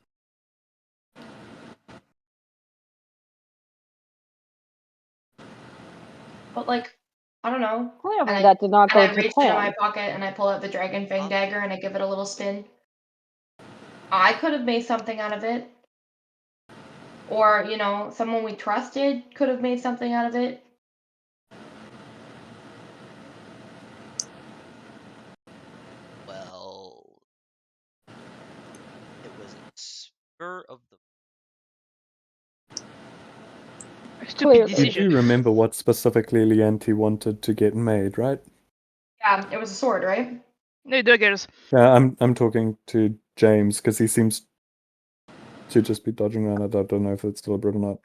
But, like, I don't know. Clearly that did not go I to reach into my plan. pocket and I pull out the dragon fang dagger and I give it a little spin. I could have made something out of it. Or, you know, someone we trusted could have made something out of it. Well, it was a spur of the. Stupid You decision. do remember what specifically Leanti wanted to get made, right? Yeah, it was a sword, right? No daggers. Yeah, I'm talking to James because he seems to just be dodging around. I don't know if it's deliberate or not.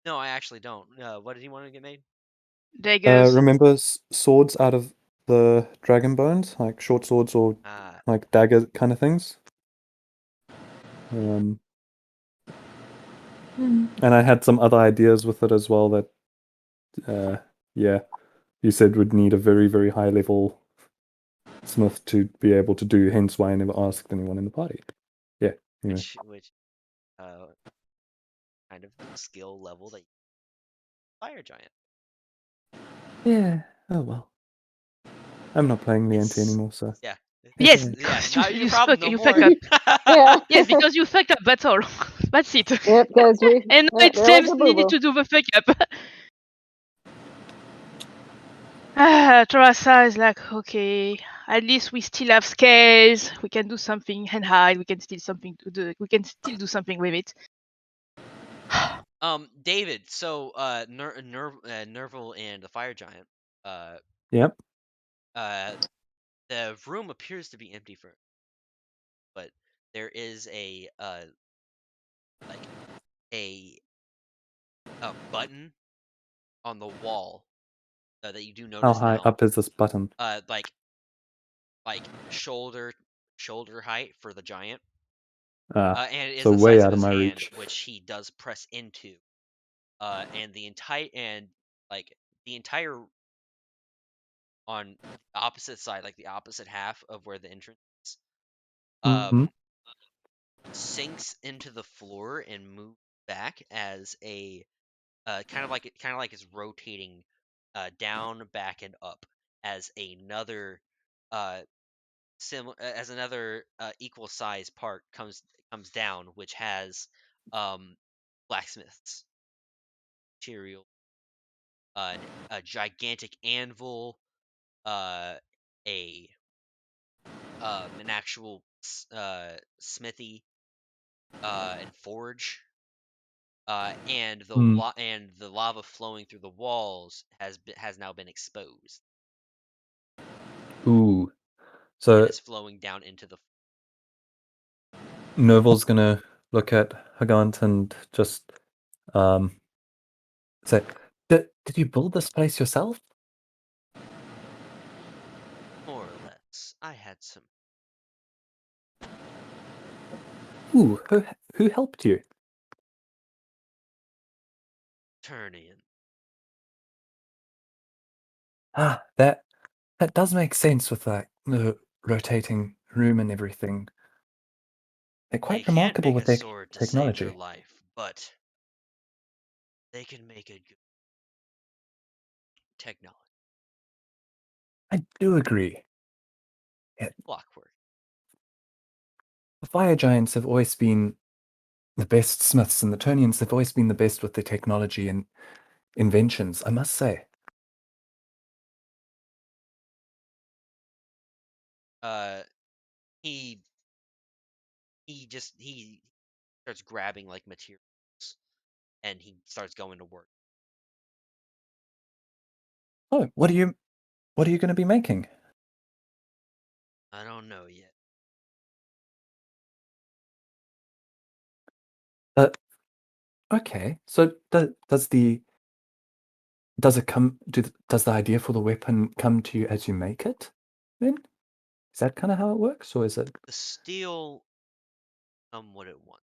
No, I actually don't. What did he want to get made? Daggers. Remember swords out of the dragon bones, like short swords or like dagger kind of things. And I had some other ideas with it as well that, yeah, you said would need a very, very high level smith to be able to do. Hence why I never asked anyone in the party. Yeah. Anyway. Which kind of skill level that fire giant. Yeah. Oh well. I'm not playing the anti anymore, so yeah. Yes, yeah, not your you problem fuck, no you more. fuck up. Yeah. Yes, because you fucked up. That's all. That's it. Yep, because we. And now it's there was James a needed boo-boo. to do the fuck up. Terasa is like, okay, at least we still have scales. We can do something and hide. We can still do something with it. David. So, Nerval and the fire giant. Yep. The room appears to be empty but there is a button on the wall that you do How notice high now. up is this button? Like shoulder height for the giant. And it is so the way size out of of his my hand, reach. which he does press into. And the entire on the opposite side, like the opposite half of where the entrance is, sinks into the floor and moves back as a kind of like it's rotating down, back, and up as another equal size part comes down, which has blacksmith's material, a gigantic anvil, a an actual smithy, and forge, and the lava flowing through the walls has now been exposed. Ooh. And So is flowing down into the. Nerval's gonna look at Hagant and just say, did you build this place yourself? More or less. I had some. Ooh, who helped you? Turnian. Ah, that does make sense with the rotating room and everything. They're They quite can't remarkable make with a their sword to save their technology. life, but they can make a good technology. I do agree. Clockwork. The fire giants have always been the best smiths, and the Turnians have always been the best with their technology and inventions, I must say. He starts grabbing like materials, and he starts going to work. Oh, what are you going to be making? I don't know yet. Okay. So does the idea for the weapon come to you as you make it? Then is that kind of how it works, or is it The steel come what it wants.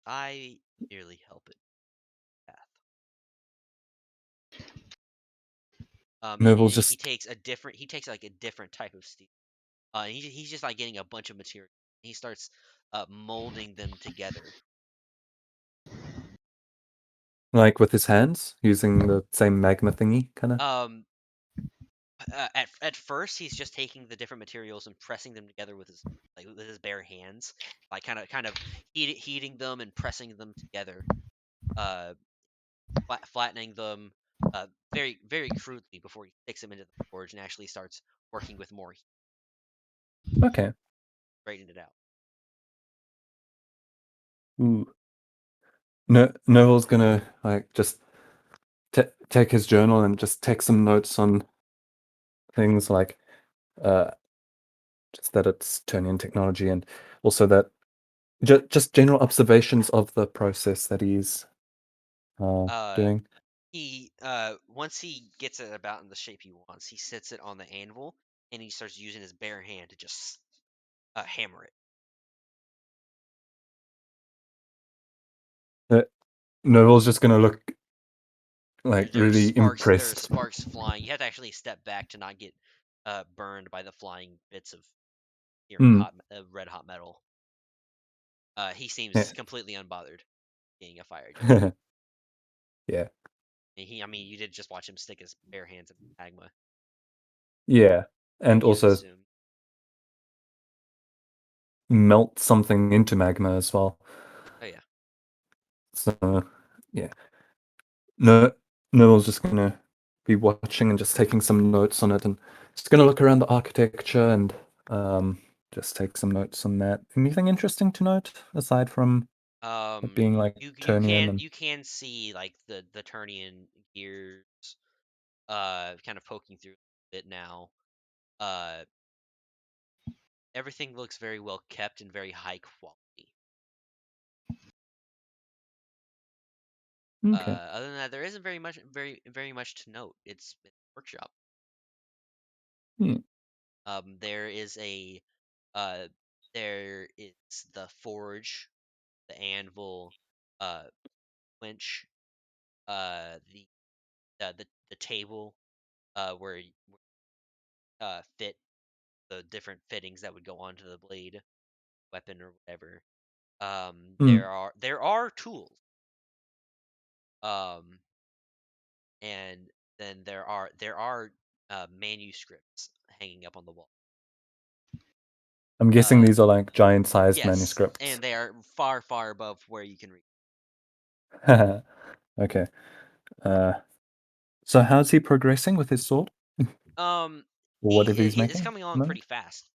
I merely help it path. Nerval's He just takes like a different type of steel. He's just like getting a bunch of material. He starts molding them together. like with his hands using the same magma thingy, kind of? At first he's just taking the different materials and pressing them together with his bare hands, like kind of heating them and pressing them together, flattening them very very crudely before he sticks them into the forge and actually starts working with more heat. Okay. Straighten it out. Ooh. Nerval's gonna like just take his journal and just take some notes on things like just that it's Turnian technology, and also that just general observations of the process that he's doing. He once he gets it about in the shape he wants, he sits it on the anvil and he starts using his bare hand to just hammer it. Nerval's just gonna look like There's really sparks. There are impressed. sparks flying. You have to actually step back to not get burned by the flying bits of searing Mm. hot, red hot metal. He seems Yeah. completely unbothered being a fire. Yeah. I mean, you did just watch him stick his bare hands in magma. Yeah, and You'd also assume. melt something into magma as well. Oh yeah. So yeah. Noel's just gonna be watching and just taking some notes on it, and just gonna look around the architecture and just take some notes on that. Anything interesting to note aside from it being like you Turnian and you can see like the Turnian gears kind of poking through a bit now. Everything looks very well kept and very high quality. okay. Other than that, there isn't very much to note. It's a workshop. Yeah. There is the forge, the anvil, winch, the table, where you fit the different fittings that would go onto the blade, weapon, or whatever. There are tools. And then there are manuscripts hanging up on the wall. I'm guessing these are like giant-sized Yes, manuscripts. and they are far, far above where you can read. Okay. So how's he progressing with his sword? Or whatever he's making? It's coming along pretty fast.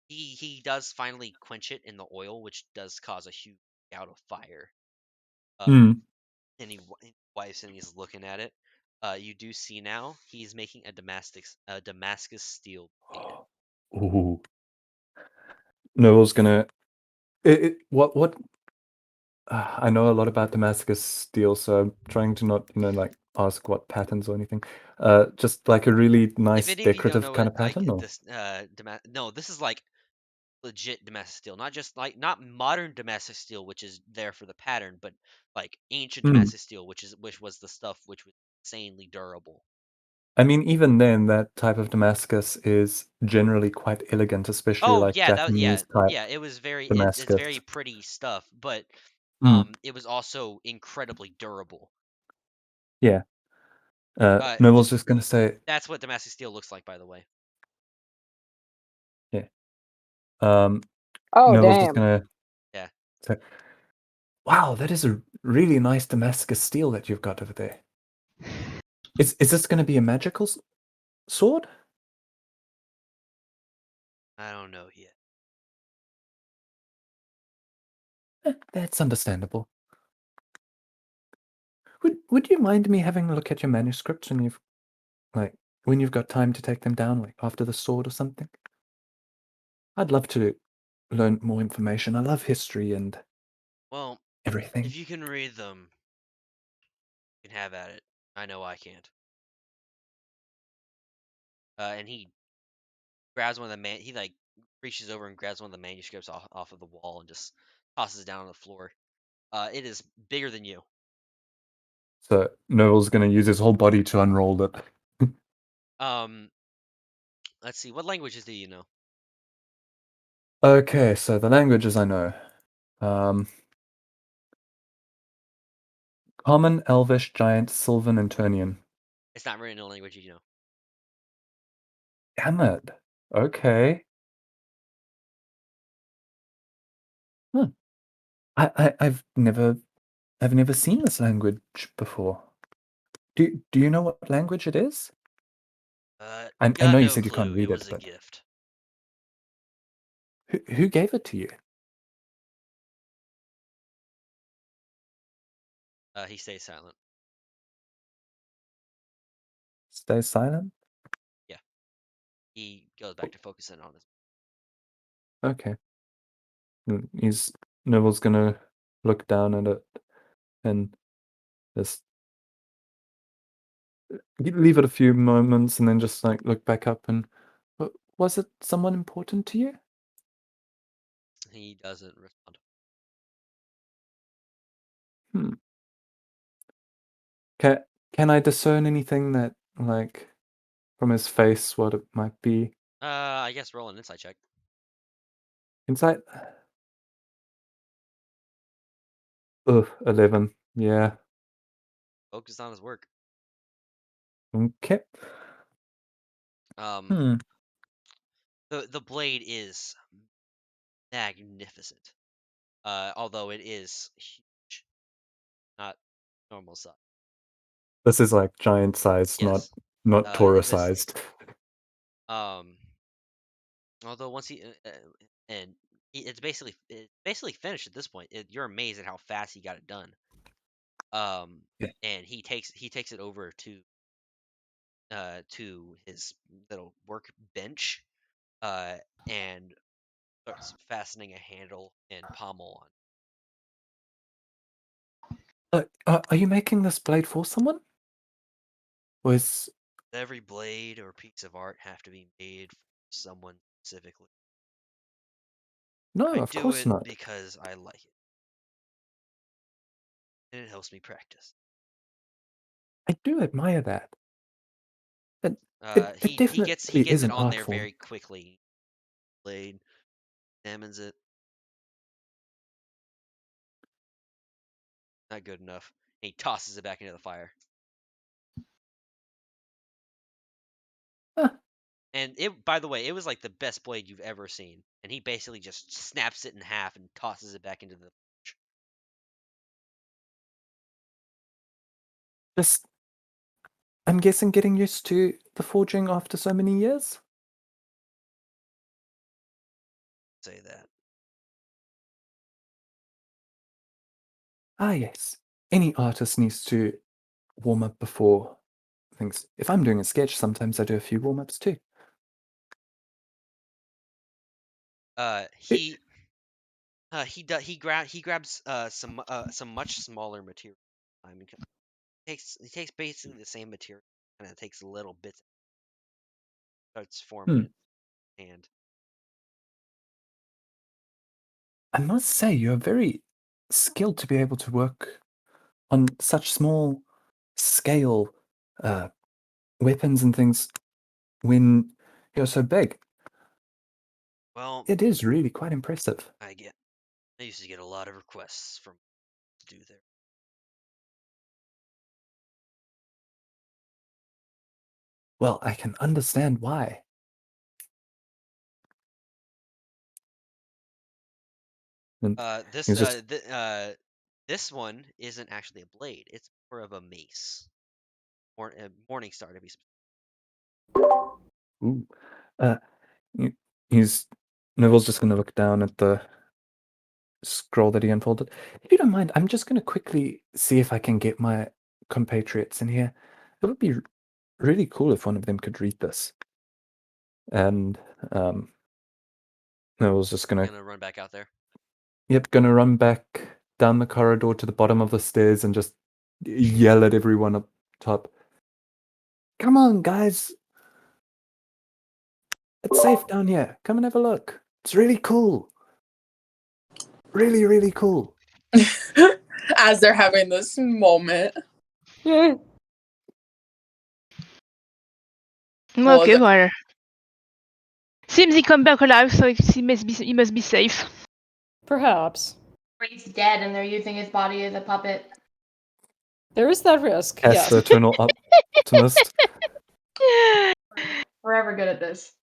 He does finally quench it in the oil, which does cause a huge gout of fire. And he wipes and he's looking at it. You do see now he's making a Damascus steel blade. Ooh. Noel's gonna. What? I know a lot about Damascus steel, so I'm trying to not, like ask what patterns or anything. Just like a really nice If any of you don't decorative know kind what of pattern, or? this no, this is like legit Damascus steel, not just like not modern Damascus steel, which is there for the pattern, but like ancient Damascus steel, which was the stuff which was insanely durable. I mean, even then, that type of Damascus is generally quite elegant, especially like Japanese type it was it's Damascus. very pretty stuff, but it was also incredibly durable. Yeah. Noel's just gonna say. That's what Damascus steel looks like, by the way. Yeah. Oh Noel's damn. just gonna. Yeah. Say, wow, that is a really nice Damascus steel that you've got over there. Is this gonna be a magical sword? I don't know yet. That's understandable. Would you mind me having a look at your manuscripts when you've got time to take them down, like after the sword or something? I'd love to learn more information. I love history and everything. If you can read them, you can have at it. I know I can't. And he grabs one of the he like reaches over and grabs one of the manuscripts off of the wall and just tosses it down on the floor. It is bigger than you. So Noel's gonna use his whole body to unroll it. Let's see. What languages do you know? Okay, so the languages I know. Common, Elvish, Giant, Sylvan, and Turnian. It's not written in a language you know. Damn it. Okay. Huh. I've never seen this language before. Do you know what language it is? I Got know you no said you can't clue. read It was it, a but gift. who gave it to you? He stays silent. Stay silent? Yeah. He goes back to focusing on his. Okay. Neville's gonna look down at it and just leave it a few moments and then just like look back up and was it someone important to you? He doesn't respond. Can I discern anything that, like, from his face, what it might be? I guess roll an insight check. Insight? Ugh, 11. Yeah. Focus on his work. Okay. The blade is magnificent. Although it is huge, not normal size. This is like giant sized, Yes. not This Taurus-sized. although once and it's basically finished at this point. You're amazed at how fast he got it done. Yeah. And he takes it over to his little workbench, and starts fastening a handle and pommel on. Are you making this blade for someone? Or is... Every blade or piece of art have to be made for someone specifically. No, I of do course it not. because I like it, and it helps me practice. I do admire that. But it He definitely gets is it an on art there form. very quickly. Blade examines it. Not good enough. And he tosses it back into the fire. Huh. And it, by the way, it was like the best blade you've ever seen. And he basically just snaps it in half and tosses it back into the. Just, I'm guessing getting used to the forging after so many years? Say that. Ah, yes. Any artist needs to warm up before things. If I'm doing a sketch, sometimes I do a few warm-ups too. He grabs some much smaller material. I mean, he takes basically the same material and it takes little bits. Starts forming it in his hand. I must say, you're very skilled to be able to work on such small scale weapons and things when you're so big. Well, It is really quite impressive. I used to get a lot of requests from to do there. Well, I can understand why. And This one isn't actually a blade. It's more of a mace. Or a morning star to be specific. ooh, Neville's just going to look down at the scroll that he unfolded. If you don't mind, I'm just going to quickly see if I can get my compatriots in here. It would be really cool if one of them could read this. And Neville's just going Gonna run back out there. Yep, gonna run back down the corridor to the bottom of the stairs and just yell at everyone up top. Come on, guys. It's safe down here. Come and have a look. It's really cool. Really, really cool. As they're having this moment. Okay, well, seems he come back alive, so he must be safe. Perhaps. Or he's dead and they're using his body as a puppet. There is that risk. As Yes. the eternal optimist. We're ever good at this.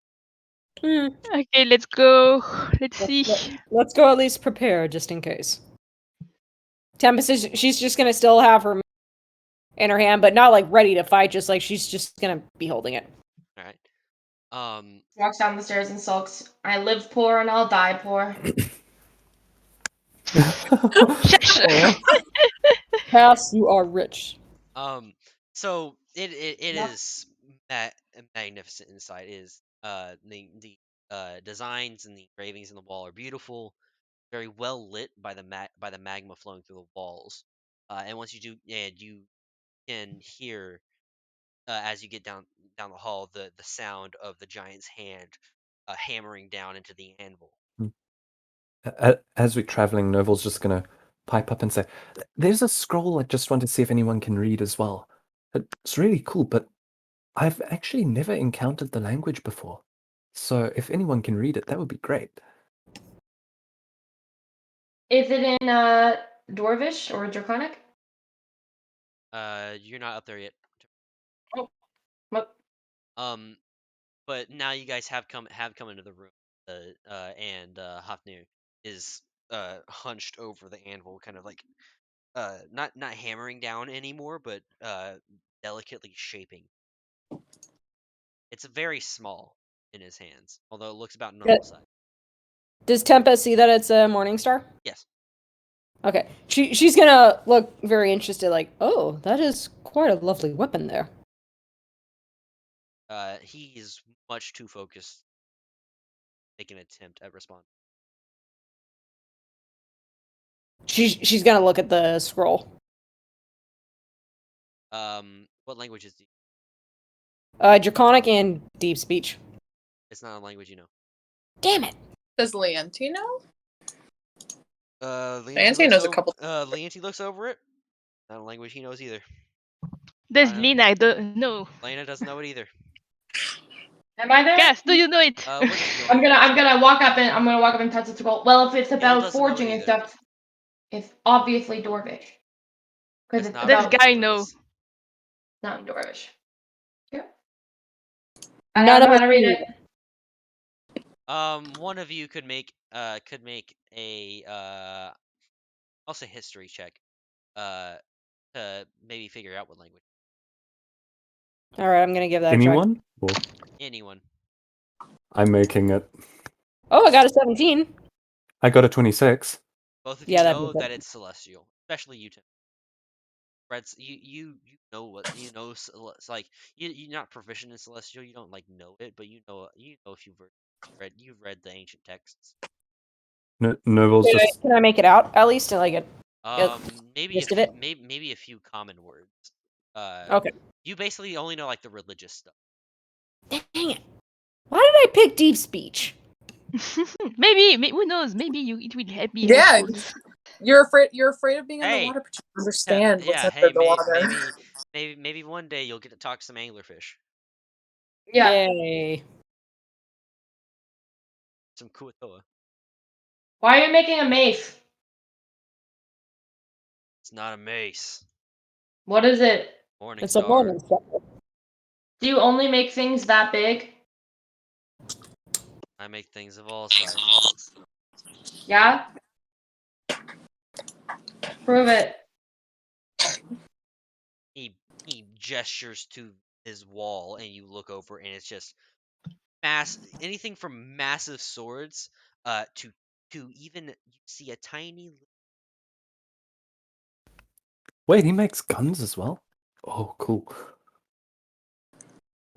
Okay, let's go. Let's see. Let's go at least prepare just in case. Tempest is she's just gonna still have her in her hand, but not like ready to fight, just like she's just gonna be holding it. Alright. Walks down the stairs and sulks. I live poor and I'll die poor. Cass, you are rich. So it is magnificent inside. It is the designs and the engravings in the wall are beautiful, very well lit by the magma flowing through the walls. And once you do, and you can hear as you get down the hall the sound of the giant's hand hammering down into the anvil. As we're traveling, Novell's just gonna pipe up and say, "There's a scroll I just want to see if anyone can read as well. It's really cool, but I've actually never encountered the language before. So if anyone can read it, that would be great." Is it in Dwarvish or Draconic? You're not up there yet. Oh, what? But now you guys have come into the room. And Hafnir is hunched over the anvil, kind of like not hammering down anymore, but delicately shaping. It's very small in his hands, although it looks about normal size. Does Tempest see that it's a morning star? Yes. Okay. She's gonna look very interested, like, oh, that is quite a lovely weapon there. He's much too focused. Make an attempt at responding. She's gonna look at the scroll. What language is it? Draconic and deep speech. It's not a language you know. Damn it! Does Leonti know? Leonti knows a couple. Leonti looks over it. Not a language he knows either. Does Lena I don't know? Lena doesn't know it either. Am I there? Yes, do you know it? I'm gonna walk up and touch the scroll. Well, if it's about forging and stuff, it's obviously Dwarvish. Because it's This guy knows. Not Dwarvish. Yeah. None I don't of know us how to read it. One of you could make a I'll say history check to maybe figure out what language. All right, I'm gonna give that Anyone? a try. Anyone. I'm making it. Oh, I got a 17. I got a 26. Both of you know that it's celestial, especially you two. Reds, you know what you know. It's like you're not proficient in celestial. You don't like know it, but you know if you've read the ancient texts. Noble's just. Can I make it out at least? Like it. Maybe maybe a few common words. Okay. You basically only know like the religious stuff. Dang it! Why did I pick deep speech? maybe who knows? Maybe it will help me. Yeah, you're afraid of being underwater, but you understand what's under the water. Maybe one day you'll get to talk to some anglerfish. Yeah. Yay. Some kuatoa. Why are you making a mace? It's not a mace. What is it? Morning star. A morning star. Do you only make things that big? I make things of all sizes. Yeah? Prove it. He gestures to his wall, and you look over, and it's just anything from massive swords, to even you see a tiny. Wait, he makes guns as well? Oh, cool.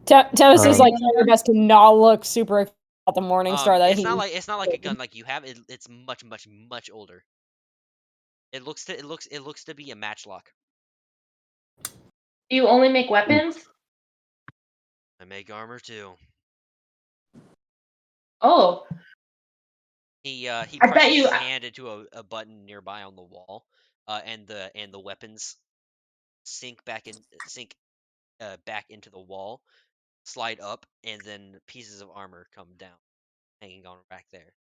Tempest is like trying her best to not look super at the morning star that it's not like a gun like you have. It's much older. It looks to be a matchlock. Do you only make weapons? I make armor too. Oh. He presses his hand into a button nearby on the wall, and the weapons sink back into the wall, slide up, and then pieces of armor come down, hanging on back there.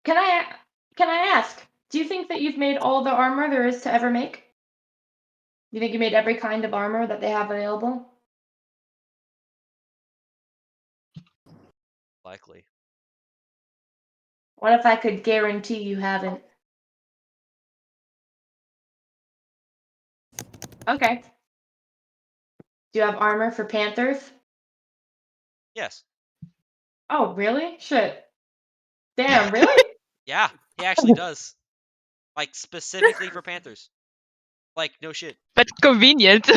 Can I ask? Do you think that you've made all the armor there is to ever make? Do you think you made every kind of armor that they have available? Likely. What if I could guarantee you haven't? Okay. Do you have armor for panthers? Yes. Oh, really? Shit. Damn, really? Yeah, he actually does. Like, specifically for panthers. Like, no shit. That's convenient.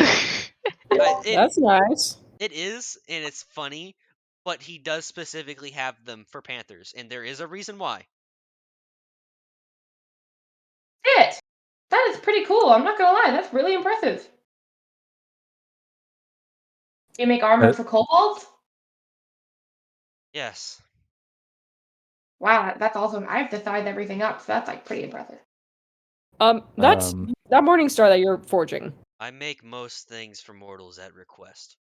That's nice. It is, and it's funny, but he does specifically have them for panthers, and there is a reason why. Shit! That is pretty cool. I'm not gonna lie. That's really impressive. You make armor for kobolds? Yes. Wow, that's awesome. I've decided everything up, so that's like pretty impressive. That's that morning star that you're forging. I make most things for mortals at request.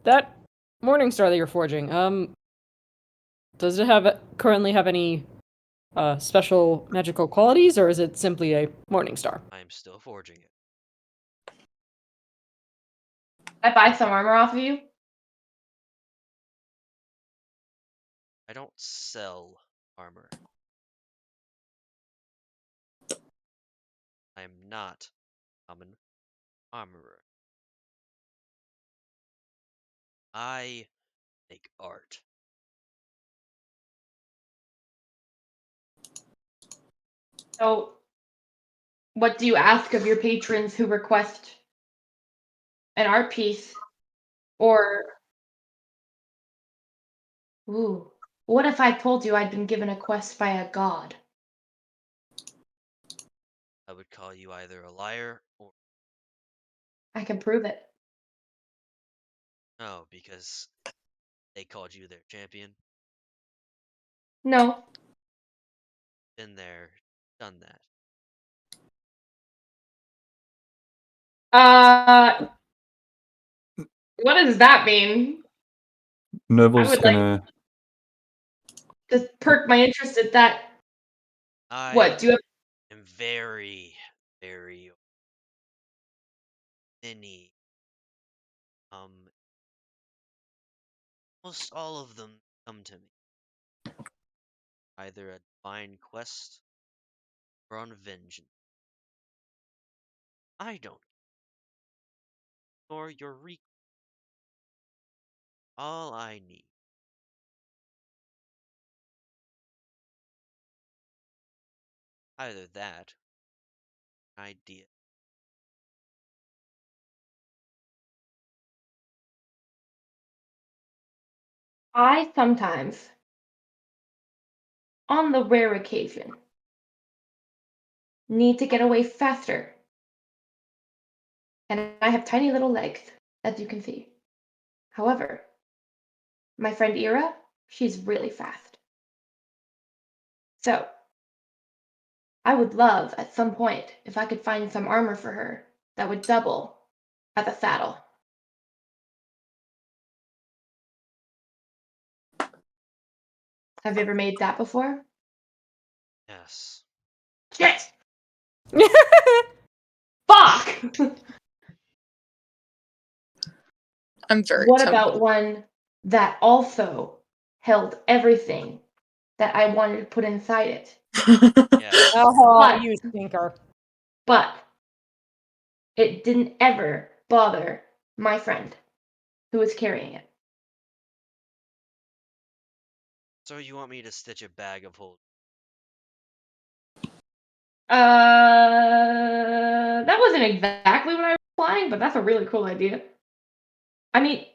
That morning star that you're forging. Does it currently have any special magical qualities, or is it simply a morning star? I am still forging it. I buy some armor off of you. I don't sell armor. I am not a common armorer. I make art. So, what do you ask of your patrons who request an art piece? Or, ooh, what if I told you I'd been given a quest by a god? I would call you either a liar or I can prove it. no, because they called you their champion. No. Been there, done that. What does that mean? Noble's would gonna. Just perk my interest at that. What, do you have am very, very many. Almost all of them come to me. Either a divine quest or on vengeance. I don't. Or your request. All I need. Either that, or an idea. I sometimes, on the rare occasion, need to get away faster. And I have tiny little legs, as you can see. However, my friend Ira, she's really fast. So, I would love at some point if I could find some armor for her that would double as a saddle. Have you ever made that before? Yes. Shit! Fuck! I'm very What tempted. about one that also held everything that I wanted to put inside it? Yes. Oh, But- you stinker. But it didn't ever bother my friend who was carrying it. So you want me to stitch a bag of holding? That wasn't exactly what I was implying, but that's a really cool idea. I mean,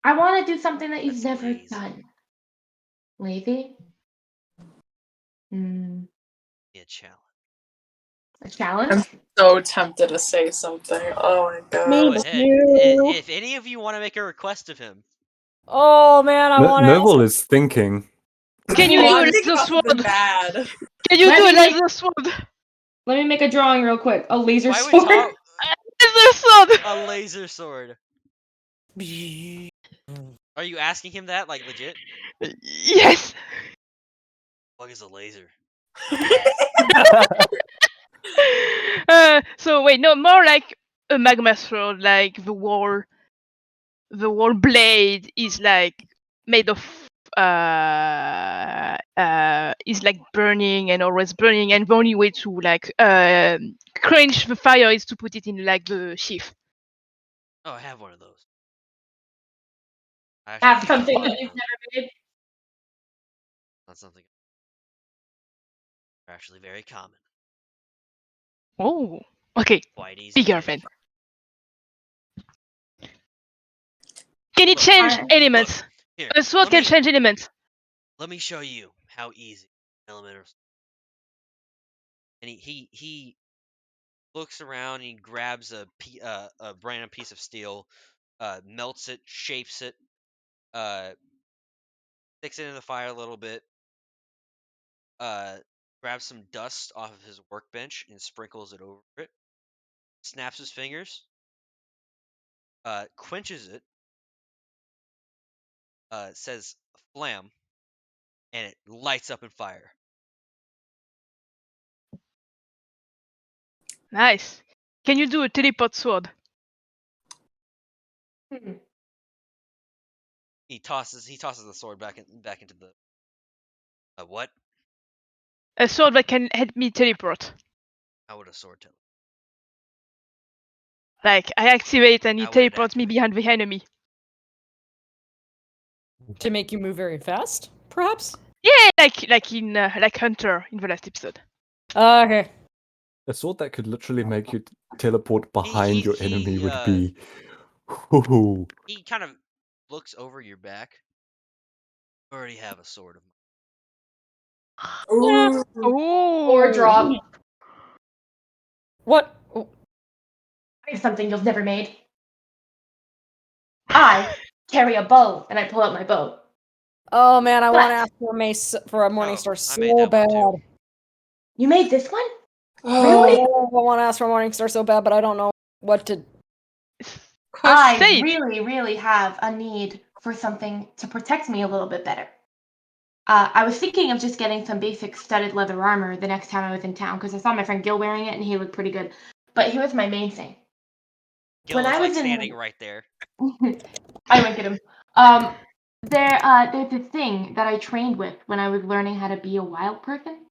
I want to do something that you've That's never lazy. done. Lazy? Be a challenge. A challenge? So tempted to say something. Oh my god. Go Me ahead. too. If any of you want to make a request of him, Oh man, I want Noble to. is thinking. Can you Oh, do I'm a thinking laser about something sword? bad. Can you Let do a me make- laser sword? Let me make a drawing real quick. A laser why sword. would talk Laser sword! a laser sword? Are you asking him that, like, legit? Yes! What is a laser? So wait, no, more like a magma sword, like the wall blade is like made of is like burning and always burning, and the only way to like quench the fire is to put it in like the sheath. Oh, I have one of those. I Have actually something a lot that of you've those. never made. Not something. They're actually very common. Oh, okay, Quite easy to bigger make. then. Can it Look, change Alright. elements? Here, A sword let can me change elements. let me show you how easy elemental. And he looks around and he grabs a random piece of steel, melts it, shapes it, sticks it in the fire a little bit, grabs some dust off of his workbench and sprinkles it over it. Snaps his fingers. Quenches it. Says flam, and it lights up in fire. Nice. Can you do a teleport sword? He tosses the sword back into the what? A sword that can help me teleport. How would a sword teleport? Like, I activate and it How would it teleports me activate? behind the enemy. To make you move very fast, perhaps? Yeah, like in like Hunter in the last episode. Okay. A sword that could literally make you teleport behind your enemy would be. He kind of looks over your back. You already have a sword of mine. Ooh. Or drop. What? I have something you've never made. I carry a bow, and I pull out my bow. Oh man, I want to But- ask for a Morning Star I made so that bad. one too. You made this one? Really? Really? I want to ask for a Morning Star so bad, but I don't know what to. I Say it. really, really have a need for something to protect me a little bit better. I was thinking of just getting some basic studded leather armor the next time I was in town, because I saw my friend Gil wearing it and he looked pretty good. But here's my main thing. Gil When is I like was in- standing right there. I wink at him. There's this thing that I trained with when I was learning how to be a wild person.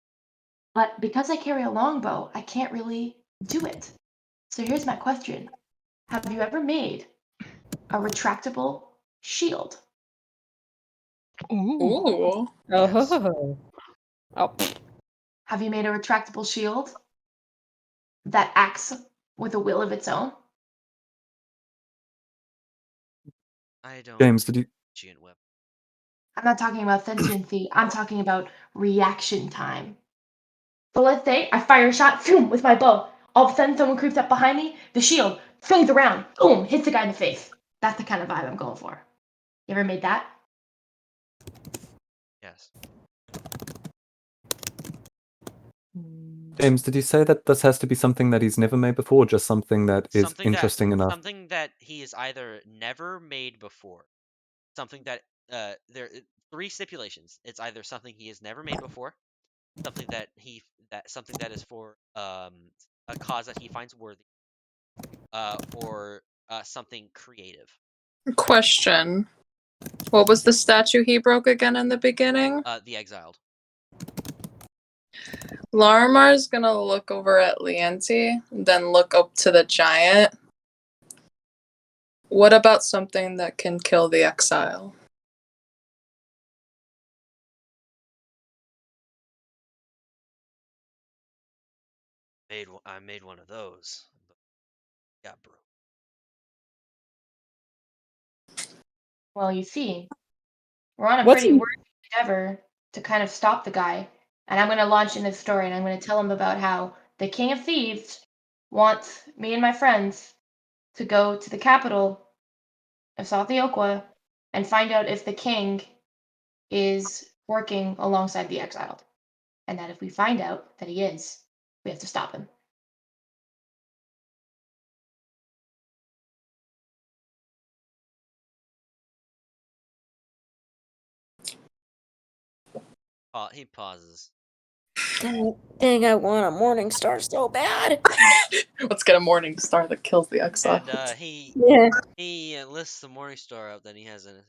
But because I carry a longbow, I can't really do it. So here's my question. Have you ever made a retractable shield? Ooh. Ooh. Yes. Oh. Have you made a retractable shield that acts with a will of its own? I don't. James, did you? Weapon. I'm not talking about sentiency. I'm talking about reaction time. So let's say I fire a shot, boom, with my bow. All of a sudden, someone creeps up behind me. The shield swings around, boom, hits the guy in the face. That's the kind of vibe I'm going for. You ever made that? Yes. James, did you say that this has to be something that he's never made before, or just something that is interesting enough? Something that he has either never made before, something that there 3 stipulations. It's either something he has never made before, something that something that is for a cause that he finds worthy, or something creative. Question. What was the statue he broke again in the beginning? The Exiled. Larimar's gonna look over at Leanti, then look up to the giant. What about something that can kill the exile? I made one of those. Yeah, bro. Well, you see, we're on a What's pretty in- worthy endeavor to kind of stop the guy. And I'm going to launch in this story, and I'm going to tell him about how the King of Thieves wants me and my friends to go to the capital of Sathiokwa and find out if the king is working alongside the exiled. And that if we find out that he is, we have to stop him. He pauses. Dang, I want a Morning Star so bad. Let's get a morning star that kills the exile. And he lists the Morning Star up that he has in his.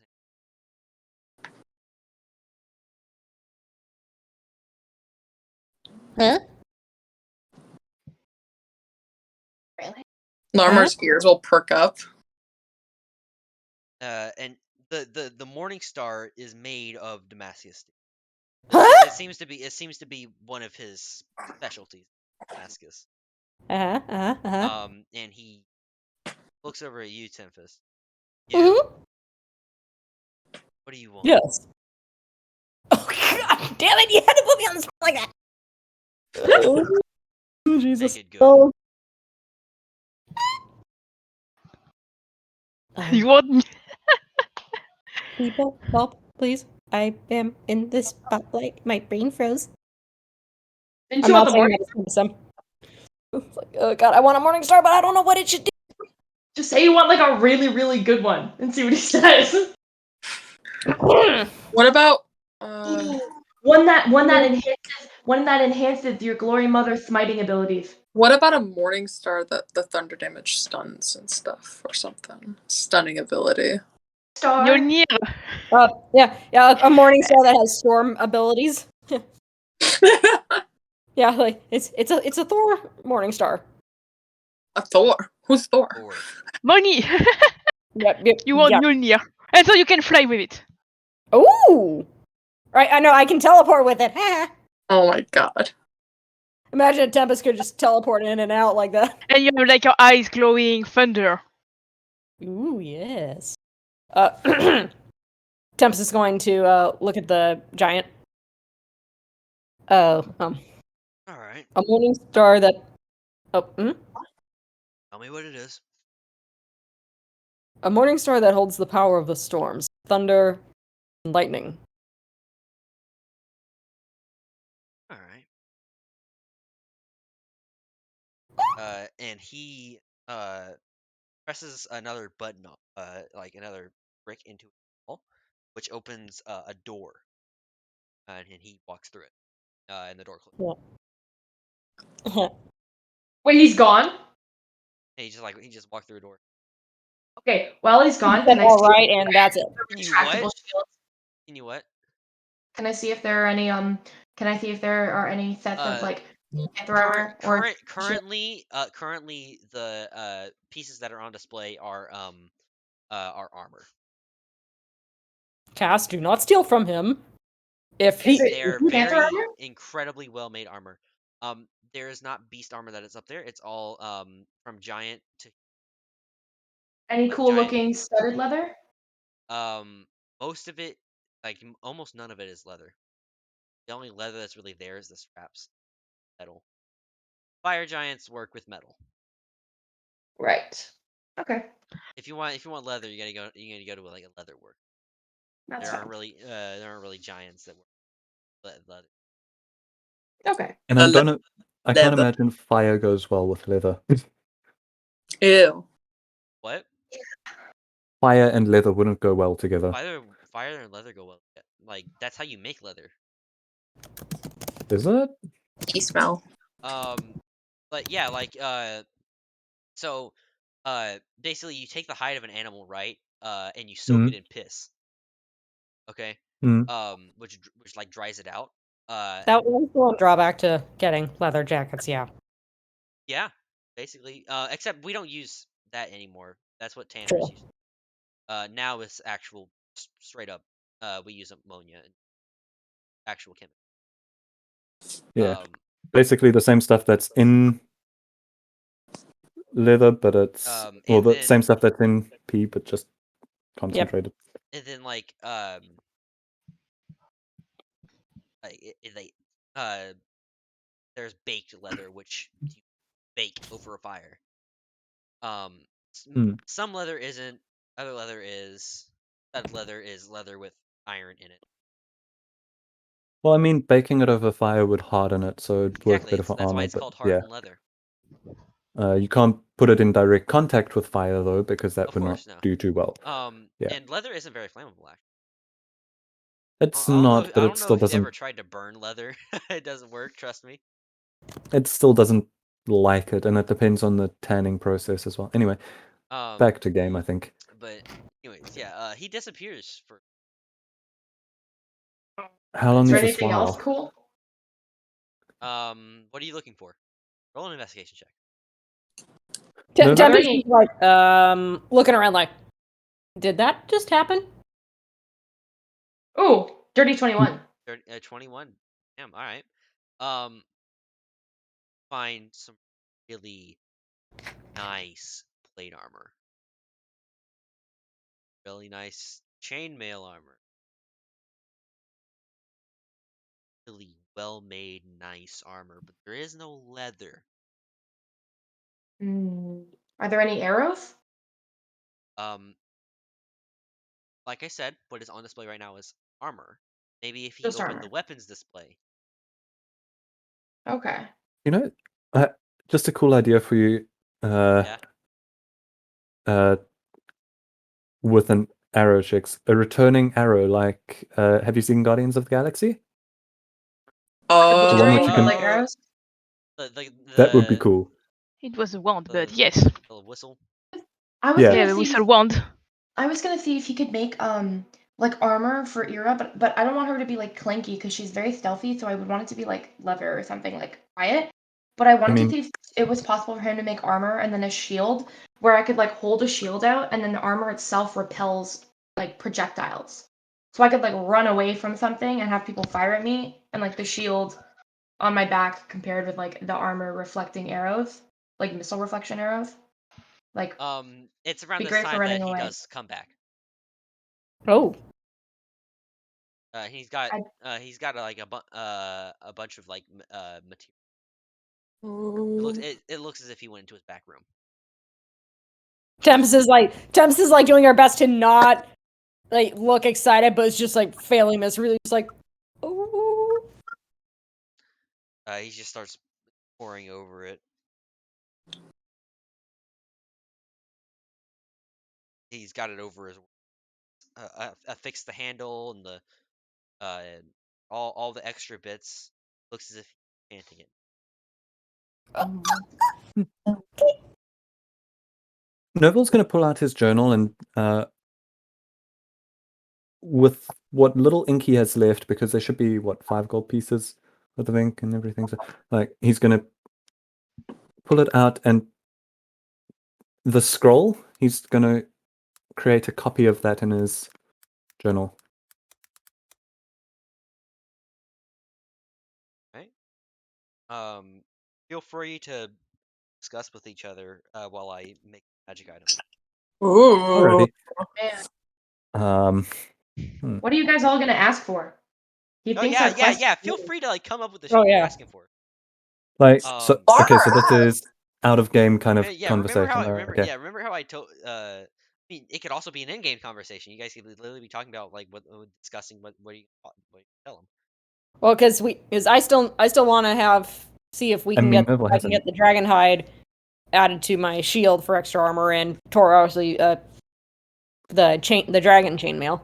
Huh? Really? Larimar's ears will perk up. And the Morning Star is made of Damascus. Huh? It seems to be one of his specialties, Damascus. Uh-huh. And he looks over at you, Tempest. Mhm. What do you want? Yes. Oh god damn it! You had to put me on the spot like that. Oh, Jesus. Make it good. Oh. You want me? People, help, please. I am in the spotlight. My brain froze. Didn't I'm you want not the saying morning? that it's some. It's like, oh god, I want a morning star, but I don't know what it should do. Just say you want like a really, really good one and see what he says. What about one that enhances your glory mother smiting abilities. what about a morning star that the thunder damage stuns and stuff or something? Stunning ability. Star. Mjolnir. Yeah, a morning star that has storm abilities. Yeah, like it's a Thor morning star. A Thor. Who's Thor? Or Money. Yep. You want Yep. Mjolnir. And so you can fly with it. Ooh! Right, I know, I can teleport with it. Oh my god. Imagine Tempest could just teleport in and out like that. And you have like your eyes glowing thunder. Ooh, yes. Tempest is going to look at the giant. all right. A morning star that. Tell me what it is. A morning star that holds the power of the storms, thunder, and lightning. All right. And he presses another button, like another brick into a wall, which opens a door, and he walks through it. And the door closes. Yeah. Wait, he's gone? And he just walked through a door. Okay, while he's gone, Said can I all see right, and that's it. Can you retractable what? shields? Can you what? Can I see if there are any can I see if there are any sets of like Panther armor or Currently, the pieces that are on display are armor. Cass, do not steal from him. If he, They're Panther very armor? incredibly well made armor. There is not beast armor that is up there. It's all from giant to Any like cool giant. looking studded leather? Most of it, like almost none of it is leather. The only leather that's really there is the straps, metal. Fire giants work with metal. Right. Okay. If you want leather, you gotta go to like a leather work. That's There fine. aren't really giants that work leather. Okay. And I can't imagine fire goes well with leather. Ew. What? Fire and leather wouldn't go well together. Fire and leather go well. Like that's how you make leather. Is it? Pee smell. But yeah, like so basically you take the hide of an animal, right? And you soak it in piss. Okay. Which like dries it out. that was the one drawback to getting leather jackets. Yeah. Yeah, basically. Except we don't use that anymore. That's what tanners True. use. Now it's actual straight up. We use ammonia and actual chemicals. Yeah. Basically the same stuff that's in leather, but it's the same stuff that's in pee, but just concentrated. And then like there's baked leather which you bake over a fire. Some leather isn't. Other leather is. That leather is leather with iron in it. Well, I mean, baking it over fire would harden it, so it'd work better for That's armor. why it's But called yeah, hardened leather. You can't put it in direct contact with fire though, because that would not do too well. Yeah, And leather isn't very flammable. Actually, it's not, but I it don't know still if you've ever doesn't. tried to burn leather. It doesn't work. Trust me. It still doesn't like it, and it depends on the tanning process as well. Anyway, back to game, I think. But anyways, yeah. He disappears for. How long Is there is this anything while? else cool? What are you looking for? Roll an investigation check. Tempest is like looking around like, did that just happen? Ooh, dirty 21. 21. Damn. All right. Find some really nice plate armor. Really nice chainmail armor. Really well-made, nice armor, but there is no leather. Are there any arrows? Like I said, what is on display right now is armor. Maybe if he Just opened armor. the weapons display. Okay. You know, just a cool idea for you. With an arrow, chicks. A returning arrow, like have you seen Guardians of the Galaxy? The one that you can- like arrows? That would be cool. It was a wand, but yes. The whistle. I was Yeah. gonna Yeah, the see whistle wand. I was gonna see if he could make like armor for Ira, but I don't want her to be like clanky because she's very stealthy, so I would want it to be like leather or something like quiet. But I wanted to see if it was possible for him to make armor and then a shield where I could like hold a shield out and then the armor itself repels like projectiles. So I could like run away from something and have people fire at me and like the shield on my back compared with like the armor reflecting arrows, like missile reflection arrows. Like it's around be this great for time that running he away. does come back. Oh. He's got like a bunch of like material. It looks as if he went into his back room. Temps is like doing her best to not like look excited, but it's just like failing miserably. It's like, oh. He just starts pouring over it. He's got it over his affixed the handle and the all the extra bits. Looks as if he's chanting it. Neville's going to pull out his journal and with what little ink he has left, because there should be 5 gold pieces worth of ink and everything. So, like, he's going to pull it out, and the scroll, he's going to create a copy of that in his journal. Right. Feel free to discuss with each other while I make a magic item. Alrighty. Man. What are you guys all gonna ask for? He thinks our quest. Yeah. Feel free to like come up with the shit Oh, you're yeah. asking for. Like, so okay, so this is out of game kind of conversation. Remember how I told I mean, it could also be an in-game conversation. You guys could literally be talking about like discussing what you tell them. Well, because I still want to see if I can get the dragon hide added to my shield for extra armor, and Tor obviously the dragon chainmail.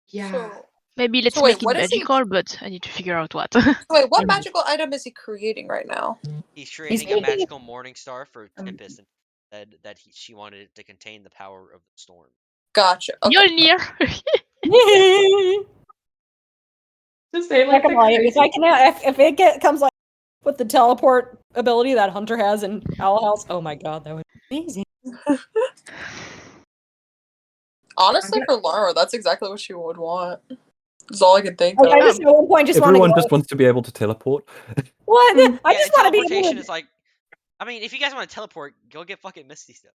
Yeah. So, Maybe let's make it magical, but I need to figure out what. wait, what magical item is he creating right now? He's creating a magical morning star for Tempest, and said that she wanted it to contain the power of the storm. Gotcha. Okay. Mjolnir. Just say like if it comes like with the teleport ability that Hunter has in Owl House, oh my god, that would be amazing. Honestly, for Laura, that's exactly what she would want. That's all I can think of. I just at one point everyone just wants to be able to teleport. What? I just want to be able teleportation is like. I mean, if you guys want to teleport, go get fucking Misty stuff.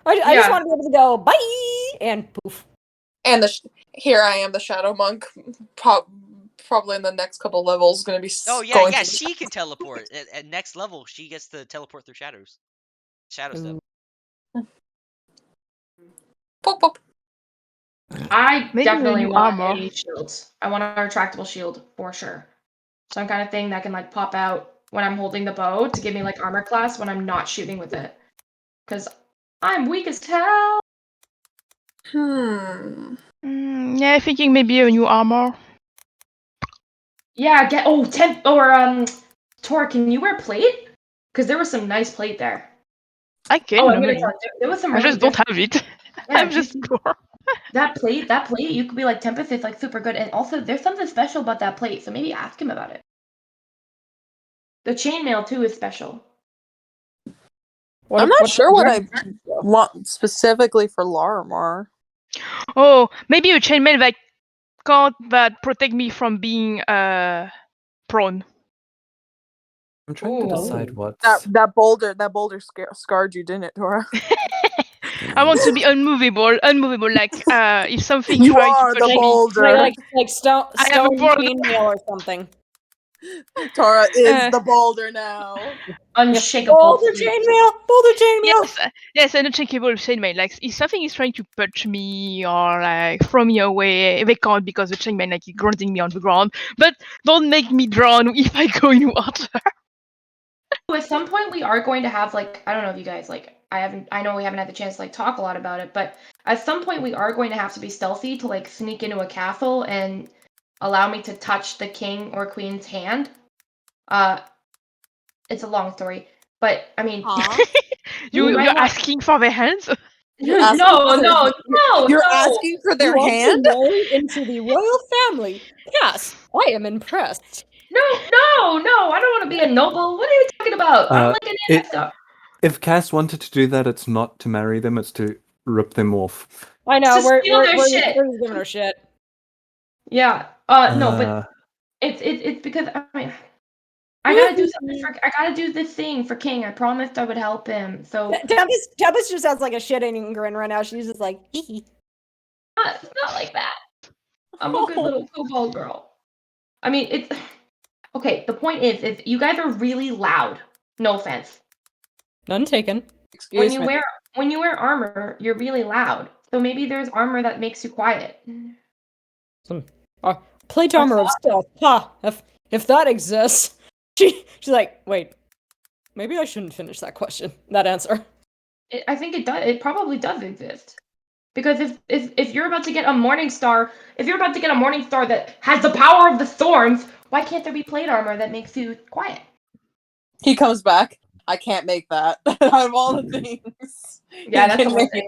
I just want to be able to go bye and poof. And here I am, the Shadow Monk. Probably in the next couple levels, going to be. Oh yeah, she can teleport. At next level, she gets to teleport through shadows. Shadow stuff. Pop, pop. I definitely want a shield. I want a retractable shield for sure. Some kind of thing that can like pop out when I'm holding the bow to give me like armor class when I'm not shooting with it. Because I'm weak as hell. Yeah, thinking maybe a new armor. Yeah, Tor, can you wear plate? Because there was some nice plate there. I can. Oh, I'm gonna tell you, there was some. I just don't have it. Yeah, I'm just poor. That plate, you could be like Tempest. It's like super good, and also there's something special about that plate. So maybe ask him about it. The chainmail too is special. I'm not sure what I want specifically for Larimar. Oh, maybe a chainmail that protect me from being prone. I'm trying to decide what that boulder scarred you, didn't it, Tora? I want to be unmovable. Like if something you tries are to the touch boulder, like stone chainmail or something. Tara is the boulder now. Unshakable. Boulder chainmail! Boulder chainmail! Yes, an unshakable chainmail. Like, if something is trying to punch me or like throw me away, they can't because the chainmail like is grounding me on the ground. But don't make me drown if I go in water. At some point, we are going to have like, I don't know if you guys like. I know we haven't had the chance to like talk a lot about it, but at some point we are going to have to be stealthy to like sneak into a castle and allow me to touch the king or queen's hand. It's a long story, but I mean, You're asking for their hands? You're no. You're asking for their hand? Into the royal family. Yes, I am impressed. No, I don't want to be a noble. What are you talking about? I'm like an stuff. If Cass wanted to do that, it's not to marry them, it's to rip them off. I know, Just we're steal their just shit. giving her shit. Yeah. No, but it's because I mean, I gotta do something I gotta do this thing for King. I promised I would help him. So Tempest just has like a shit-eating grin right now. She's just like, hee hee. It's not like that. I'm a good little football girl. I mean, it's okay. The point is you guys are really loud. No offense. None taken. When you wear armor, you're really loud. So maybe there's armor that makes you quiet. Some plate armor of stealth. Ha! If that exists, she's like, wait. Maybe I shouldn't finish that question. That answer. I think it does. It probably does exist. Because if you're about to get a morning star, that has the power of the thorns, why can't there be plate armor that makes you quiet? He comes back. I can't make that. Out of all the things. Yeah, that's the one thing.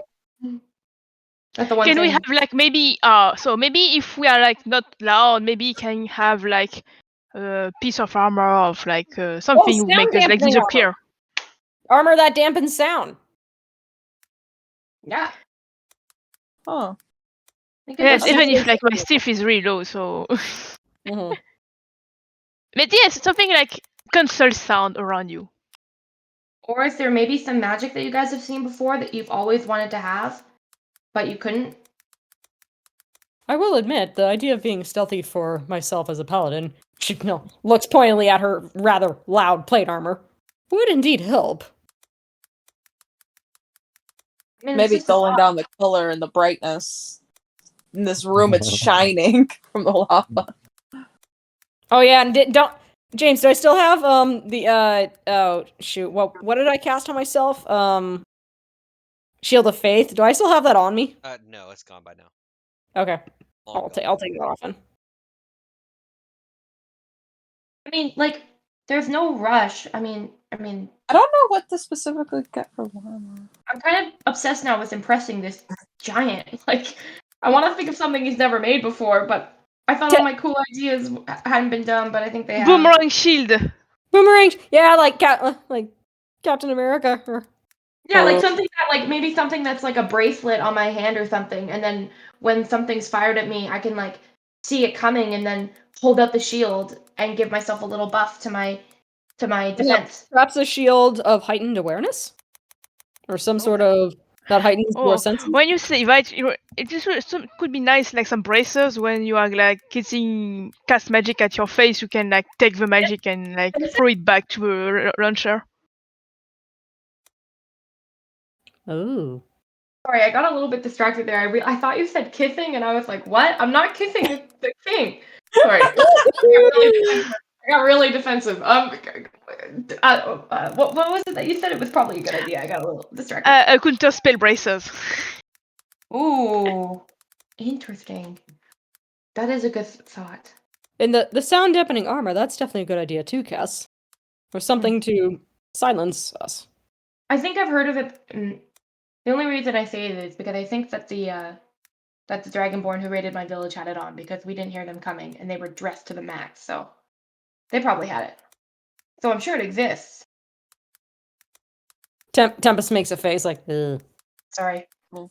That's the one Can thing. we have like maybe so maybe if we are like not loud, maybe you can have like a piece of armor of like something to make us like disappear. Armor that dampens sound. Yeah. Oh. Yes, even if like my stealth is really low, so. Mm-hmm. But yes, something like console sound around you. Or is there maybe some magic that you guys have seen before that you've always wanted to have, but you couldn't? I will admit, the idea of being stealthy for myself as a paladin, she looks pointedly at her rather loud plate armor, would indeed help. I mean, maybe dulling down the color and the brightness. In this room, it's shining from the lava. Oh yeah, and don't James, do I still have oh shoot, what did I cast on myself? Shield of Faith. Do I still have that on me? No, it's gone by now. Okay. I'll take it off then. I mean, like, there's no rush. I mean, I don't know what to specifically get for armor. I'm kind of obsessed now with impressing this giant. Like, I want to think of something he's never made before, but I thought all my cool ideas hadn't been done, but I think they have. Boomerang shield. Boomerang, yeah, like Captain America. Yeah, like something that, like, maybe something that's like a bracelet on my hand or something, and then when something's fired at me, I can like see it coming and then hold up the shield and give myself a little buff to my defense. Perhaps a shield of heightened awareness, or some sort of that heightens your senses. When you say that, it just could be nice, like some bracers when you are like cast magic at your face. You can like take the magic and like throw it back to a launcher. Oh. Sorry, I got a little bit distracted there. I thought you said kissing, and I was like, "What? I'm not kissing the king." Sorry, I got really defensive. What was it that you said? It was probably a good idea. I got a little distracted. Counter spell bracers. Ooh, interesting. That is a good thought. And the sound dampening armor, that's definitely a good idea too, Cass. Or something to silence us. I think I've heard of it. The only reason I say it is because I think that the Dragonborn who raided my village had it on because we didn't hear them coming and they were dressed to the max, so they probably had it. So I'm sure it exists. Tempest makes a face like, ugh. Sorry. You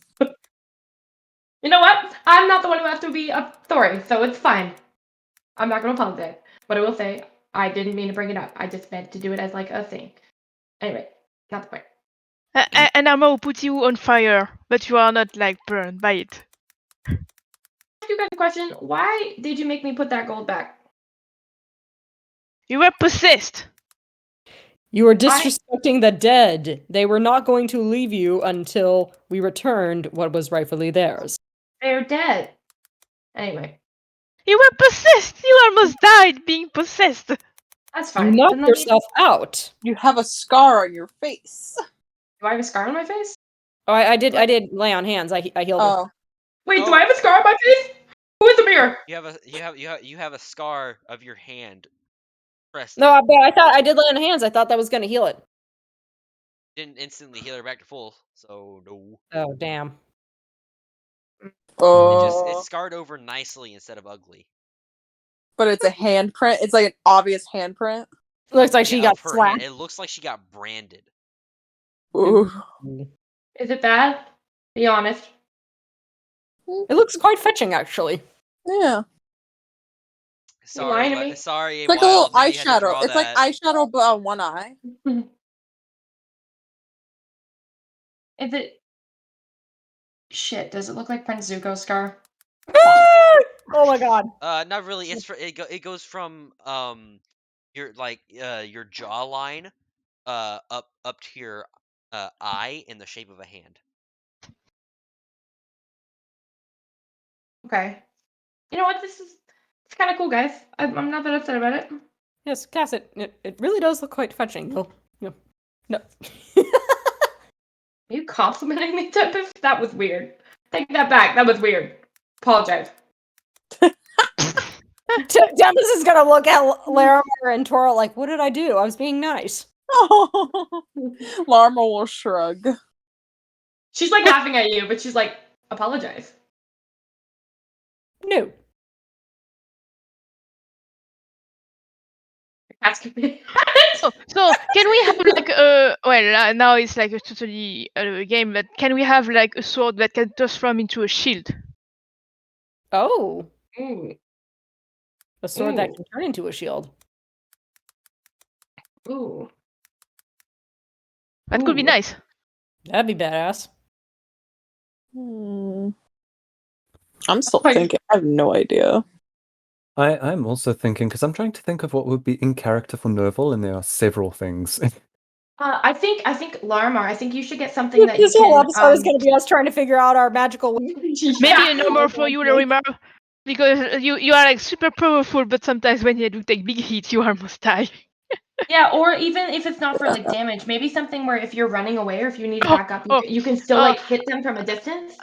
know what? I'm not the one who has to be sorry, so it's fine. I'm not going to apologize. But I will say, I didn't mean to bring it up. I just meant to do it as like a thing. Anyway, not the point. An armor will put you on fire, but you are not like burned by it. Ask you guys a question. Why did you make me put that gold back? You were possessed. You were disrespecting the dead. They were not going to leave you until we returned what was rightfully theirs. They're dead. Anyway. You were possessed. You almost died being possessed. That's fine. You knocked yourself out. You have a scar on your face. Do I have a scar on my face? Oh, I did lay on hands. I healed her. Wait, do I have a scar on my face? Who is the mirror? You have a scar of your hand pressed. No, but I thought I did lay on hands. I thought that was gonna heal it. Didn't instantly heal her back to full, so no. Oh, damn. It's scarred over nicely instead of ugly. But it's a handprint. It's like an obvious handprint. Looks like she got slapped. It looks like she got branded. Ooh. Is it bad? Be honest. It looks quite fetching, actually. Yeah. Sorry, it's like a little eyeshadow. It's like eyeshadow, but on one eye. Is it? Shit. Does it look like Prince Zuko's scar? Oh my god. Not really. It goes from your jawline up to your eye in the shape of a hand. Okay. You know what? It's kind of cool, guys. I'm not that upset about it. Yes, Cass, it really does look quite fetching. No. Are you complimenting me, Tempest? That was weird. Take that back. That was weird. Apologize. Tempest is gonna look at Larimer and Tora like, what did I do? I was being nice. Larimer will shrug. She's like laughing at you, but she's like, apologize. No. Asking me. So can we have like now it's like a totally game, but can we have like a sword that can transform into a shield? Oh. Ooh. A sword that can turn into a shield. Ooh. That could be nice. That'd be badass. I'm still thinking. I have no idea. I'm also thinking, because I'm trying to think of what would be in character for Nerval, and there are several things. I think Larimar, I think you should get something that this you whole can, episode is going to be us trying to figure out our magical. Maybe a number for you, Larimar, because you are like super powerful, but sometimes when you do take big hits, you almost die. Yeah, or even if it's not for like damage, maybe something where if you're running away or if you need to back up, you can still like hit them from a distance.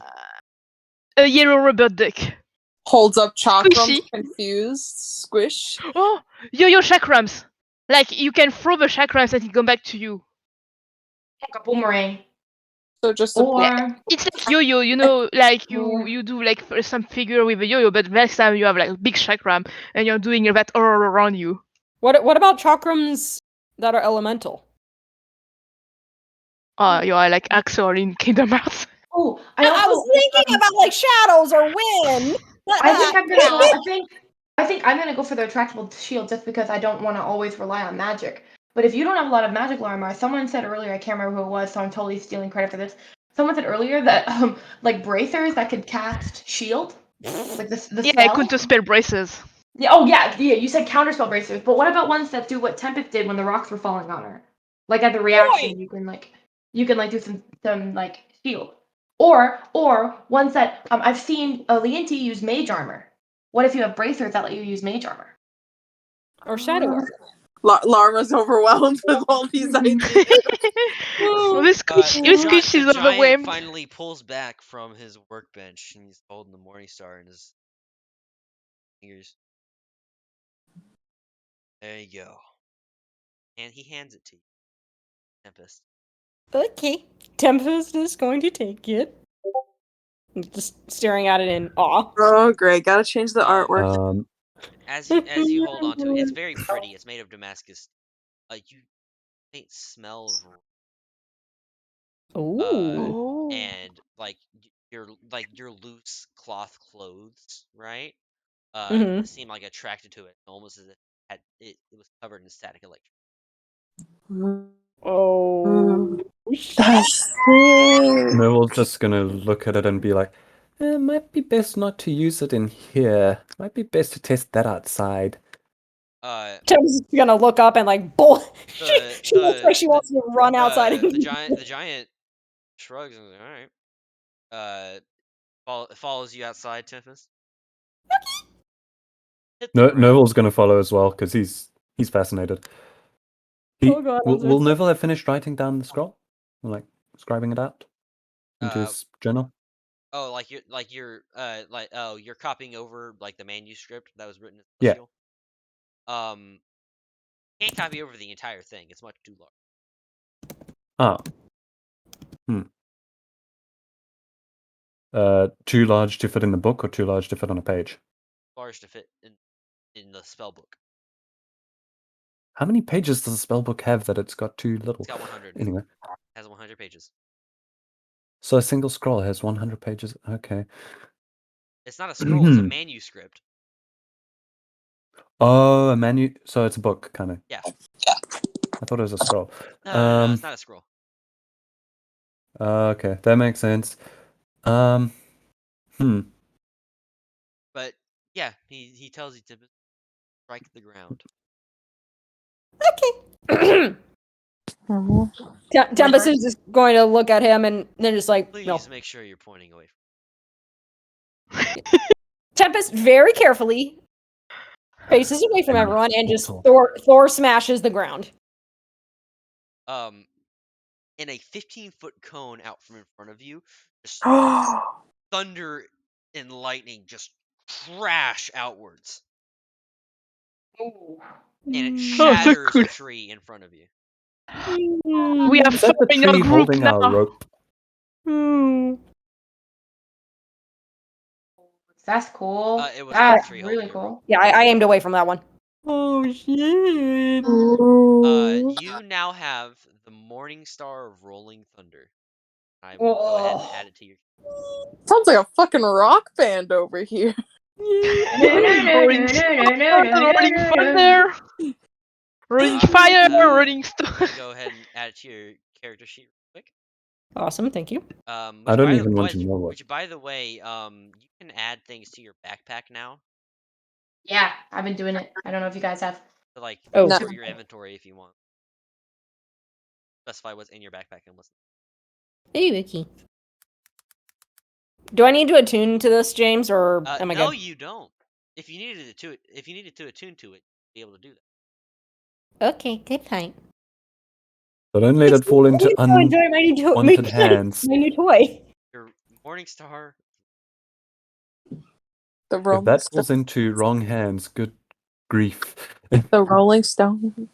A yellow rubber duck. Holds up chakrams, confused, squish. Oh, yo-yo chakrams. Like you can throw the chakrams and it come back to you. Like a boomerang. So just it's like yo-yo, you know, like you do like some figure with a yo-yo, but next time you have like a big chakram and you're doing that all around you. What about chakrams that are elemental? You are like Axel in Kingdom Hearts. Oh, I was thinking about like shadows or wind. I think I'm gonna go for the retractable shield just because I don't want to always rely on magic. But if you don't have a lot of magic, Larimar, someone said earlier, I can't remember who it was, so I'm totally stealing credit for this. Someone said earlier that like bracers that could cast shield, like the yeah, I could just spell braces. Yeah, you said counterspell bracers, but what about ones that do what Tempest did when the rocks were falling on her? Like at the reaction, you can do some like shield. Or ones that I've seen Leonti use mage armor. What if you have bracers that let you use mage armor? Or shadow armor. Larimer's overwhelmed with all these ideas. The squish is overwhelmed. Finally pulls back from his workbench and he's holding the Morning Star in his fingers. There you go. And he hands it to you. Tempest. Okay. Tempest is going to take it. Just staring at it in awe. Oh, great. Gotta change the artwork. As you hold on to it, it's very pretty. It's made of Damascus. You may smell and like your loose cloth clothes, right? Seem like attracted to it, almost as if it was covered in static electricity. Oh, Nerval's just gonna look at it and be like, it might be best not to use it in here. Might be best to test that outside. Tim's gonna look up and like bull. She looks like she wants to run outside. The giant shrugs and all right. Follows you outside, Tempest. Noville's gonna follow as well because he's fascinated. Oh God, will Noville have finished writing down the scroll, like scribing it out into his journal? Oh, you're copying over like the manuscript that was written in Yeah. Celestial? Can't copy over the entire thing. It's much too large. Too large to fit in the book, or too large to fit on a page? Large to fit in the spell book. How many pages does the spell book have that it's got too little? It's got 100. Anyway. It has 100 pages. So a single scroll has 100 pages. Okay. It's not a scroll. It's a manuscript. Oh, so it's a book, kind of. Yeah. I thought it was a scroll. No, it's not a scroll. Okay, that makes sense. But yeah, he tells you to strike the ground. Okay. Tempest is just going to look at him and then just like, Please make sure you're pointing away from Tempest very carefully faces away from everyone and just Thor smashes the ground. In a 15-foot cone out from in front of you, just thunder and lightning just crash outwards. Ooh. And it shatters a tree in front of you. We are forming a group now. Rope? That's cool. It was That's tree really cool. Yeah, I aimed away from that one. Oh shit! You now have the Morning Star of Rolling Thunder. I will go ahead and add it to your. Sounds like a fucking rock band over here. Rolling thunder, rolling fire, rolling stone. Go ahead and add it to your character sheet real quick. Awesome, thank you. I don't even want to know what. Which, by the way, you can add things to your backpack now. Yeah, I've been doing it. I don't know if you guys have. To, like, sort your inventory if you want. Specify what's in your backpack and what's. Hey, Wiki. Do I need to attune to this, James, or am I good? No, you don't. If you needed to attune to it, you'd be able to do that. Okay, good point. But don't let it fall into unwanted hands. My new toy. Your Morning Star. If that falls into wrong hands, good grief. The Rolling Stone.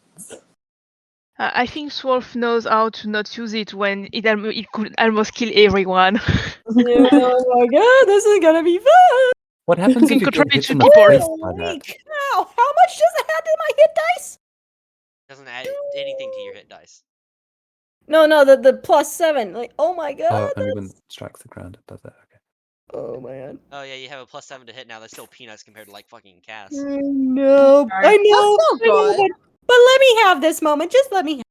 I think Swolf knows how to not use it when it could almost kill everyone. Yeah, oh my god, this is gonna be fun! What happens if you get hit in the face by that? How much does it add to my hit dice? Doesn't add anything to your hit dice. No, the +7. Like, oh my god. Oh, only when it strikes the ground it does that. Okay. Oh man. Oh yeah, you have a +7 to hit now. That's still peanuts compared to like fucking Cass. No, I know. That's so good. But let me have this moment. Just let me have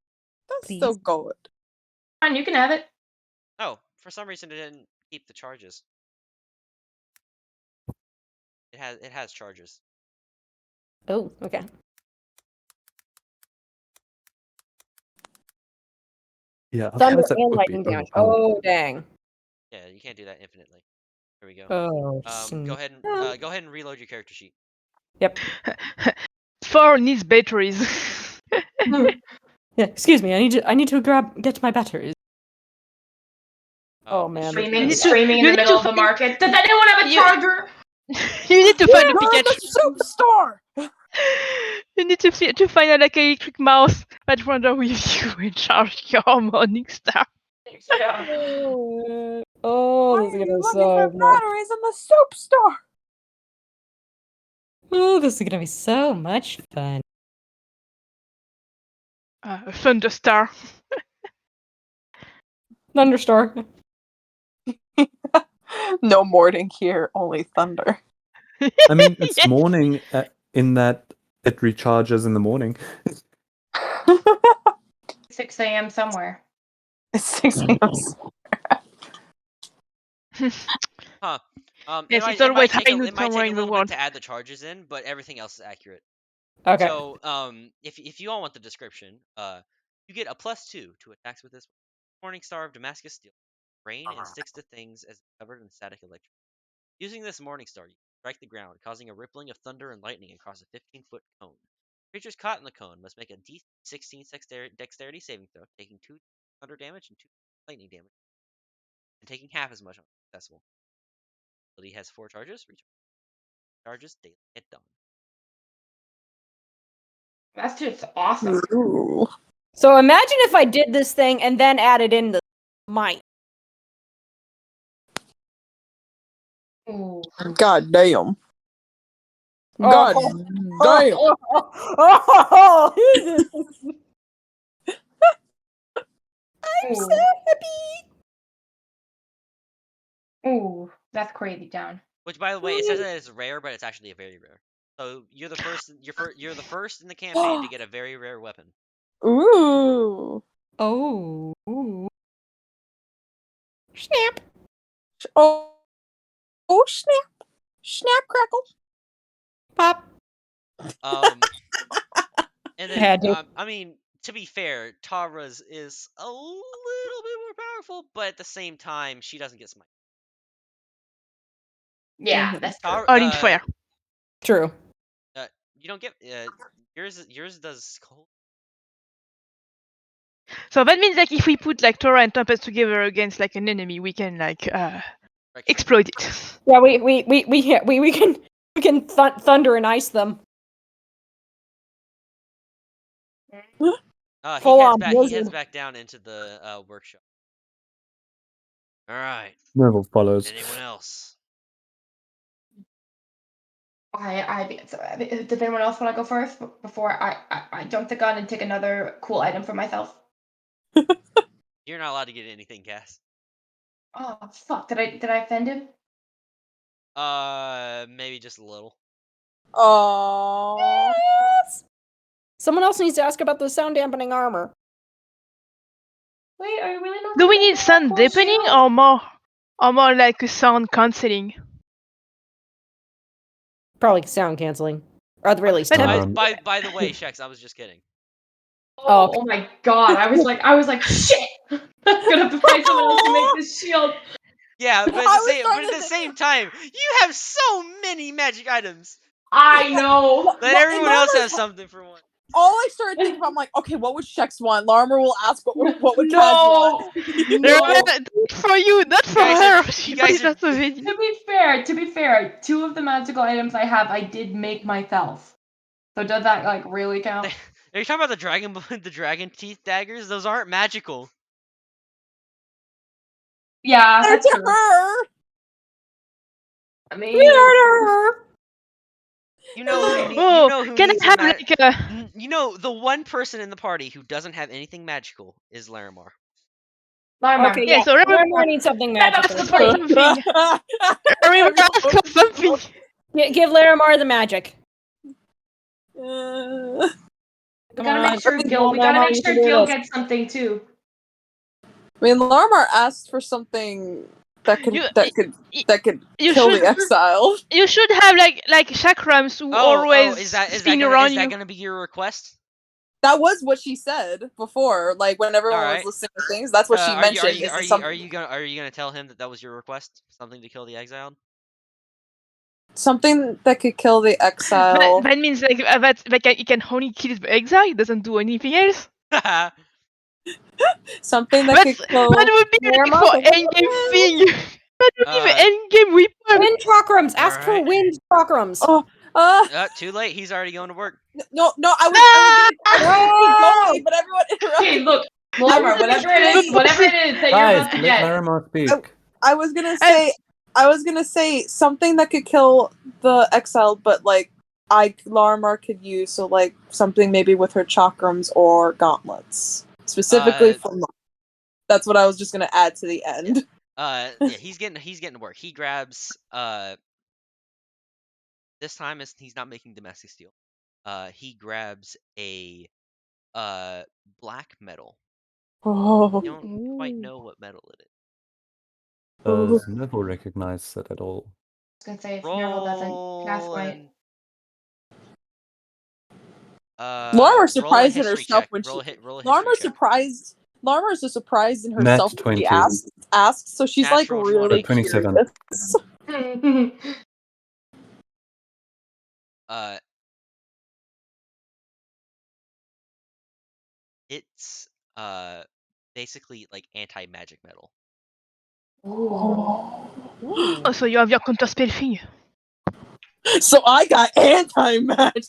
That's please. so good. Fine, you can have it. Oh, for some reason it didn't keep the charges. It has charges. Oh, okay. Yeah, Thunder and lightning damage. Oh dang. Yeah, you can't do that infinitely. Here we go. Oh. Go ahead and reload your character sheet. Yep. Thor needs batteries. Yeah, excuse me. I need to get my batteries. Oh man. Screaming in the middle of the market. Does anyone have a charger? You need to find a Pikachu. The superstar. You need to find a like electric mouse that wander with you and charge your Morning Star. Yeah. Oh, this is gonna be so much. Batteries in the superstar. Oh, this is gonna be so much fun. Thunderstar. Thunderstar. No morning here, only thunder. I mean, it's morning in that it recharges in the morning. 6 a.m. somewhere. It's 6 a.m. Huh. Yes, it's always high noon it might somewhere take in a the little world. bit to add the charges in, but everything else is accurate. Okay. So, if you all want the description, you get a +2 to attacks with this Morningstar of Damascus Steel. Rain and sticks to things as covered in static electricity. Using this Morningstar, you strike the ground, causing a rippling of thunder and lightning across a 15-foot cone. Creatures caught in the cone must make a D16 dexterity saving throw, taking 2 thunder damage and 2 lightning damage, and taking half as much on successful. The ability has 4 charges. Charges daily at dawn. That's just awesome. Ooh. So imagine if I did this thing and then added in the might. Ooh. God damn. Oh. God damn. I'm so Ooh. happy. Ooh, that's crazy, Down. Which, by the way, it says that it's rare, but it's actually a very rare. So you're the first. You're the first in the campaign to get a very rare weapon. Ooh. Oh. Snap. Oh. Oh, snap. Snap, crackle. Pop. And Had then, to. I mean, to be fair, Tara's is a little bit more powerful, but at the same time, she doesn't get smite. Yeah, that's true. Tara, All in fair. True. you don't get yours does cold. So that means like if we put like Tora and Tempest together against like an enemy, we can like exploit it. Yeah, we can thunder and ice them. Full on He blizzard. heads back down into the workshop. All right. Nerval follows. Anyone else? Does anyone else want to go first before I jump the gun and take another cool item for myself? You're not allowed to get anything, Cass. Oh fuck! Did I offend him? Maybe just a little. Oh. Yes. Someone else needs to ask about the sound dampening armor. Wait, are you really not? Do we need sound deepening or more like a sound cancelling? Probably sound canceling. Or really But By the way, Shex, I was just kidding. Oh my god! I was like, shit! I'm gonna have to find someone else to make this shield. Yeah, but at the same time, you have so many magic items. I know. Let everyone else have something for one. All I started thinking about, I'm like, okay, what would Shex want? Larmer will ask what would Kaz want. No, for you, not for her. She probably not so ready. To be fair, 2 of the magical items I have, I did make myself. So does that like really count? Are you talking about the dragon teeth daggers? Those aren't magical. Yeah, that's true. Her. I mean, you know who can needs I have like a... You know, the one person in the party who doesn't have anything magical is Larimar. Okay, yeah, so Larimar needs something magical. Something. Ask for something. Give Larimar the magic. We gotta make sure Gil gets something too. I mean, Larmar asked for something that could kill the exile. You should have like chakrams who always spin around you. Is that gonna be your request? That was what she said before. Like when everyone was listening to things, that's what she mentioned. Are you gonna tell him that was your request? Something to kill the exiled? Something that could kill the exile. That means like it can only kill the exile. It doesn't do anything else. Something that could kill. That would be like for endgame thing. That would be the endgame weapon. Wind chakrams. Ask for wind chakrams. Too late. He's already going to work. No, I was going, but everyone interrupted. Hey, look, Larimar, whatever it is that you're about to get. Larimar speak. I was gonna say something that could kill the exile, but like Larimar could use, so like something maybe with her chakrams or gauntlets. Specifically for that's what I was just gonna add to the end. Yeah, he's getting to work. He grabs this time he's not making domestic steel. He grabs a black metal. Oh. You don't quite know what metal it is. Does Nerval recognize it at all? I was gonna say if Nerval doesn't cast white. Larmar's roll a surprised in history herself check. when Roll she. a history check. Larmar's surprised in Nat herself when 20. she asks. So she's like Natural really 20. 27. curious. It's basically like anti-magic metal. Oh. Oh, so you have your counter spell thing. So I got anti-magic.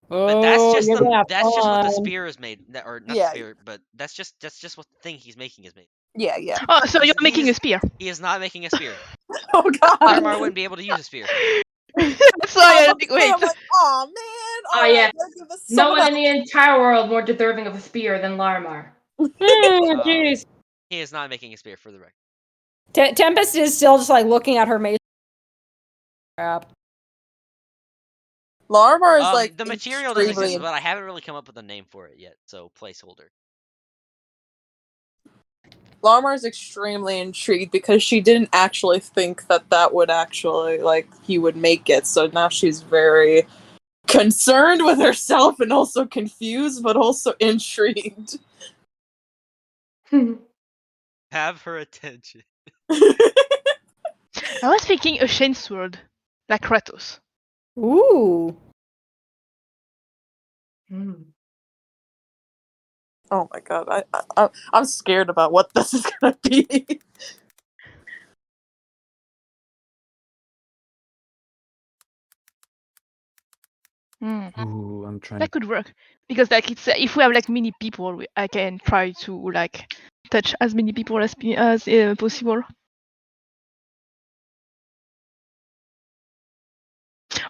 But that's just you're gonna have that's just what the fun. spear is made, or not Yeah. the spear, but that's just what the thing he's making is made. Yeah, yeah. Oh, so you're making a spear. He is not making a spear. Oh god. Larmar wouldn't be able to use a spear. So I like, wait. I'm like, oh man. Oh, Alright, yeah. let's give this No someone one in else. the entire world more deserving of a spear than Larmar. Jeez. He is not making a spear, for the record. Tempest is still just like looking at her mace. Crap. Larmar is like the material does exist, extremely- but I haven't really come up with a name for it yet. So placeholder. Larmar is extremely intrigued because she didn't actually think that would actually like he would make it. So now she's very concerned with herself and also confused, but also intrigued. Have her attention. I was thinking a chain sword, like Kratos. Ooh. Oh my god, I'm scared about what this is gonna be. Ooh, I'm trying That could work because like it's if we have like many people, I can try to like touch as many people as possible.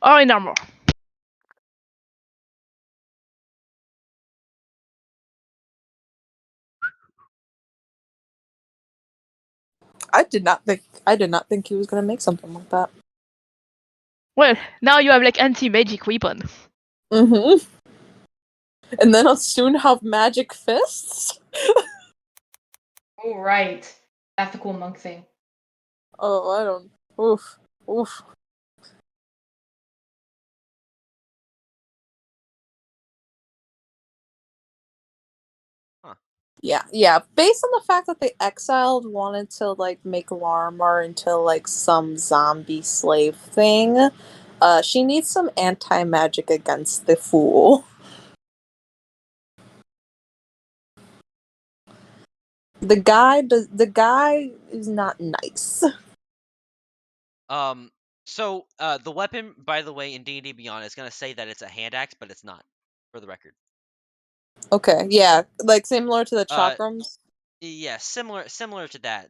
Or in armor. I did not think he was gonna make something like that. Well, now you have like anti-magic weapon. Mm-hmm. And then I'll soon have magic fists. Oh, right. That's the cool monk thing. Oh, I don't. Oof. Huh. Yeah. Based on the fact that the exiled wanted to like make Larmar into like some zombie slave thing, she needs some anti-magic against the fool. The guy is not nice. So the weapon, by the way, in D&D Beyond is gonna say that it's a hand axe, but it's not, for the record. Okay, yeah, like similar to the chakrams. Yeah, similar to that.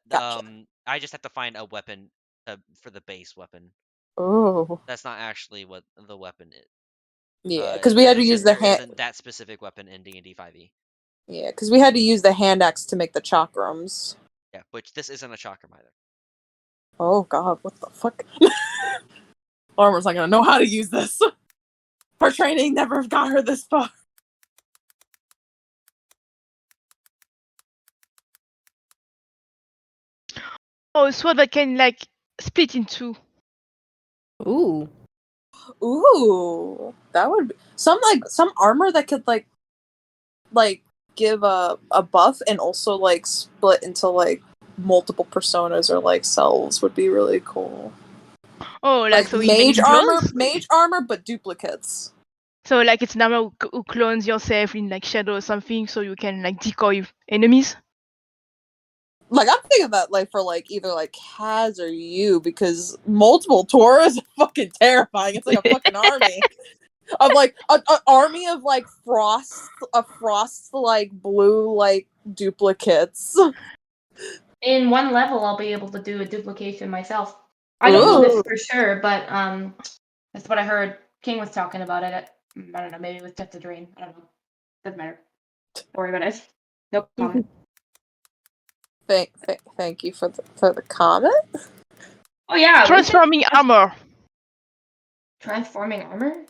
Gotcha. I just have to find a weapon for the base weapon. Oh. That's not actually what the weapon is. Yeah, because we had to use the hand. Isn't that specific weapon in D&D 5e. Yeah, because we had to use the hand axe to make the chakrams. Yeah, which this isn't a chakram either. Oh god, what the fuck? Armor's not gonna know how to use this. Her training never got her this far. Oh, a sword that can like split in two. Ooh. Ooh, that would be some armor that could like give a buff and also like split into like multiple personas or like selves would be really cool. Oh, like so mage clones? armor, but duplicates. So like it's an armor who clones yourself in like shadow or something, so you can like decoy enemies. Like I'm thinking that like for like either like Kaz or you, because multiple Torah is fucking terrifying. It's like a fucking army of like an army of like frost like blue like duplicates. In one level, I'll be able to do a duplication myself. I don't know this for sure, but that's what I heard. King was talking about it. I don't know. Maybe it was just a dream. I don't know. Doesn't matter. Don't worry about it. No comment. Thank you for the comment. Oh yeah, Transforming armor. Transforming armor?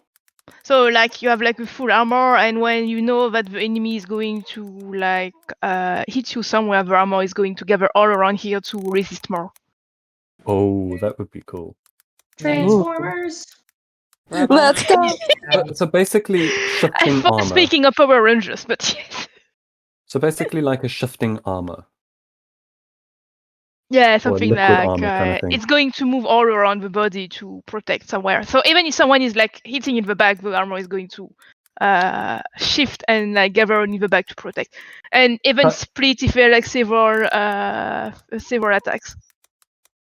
So like you have like a full armor, and when you know that the enemy is going to like hit you somewhere, the armor is going to gather all around here to resist more. Oh, that would be cool. Transformers. Let's go. So basically, I shifting thought armor. speaking of Power Rangers, but yes. So basically, like a shifting armor. Yeah, Or something liquid like armor kind of thing. it's going to move all around the body to protect somewhere. So even if someone is like hitting in the back, the armor is going to shift and like gather in the back to protect, and even split if there are like several attacks.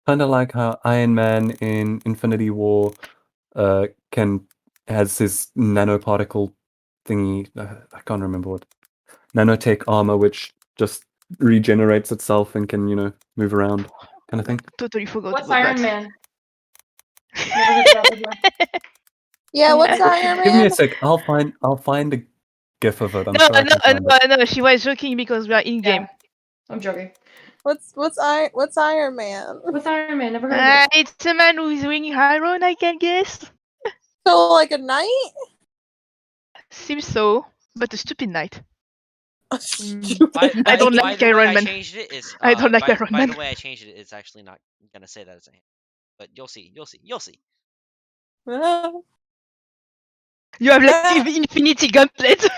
Kind of like how Iron Man in Infinity War has his nanoparticle thingy. I can't remember what. Nanotech armor, which just regenerates itself and can, move around, kind of thing. Totally forgot What's about Iron that. Man? Never heard of that before. Yeah, what's Iron Give me a Man? sec. I'll find a gif of it. I'm sure I can find it. No. She was joking because we are in game. Yeah, I'm joking. What's Iron Man? What's Iron Man? Never heard of it. It's a man who is wearing iron, I can guess. So like a knight? Seems so, but a stupid knight. By don't the like way Iron I Man. changed it is I don't like Iron by Man. the way I changed it, it's actually not gonna say that as a hand. But you'll see. You have like the Infinity Gauntlet. We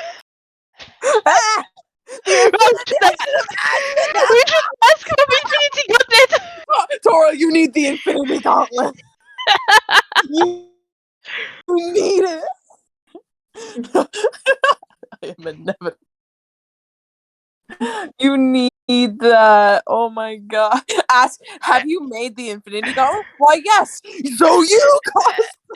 should ask for the Infinity Gauntlet. Tora, you need the Infinity Gauntlet. You need it. I am inevitable. You need that. Oh my god. Have you made the Infinity Gauntlet? Why, yes. So you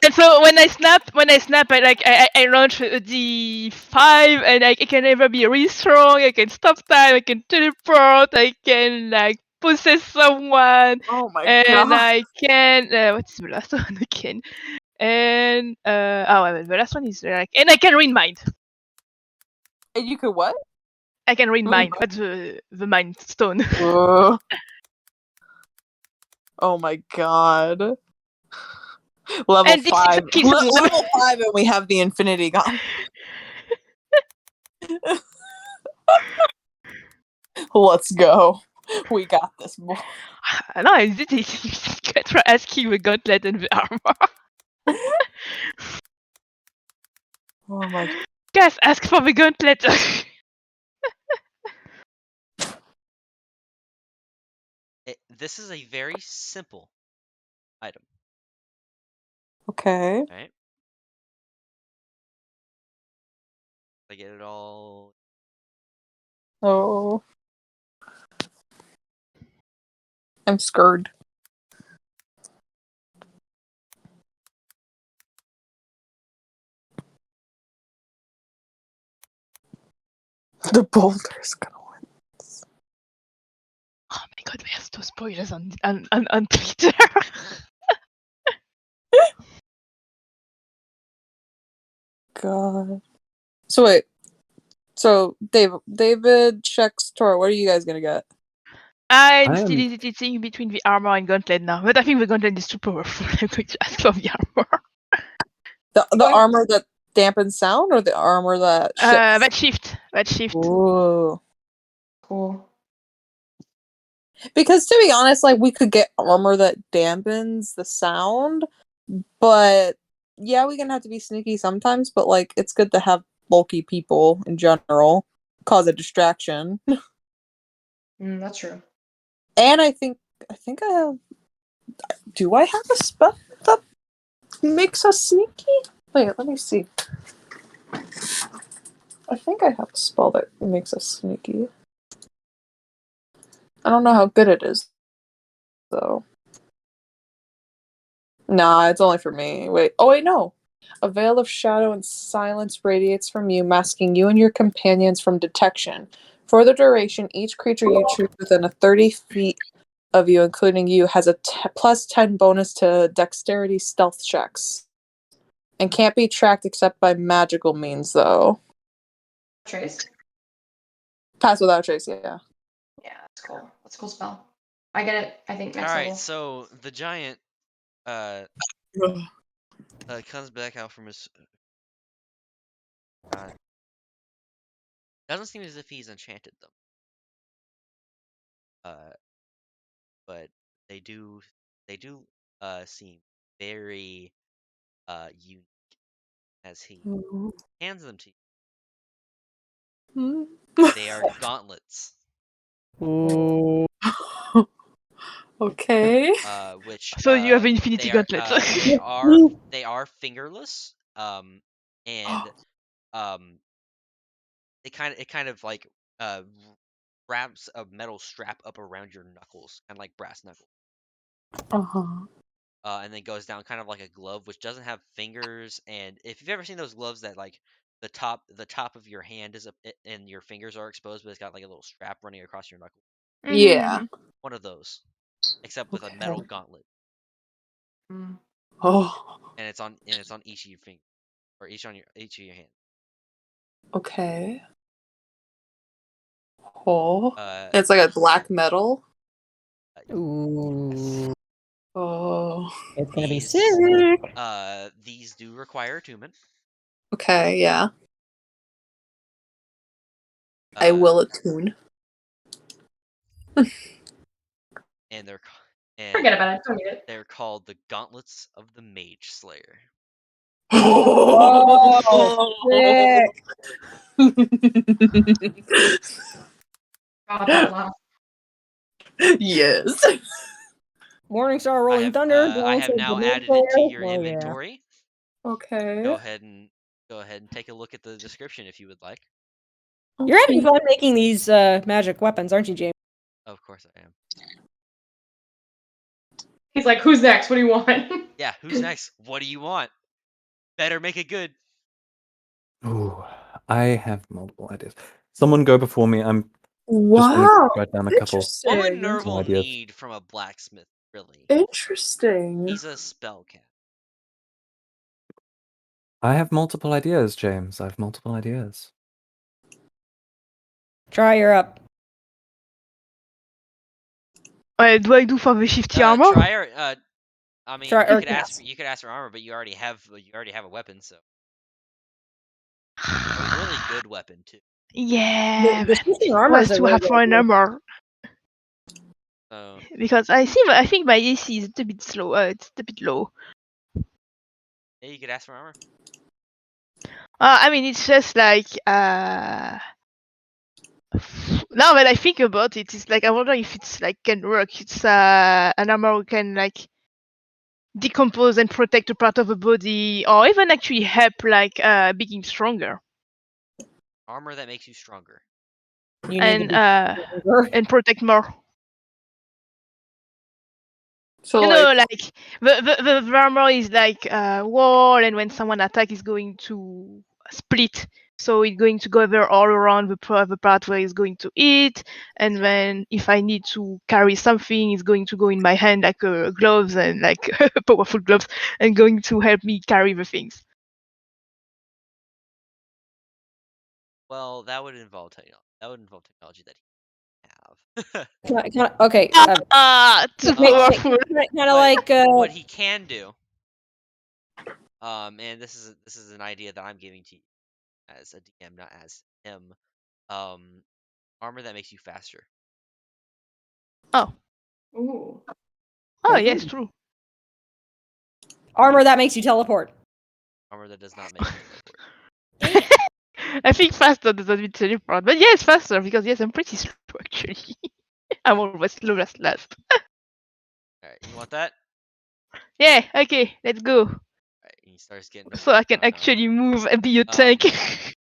And so when I snap, I launch a D5, and I can never be really strong. I can stop time. I can teleport. I can like possess someone. Oh my and god. I can what's the last one again? And the last one is like, and I can read mind. And you could what? I can read mind. That's the mind stone. Oh my god. Level And 5. Level 5 and we have the Infinity Gauntlet. Let's go. We got this, boy. No, you can try asking the gauntlet and the armor. Oh my god. Guys, ask for the gauntlet. This is a very simple item. Okay. Right? I get it all. Oh. I'm scared. The boulder's gonna win. Oh my god, we have two spoilers on Twitter. God. So wait. So David checks Tora. What are you guys gonna get? I'm still hesitating between the armor and gauntlet now, but I think the gauntlet is too powerful. I'm going to ask for the armor. The armor that dampens sound, or the armor that shifts? That shift. Ooh. Cool. Because to be honest, like we could get armor that dampens the sound, but yeah, we're gonna have to be sneaky sometimes. But like, it's good to have bulky people in general, cause a distraction. That's true. And I think I have. Do I have a spell that makes us sneaky? Wait, let me see. I think I have a spell that makes us sneaky. I don't know how good it is, though. Nah, it's only for me. Wait. Oh, wait, no. A veil of shadow and silence radiates from you, masking you and your companions from detection. For the duration, each creature you choose within 30 feet of you, including you, has a plus 10 bonus to dexterity stealth checks. And can't be tracked except by magical means, though. Trace? Pass without trace, yeah. Yeah, that's cool. That's a cool spell. I get it, I think, next level. Alright, so the giant comes back out from his... doesn't seem as if he's enchanted them. But they do seem very unique. as he Ooh. hands them to Hmm. you. They are gauntlets. Ooh. Okay. Which So you have infinity gauntlets. they are fingerless. And it kind of like wraps a metal strap up around your knuckles, kind of like brass knuckles. Uh-huh. And then goes down kind of like a glove, which doesn't have fingers. And if you've ever seen those gloves that like the top of your hand is up and your fingers are exposed, but it's got like a little strap running across your knuckle. Yeah. One of those, except with a metal gauntlet. Oh. And it's on each of your fingers, or each of your hands. Okay. Oh. It's like a black metal. Ooh. Oh. It's gonna be These, sick. These do require attunement. Okay, yeah. I will attune. And Forget about it. Don't need it. they're called the Gauntlets of the Mage Slayer. Oh, sick. God, that laugh. Yes. Morningstar Rolling Thunder. I have now added it to your inventory. Okay. Go ahead and take a look at the description if you would like. You're having fun making these magic weapons, aren't you, James? Of course I am. He's like, who's next? What do you want? Yeah, who's next? What do you want? Better make it good. Ooh, I have multiple ideas. Someone go before me. I'm just Wow. want to write down a couple. What would Interesting. Nerval ideas. need from a blacksmith, really? Interesting. He's a spellcaster. I have multiple ideas, James. I have multiple ideas. Try her up. What do I do for the shifty armor? I mean, Try you or could ask for armor, but you already have a weapon, so a really good weapon too. Yeah, The shifting armor what is a to really have good for an idea. armor? So Because I think my AC is a bit slow. It's a bit low. yeah, you could ask for armor. I mean, it's just like now that I think about it, it's like I wonder if it's like can work. It's an armor who can like decompose and protect a part of the body, or even actually help like being stronger. Armor that makes you stronger. You need to be and protect more. So You know, like the armor is like wall, and when someone attack is going to split, so it's going to go there all around the part where it's going to hit, and then if I need to carry something, it's going to go in my hand like gloves and like powerful gloves, and going to help me carry the things. Well, that would involve technology that he have. Okay. Too powerful. Kind of like what he can do. And this is an idea that I'm giving to you as a DM, not as him. Armor that makes you faster. Oh. Ooh. Oh yes, true. Armor that makes you teleport. Armor that does not make you teleport. I think faster doesn't mean teleport, but yes, faster because yes, I'm pretty slow actually. I'm always slow as last. Alright, you want that? Yeah, okay, let's go. Alright, he starts getting So I can actually move and be a tank.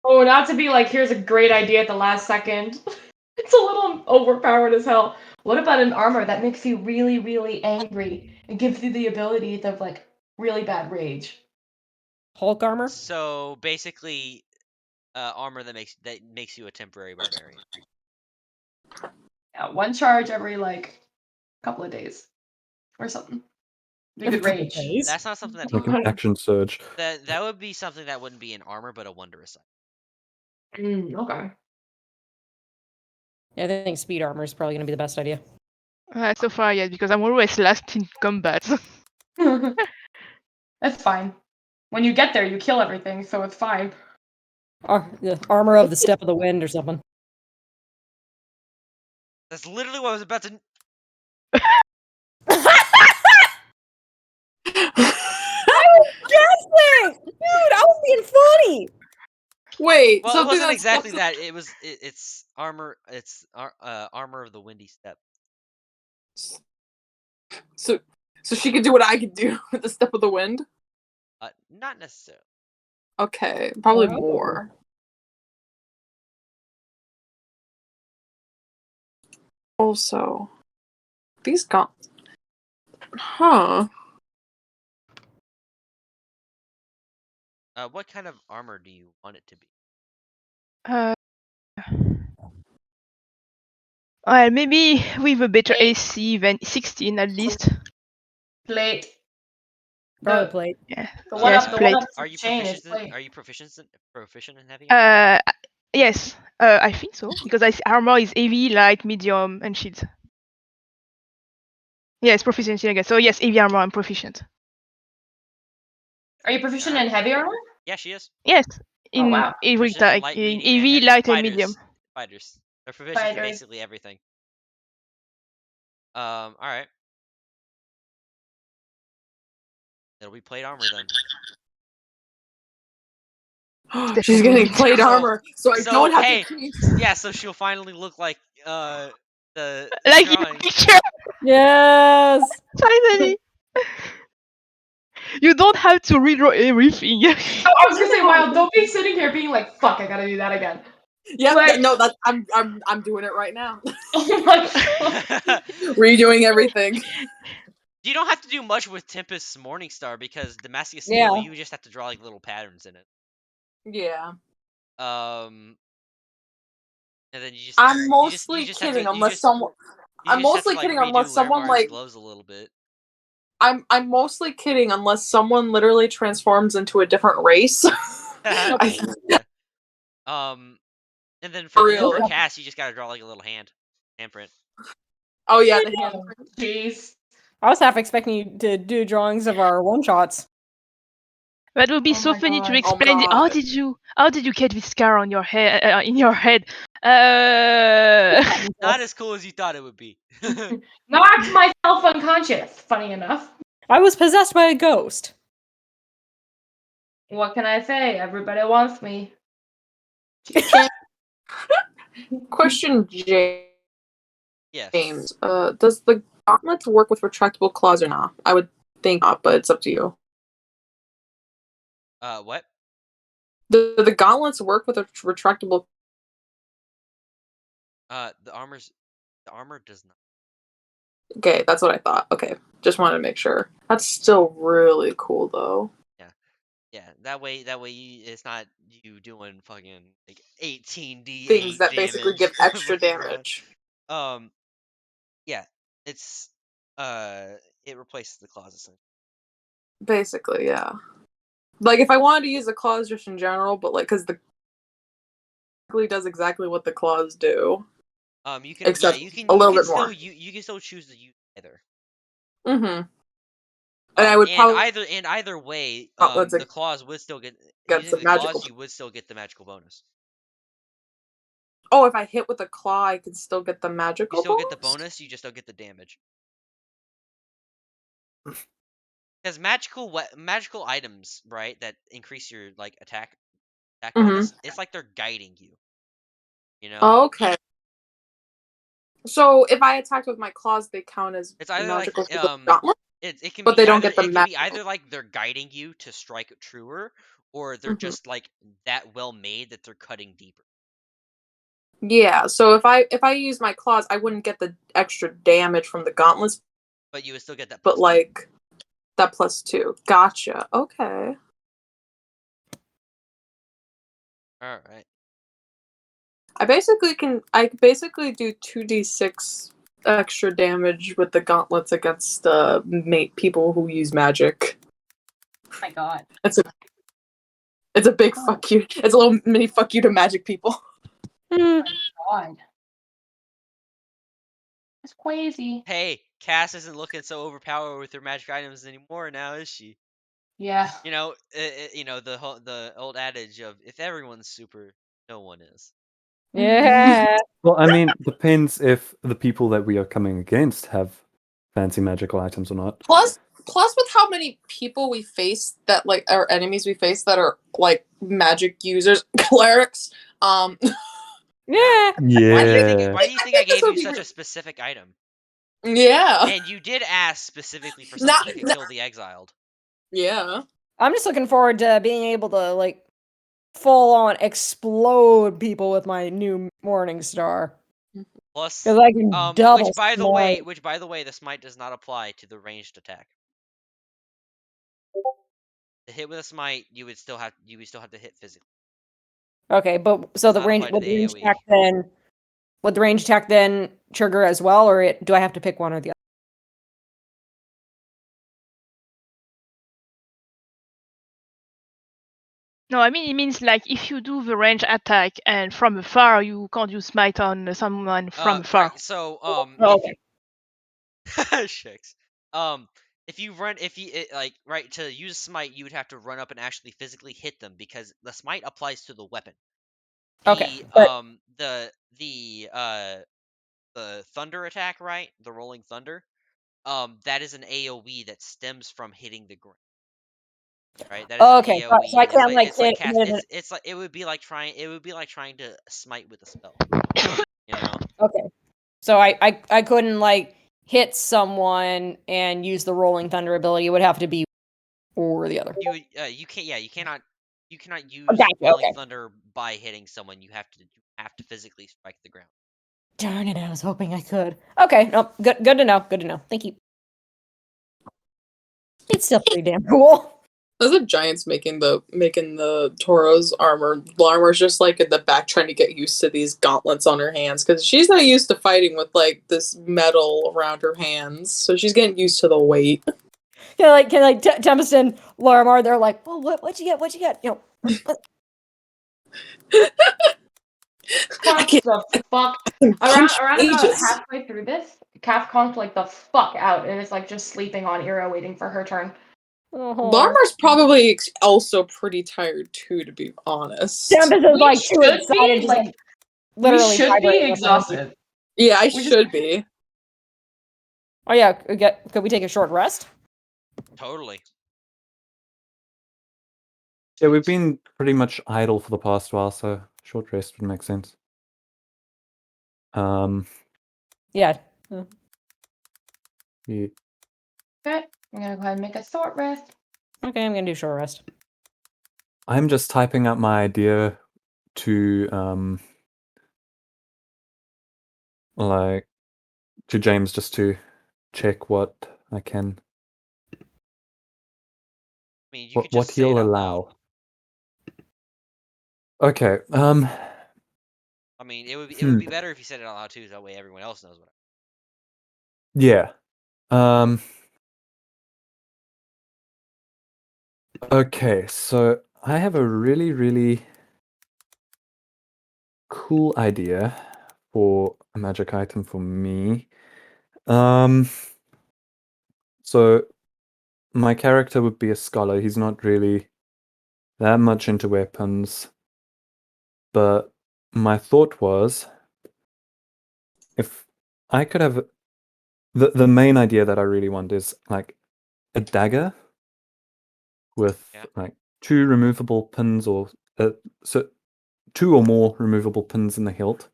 Oh, not to be like, here's a great idea at the last second. It's a little overpowered as hell. What about an armor that makes you really, really angry and gives you the ability of like really bad rage? Hulk armor? So basically, armor that makes you a temporary barbarian. Yeah, one charge every like couple of days or something. Be good rage. That's not something that Like an action surge. that would be something that wouldn't be an armor, but a wondrous item. Okay. Yeah, I think speed armor is probably going to be the best idea. So far, yes, because I'm always last in combat. That's fine. When you get there, you kill everything, so it's fine. The armor of the step of the wind or something. That's literally what I was about to. I was guessing! Dude, I was being Wait, Well, it something wasn't that's exactly that. It's armor. It's armor of the windy step. So she could do what I could do with the step of the wind. Not necessarily. Okay, probably Oh. more. Also, these gauntlets. Huh. What kind of armor do you want it to be? Maybe with a better AC than 16 at least. Plate. Probably The, plate. Yeah. the one Yes, up, the plate. one up Are the you chain is proficient? plate. Are you proficient in heavy armor? Yes. I think so because armor is heavy, light, medium, and shield. Yes, proficiency again. So yes, heavy armor. I'm proficient. Are you proficient Alright. in heavy armor? Yeah, she is. Yes. Oh, In wow. every Proficient in type, light, in medium, and heavy, heavy. light, and medium. Fighters. They're proficient in Fighters. basically everything. All right. It'll be plate armor then. She's getting plate So- armor, so I so, don't have hey, to keep. Yeah, so she'll finally look like the Like in drawing. the picture. Yes. Finally. You don't have to redraw everything. Oh, I was gonna say, Wild, don't be sitting here being like, fuck, I gotta do that again. Yeah, Like- no, that's I'm doing it right now. Oh my god. Redoing everything. You don't have to do much with Tempest's Morningstar because Damascus Steel, Yeah. you just have to draw like little patterns in it. Yeah. And then you just. I'm you mostly just have kidding, to- you unless just- someone. you I'm just have to, mostly like, kidding redo unless someone, Laramar's like- gloves a little bit. I'm mostly kidding unless someone literally transforms into a different race. Yeah. And then For for real. Cass, you just gotta draw like a little handprint. Oh yeah, the hand. Jeez. I was half expecting you to do drawings of our one shots. That would be Oh so my funny to God. explain. Oh How God. did you get this scar on your head? In your head? Not as cool as you thought it would be. Knocked myself unconscious, funny enough. I was possessed by a ghost. What can I say? Everybody wants me. Question, James. Yes. Does the gauntlets work with retractable claws or not? I would think not, but it's up to you. What? Do the gauntlets work with a retractable? The armor does not. Okay, that's what I thought. Okay, just wanted to make sure. That's still really cool, though. Yeah, that way it's not you doing fucking like 18d Things that basically give extra damage. Yeah, it's it replaces the claws essentially. Basically, yeah. Like if I wanted to use the claws just in general, but like because the does exactly what the claws do. You can Except you can a little you can bit more. still you can still choose to use either. Mm-hmm. And I would probably either way, let's the claws would still get get using the the claws. magical. You would still get the magical bonus. Oh, if I hit with a claw, I can still get the magical. You still get the bonus. You just don't get the damage. Because magical items, right, that increase your like attack bonus, it's like they're guiding you. You know. Okay. So if I attacked with my claws, they count as It's either magical like gauntlet? it can But be they don't either, get the it can be magical. either like they're guiding you to strike truer, or they're just like that well made that they're cutting deeper. Yeah, so if I use my claws, I wouldn't get the extra damage from the gauntlets, But you would still get that. but like that +2. Gotcha. Okay. All right. I basically do 2d6 extra damage with the gauntlets against people who use magic. Oh my god. It's a big fuck you. It's a little mini fuck you to magic people. God. It's crazy. Hey, Cass isn't looking so overpowered with her magic items anymore now, is she? Yeah. You know, the old adage of if everyone's super, no one is. Yeah. Well, I mean, depends if the people that we are coming against have fancy magical items or not. Plus with how many people we face that like our enemies we face that are like magic users, clerics. Yeah. Yeah. Why do you think I gave you such a specific item? Yeah. And you did ask specifically for something that could kill the exiled. Yeah. I'm just looking forward to being able to like full on explode people with my new Morning Star. Plus, Because I can double which by the smite. way, the smite does not apply to the ranged attack. To hit with a smite, you would still have to hit physically. Okay, but so Does the not range apply to would the the range AoE. attack then would the range attack then trigger as well, or do I have to pick one or the other? No, I mean it means like if you do the range attack and from afar, you can't use smite on someone from afar. Right. So Okay. Shicks. If you right to use smite, you would have to run up and actually physically hit them because the smite applies to the weapon. Okay, but The thunder attack, right? The rolling thunder. That is an AoE that stems from hitting the ground. Right? That is an okay, AoE. so I And it's can like like hit it. it's like it would be like trying to smite with a spell. You know? Okay, so I couldn't like hit someone and use the Rolling Thunder ability. It would have to be or the other. You cannot use Gotcha, rolling okay. thunder by hitting someone. You have to physically strike the ground. Darn it! I was hoping I could. Okay, no, good to know. Good to know. Thank you. It's still pretty damn cool. As the giant's making the Toro's armor, Larmar's just like in the back trying to get used to these gauntlets on her hands because she's not used to fighting with like this metal around her hands, so she's getting used to the weight. Tempest and Larimar, they're like, well, what you get? What you get? You know, what? The fuck. Around about halfway through this, Calf conked like the fuck out and is like just sleeping on Ira waiting for her turn. Larmar's probably also pretty tired too, to be honest. Tempest is like too excited, just like literally we should be vibrating. exhausted. Yeah, I should be. Oh yeah, could we take a short rest? Totally. Yeah, we've been pretty much idle for the past while, so short rest would make sense. Yeah. Yeah. Okay, I'm gonna go ahead and make a short rest. Okay, I'm gonna do short rest. I'm just typing up my idea to to James just to check what I can. I mean, you could just what say it he'll out allow. loud. Okay. I mean, it would be better if you said it out loud too, so that way everyone else knows what. Yeah. Okay, so I have a really, really cool idea for a magic item for me. So my character would be a scholar. He's not really that much into weapons. But my thought was, if I could have the main idea that I really want is like a dagger with like 2 removable pins, or so 2 or more removable pins in the hilt.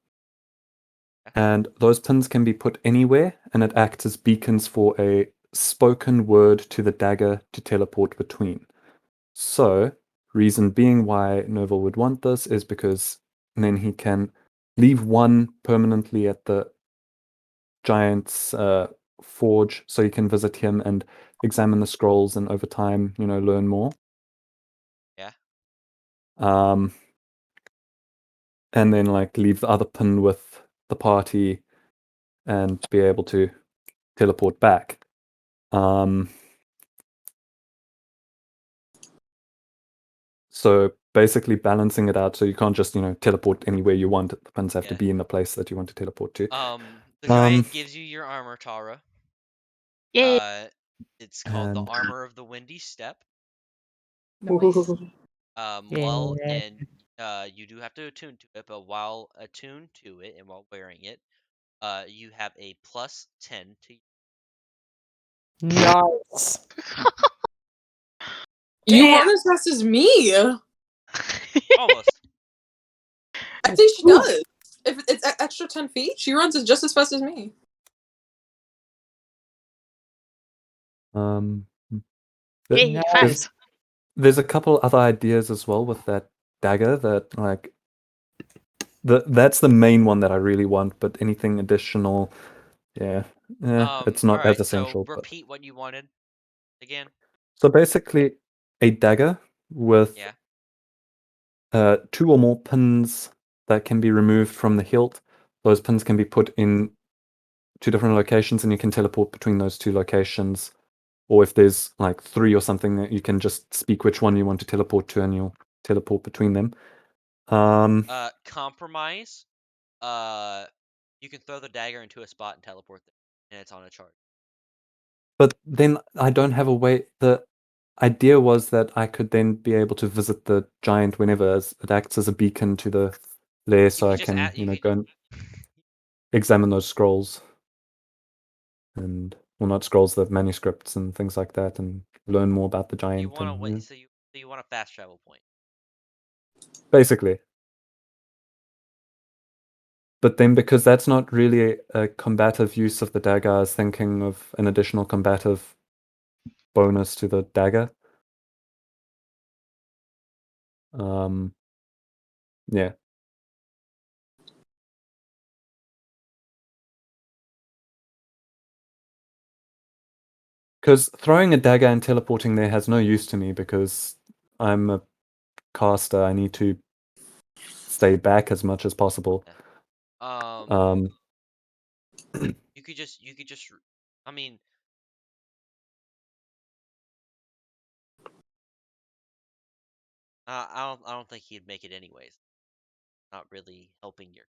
And those pins can be put anywhere, and it acts as beacons for a spoken word to the dagger to teleport between. So, reason being why Novel would want this is because then he can leave one permanently at the giant's forge, so you can visit him and examine the scrolls and over time, learn more. Yeah. And then like leave the other pin with the party and be able to teleport back. So basically balancing it out so you can't just, teleport anywhere you want. The pins have to be in the place that you want to teleport to. The giant gives you your armor, Tara. Yeah. It's called the Armor of the Windy Step. Nice. And you do have to attune to it, but while attuned to it and while wearing it, you have a plus 10 to. Nice. You weren't as fast as me. Almost. I think she does. If it's extra 10 feet, she runs just as fast as me. Hey, fast. There's a couple other ideas as well with that dagger that like that's the main one that I really want, but anything additional, yeah, it's not Alright, as essential. so repeat what you wanted again. So basically, a dagger with Yeah. 2 or more pins that can be removed from the hilt. Those pins can be put in 2 different locations, and you can teleport between those 2 locations. Or if there's like 3 or something, that you can just speak which one you want to teleport to, and you'll teleport between them. Compromise. You can throw the dagger into a spot and teleport them, and it's on a chart. But then I don't have a way. The idea was that I could then be able to visit the giant whenever, as it acts as a beacon to the lair, so I can, go and examine those scrolls. And well, not scrolls, the manuscripts and things like that, and learn more about the giant. You want to and, wait, so you want a fast travel point. Basically. But then, because that's not really a combative use of the dagger, I was thinking of an additional combative bonus to the dagger. Yeah. Because throwing a dagger and teleporting there has no use to me, because I'm a caster. I need to stay back as much as possible. You could just. I mean, I don't think he'd make it anyways. Not really helping your.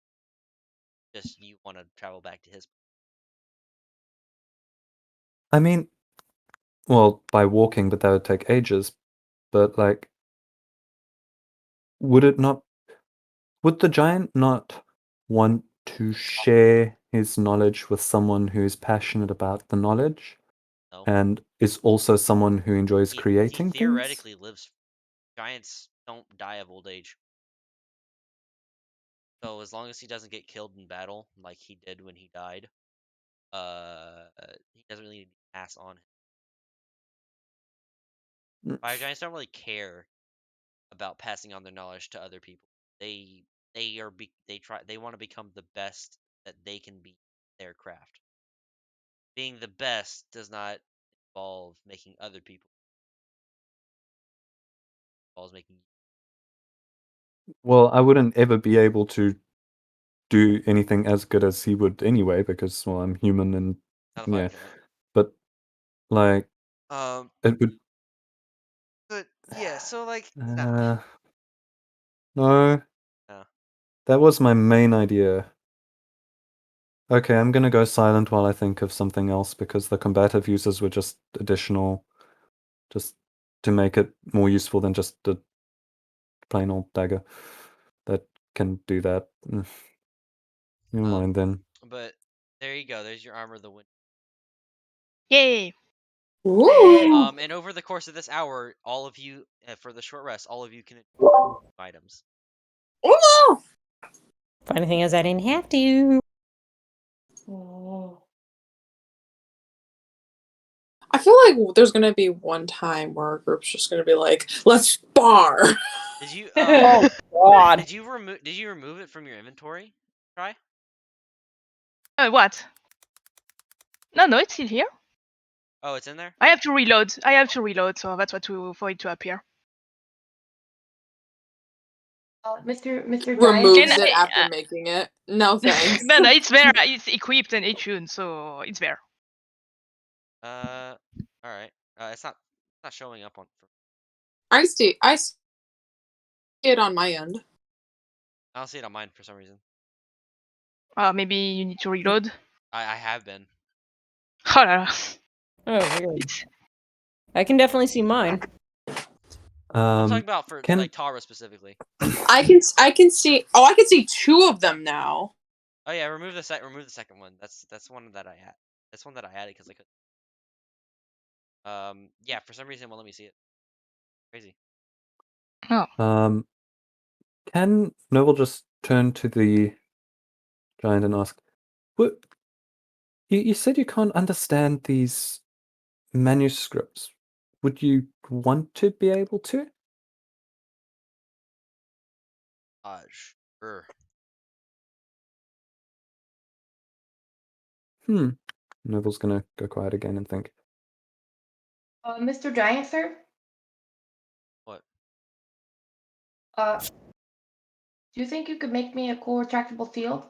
Just you want to travel back to his. I mean, well, by walking, but that would take ages. But like, would the giant not want to share his knowledge with someone who's passionate about the knowledge? No. And is also someone who enjoys He creating things? theoretically lives. Giants don't die of old age. So as long as he doesn't get killed in battle, like he did when he died, he doesn't really need to pass on. Fire giants don't really care about passing on their knowledge to other people. They want to become the best that they can be in their craft. Being the best does not involve making other people. It involves making. Well, I wouldn't ever be able to do anything as good as he would anyway, because, well, I'm human and Not a fire yeah. giant. But like, it would. But yeah, so like, No. No. That was my main idea. Okay, I'm gonna go silent while I think of something else, because the combative uses were just additional, just to make it more useful than just a plain old dagger that can do that. Never mind then. But there you go. There's your armor of the wind. Yay! Ooh. And over the course of this hour, all of you, for the short rest, all of you can items. Oh Funny thing is, I didn't have to. Oh. I feel like there's gonna be one time where our group's just gonna be like, let's spar. Did you? Oh God! Did you remove it from your inventory? Try. What? No, it's still here. Oh, it's in there. I have to reload. So that's what for it to appear. Mr. Removes Can it I- after making it. No thanks. No, it's there. It's equipped and attuned, so it's there. All right. It's not showing up on. I see it on my end. I don't see it on mine for some reason. Maybe you need to reload. I have been. Oh, la la. Oh weird. I can definitely see mine. I'm talking about for like Tara specifically. I can see. Oh, I can see 2 of them now. Oh yeah, remove the second one. That's one that I had. That's one that I added because I could. Yeah, for some reason it won't let me see it. Crazy. Oh. Can Noble just turn to the giant and ask, "What? You said you can't understand these manuscripts. Would you want to be able to?" Sure. Noble's gonna go quiet again and think. Mr. Giant, sir? What? Do you think you could make me a cool retractable shield?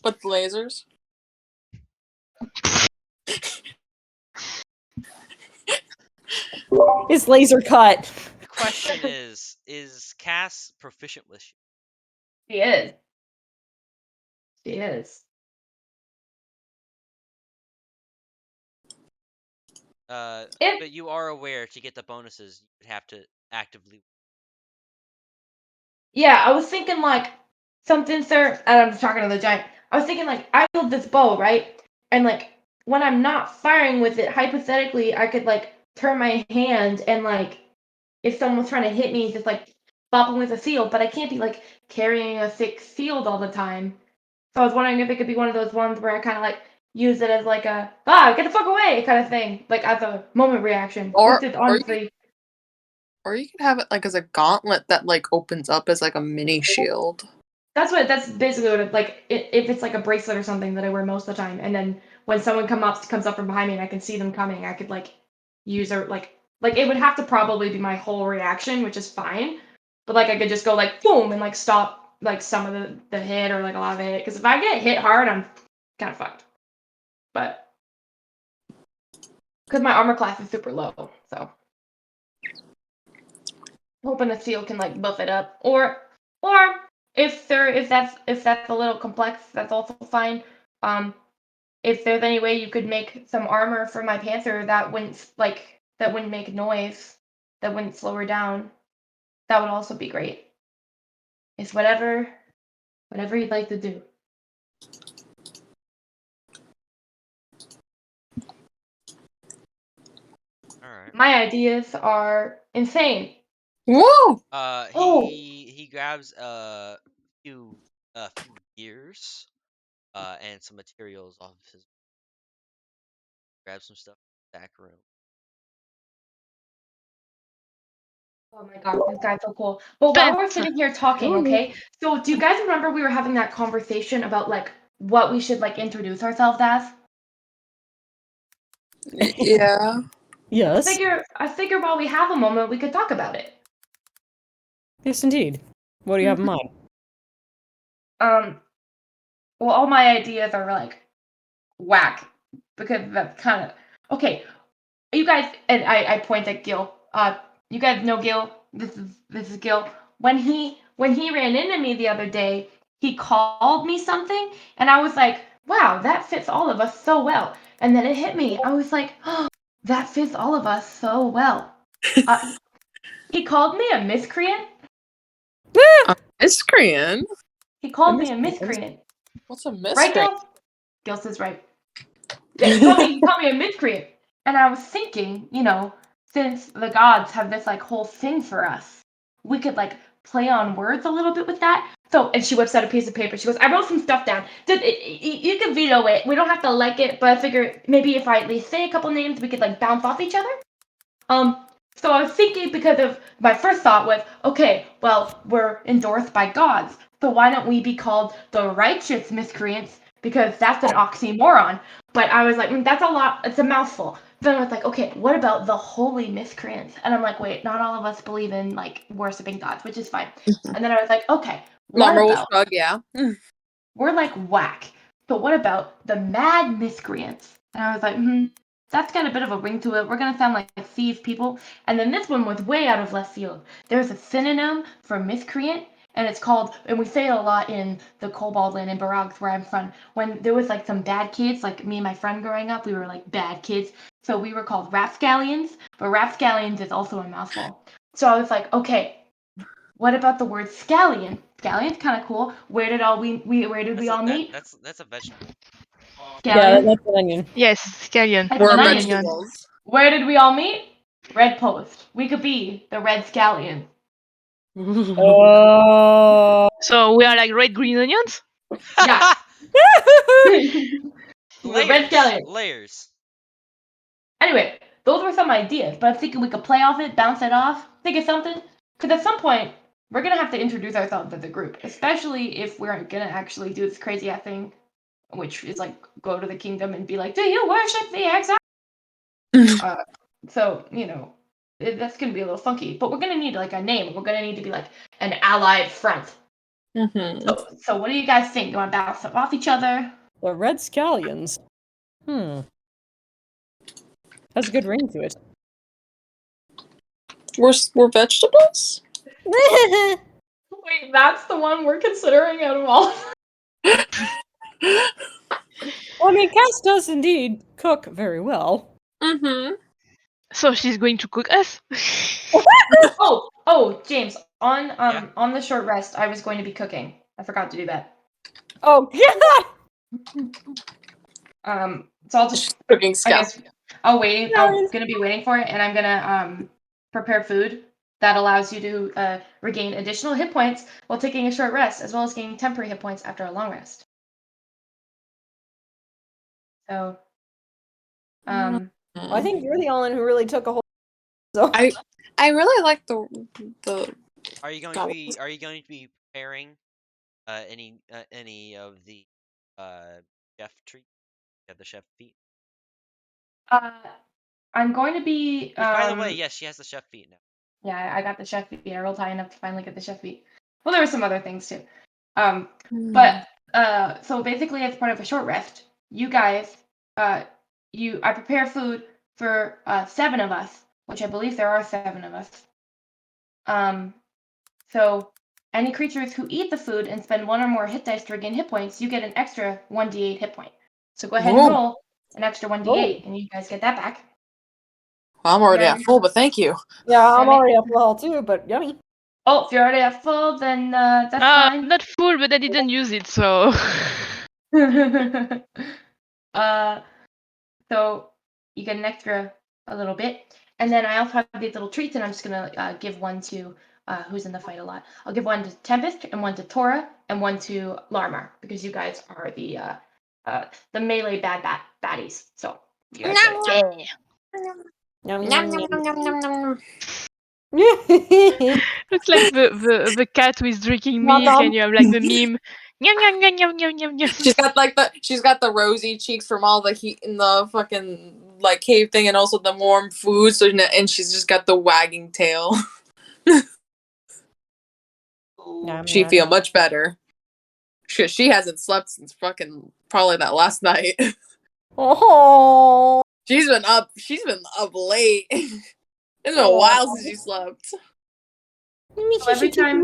With lasers? It's laser cut. The question is Cass proficient with shield? She is. She is. But you are aware to get the bonuses, you would have to actively. Yeah, I was thinking like something, sir. And I'm talking to the giant. I was thinking like I build this bow, right? And like when I'm not firing with it, hypothetically, I could like turn my hand and like if someone's trying to hit me, just like bop them with a shield. But I can't be like carrying a thick shield all the time. So I was wondering if it could be one of those ones where I kind of like use it as like a get the fuck away kind of thing, like as a moment reaction. Or honestly. Or you could have it like as a gauntlet that like opens up as like a mini shield. That's basically what it, like if it's like a bracelet or something that I wear most of the time, and then when someone comes up from behind me and I can see them coming, I could like use or like it would have to probably be my whole reaction, which is fine, but like I could just go like boom and like stop like some of the hit or like a lot of the hit, because if I get hit hard, I'm kind of fucked. But because my armor class is super low, so hoping the seal can like buff it up, or if that's a little complex, that's also fine. If there's any way you could make some armor for my panther that wouldn't make noise, that wouldn't slow her down, that would also be great. It's whatever you'd like to do. All right. My ideas are insane. Whoa! He grabs a few gears, and some materials off his. Grab some stuff in the back room. Oh my god, this guy's so cool. But while we're sitting here talking, okay? So do you guys remember we were having that conversation about like what we should like introduce ourselves as? Yeah. Yes. I figure while we have a moment, we could talk about it. Yes, indeed. What do you have in mind? Well, all my ideas are like whack because that's kind of okay. You guys, and I point at Gil. You guys know Gil. This is Gil. When he ran into me the other day, he called me something, and I was like, "Wow, that fits all of us so well." And then it hit me. I was like, "Oh, that fits all of us so well." He called me a miscreant. A miscreant? He called me a miscreant. What's a miscreant? Right, Gil? Gil says right. Yeah, he called me a miscreant. And I was thinking, since the gods have this like whole thing for us, we could like play on words a little bit with that. So, and she whips out a piece of paper. She goes, "I wrote some stuff down. You can veto it. We don't have to like it, but I figure maybe if I at least say a couple names, we could like bounce off each other." So I was thinking, because of my first thought was, okay, well, we're endorsed by gods, so why don't we be called the righteous miscreants? Because that's an oxymoron. But I was like, that's a lot. It's a mouthful. Then I was like, okay, what about the holy miscreants? And I'm like, wait, not all of us believe in like worshiping gods, which is fine. And then I was like, okay, what about? Shrug, yeah. We're like whack. But what about the mad miscreants? And I was like, that's got a bit of a ring to it. We're gonna sound like thief people. And then this one was way out of left field. There's a synonym for miscreant, and it's called, and we say it a lot in the Kobold Land in Barrags where I'm from. When there was like some bad kids, like me and my friend growing up, we were like bad kids. So we were called rapscallions, but rapscallions is also a mouthful. So I was like, okay, what about the word scallion? Scallion's kind of cool. Where did we all meet? That's a vegetable. Yeah, Scallion? that's an onion. Yes, scallion. That's We're an onion. vegetables. Where did we all meet? Red Post. We could be the Red Scallion. Oh. So we are like red green onions? Yeah. The Red Scallion. Layers. Anyway, those were some ideas, but I'm thinking we could play off it, bounce it off, think of something. Because at some point, we're going to have to introduce ourselves as a group, especially if we're going to actually do this crazy ass thing, which is like go to the kingdom and be like, do you worship the exile? So, you know, that's going to be a little funky. But we're going to need like a name. We're going to need to be like an allied front. Mm-hmm. So what do you guys think? You want to bounce off each other? The red scallions. Has a good ring to it. We're vegetables? Wait, that's the one we're considering out of all. Well, I mean, Cass does indeed cook very well. Mm-hmm. So she's going to cook us? Oh, James, on Yeah. on the short rest, I was going to be cooking. I forgot to do that. Oh, God! So I'll just, Cooking I scout. guess, I'm gonna be waiting for it, and I'm gonna prepare food that allows you to regain additional hit points while taking a short rest, as well as gaining temporary hit points after a long rest. So, I think you're the only one who really took a whole. So. I really like the. Are you going to be preparing any of the chef treats? Yeah, the chef feet. I'm going to be. Which, by the way, yes, she has the chef feet now. Yeah, I got the chef feet. I rolled high enough to finally get the chef feet. Well, there were some other things too. But so basically, as part of a short rest, you guys, I prepare food for 7 of us, which I believe there are 7 of us. So any creatures who eat the food and spend 1 or more hit dice to regain hit points, you get an extra 1d8 hit point. So go ahead and roll an extra 1d8, and you guys get that back. I'm already at full, but thank you. Yeah, I'm already up well too, but yummy. Oh, if you're already at full, then that's fine. I'm not full, but I didn't use it, so. So you get an extra a little bit, and then I also have these little treats, and I'm just gonna give one to who's in the fight a lot. I'll give one to Tempest, and one to Tora, and one to Larmar, because you guys are the melee baddies. So you guys get it. Looks like the cat who is drinking milk, and you have like the meme. Nyam, nyam, nyam, nyam, nyam, nyam, nyam. She's got the rosy cheeks from all the heat in the fucking like cave thing, and also the warm food. So and she's just got the wagging tail. She feel much better. She hasn't slept since fucking probably that last night. Oh. She's been up late. It's been a while since she slept. So every time.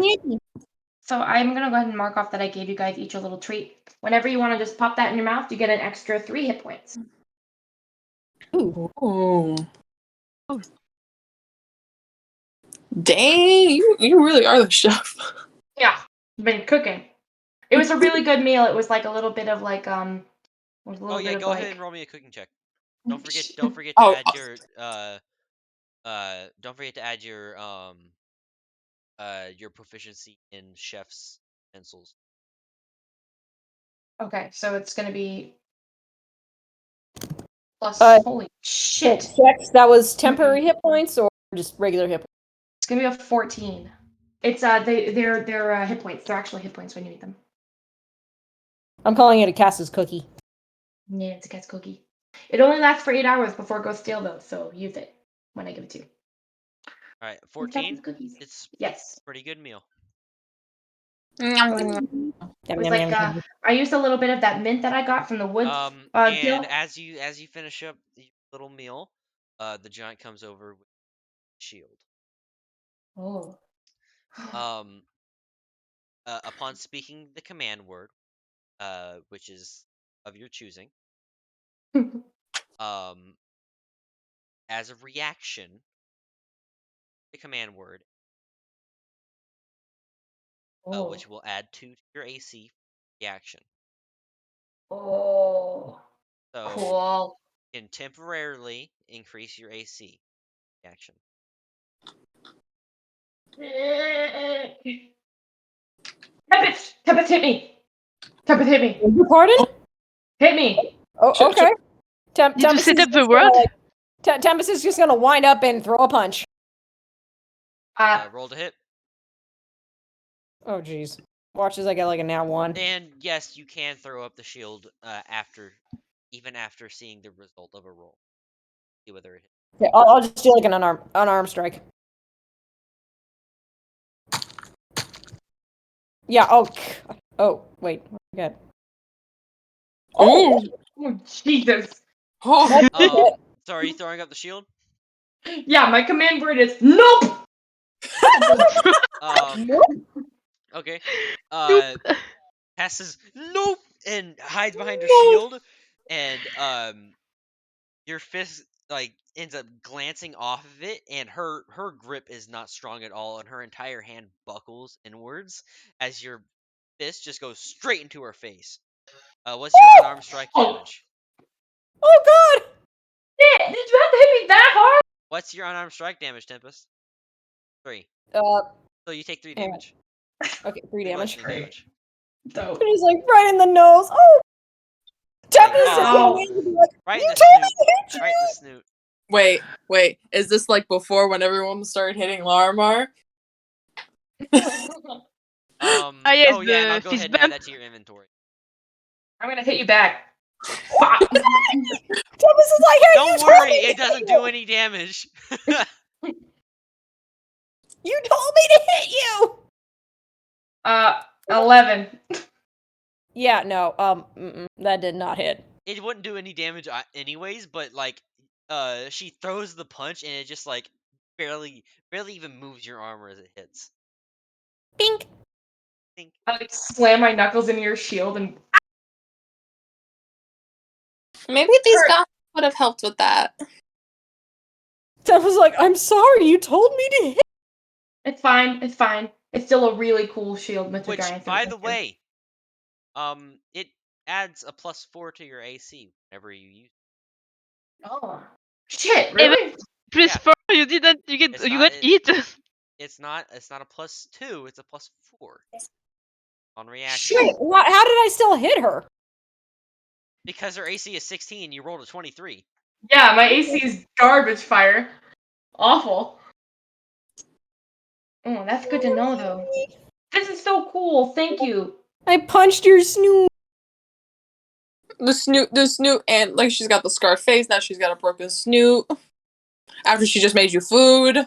So I'm gonna go ahead and mark off that I gave you guys each a little treat. Whenever you want to just pop that in your mouth, you get an extra 3 hit points. Ooh. Dang, you really are the chef. Yeah, been cooking. It was a really good meal. It was like a little bit of like Oh yeah, go ahead and roll me a cooking check. Don't forget to add your proficiency in chef's pencils. Okay, so it's gonna be plus. Holy shit! Checks. That was temporary hit points or just regular hit points? It's gonna be a 14. It's they're hit points. They're actually hit points when you eat them. I'm calling it a Cass's cookie. Yeah, it's a cat's cookie. It only lasts for 8 hours before it goes stale though, so use it when I give it to you. All right, 14. Cookies. It's Yes. pretty good meal. It was like I used a little bit of that mint that I got from the woods. And as you finish up the little meal, the giant comes over with a shield. Oh. Upon speaking the command word, which is of your choosing, as a reaction, the command word, which will add 2 to your AC reaction. Oh. So Cool. you can temporarily increase your AC. Action. Tempest, hit me. Tempest, hit me. Pardon? Hit me. Oh, okay. Did you Tempest set is up the just word? Tempest is just gonna wind up and throw a punch. Roll to hit. Oh, jeez. Watch as I get like a nat 1. And yes, you can throw up the shield even after seeing the result of a roll. See whether it hits. Yeah, I'll just do like an unarmed strike. Yeah. Oh. Wait. Good. Oh, Jesus. Oh. So are you throwing up the shield? Yeah, my command word is nope. Okay. Nope. Cass says nope and hides behind her shield, and your fist like ends up glancing off of it, and her grip is not strong at all, and her entire hand buckles inwards as your fist just goes straight into her face. What's your unarmed strike damage? Oh God! Did you have to hit me that hard? What's your unarmed strike damage, Tempest? 3. So you take 3 damage. Okay, 3 damage. Bludgeoning damage. Dope. And he's like right in the nose. Oh! Tempest is gonna wait and be like, Right you in the told me snoot. to hit you! Right in the snoot. Wait. Is this like before when everyone started hitting Larimar? Yes, oh yeah, and I'll the go fist ahead and add bump. that to your inventory. I'm gonna hit you back. Tempest is like, hey, Don't worry, it doesn't do any damage. You told me to hit you! 11. Yeah, no, that did not hit. It wouldn't do any damage anyways, but like, she throws the punch and it just like barely even moves your armor as it hits. Bink! Bink. I like slam my knuckles into your shield and Maybe these guys would have helped with that. Tempest was like, I'm sorry, you told me to hit. it's fine. It's fine. It's still a really cool shield with the Which, giant. by the way, it adds a +4 to your AC whenever you use it. Oh shit! Really? Plus Yeah. 4, you got hit. It's not a +2, it's a +4 on reaction. Shit! How did I still hit her? Because her AC is 16, you rolled a 23. Yeah, my AC is garbage fire. Awful. Oh, that's good to know though. This is so cool. Thank you. I punched your snoot. The snoot, and like she's got the scarred face, now she's got a broken snoot. After she just made you food. Can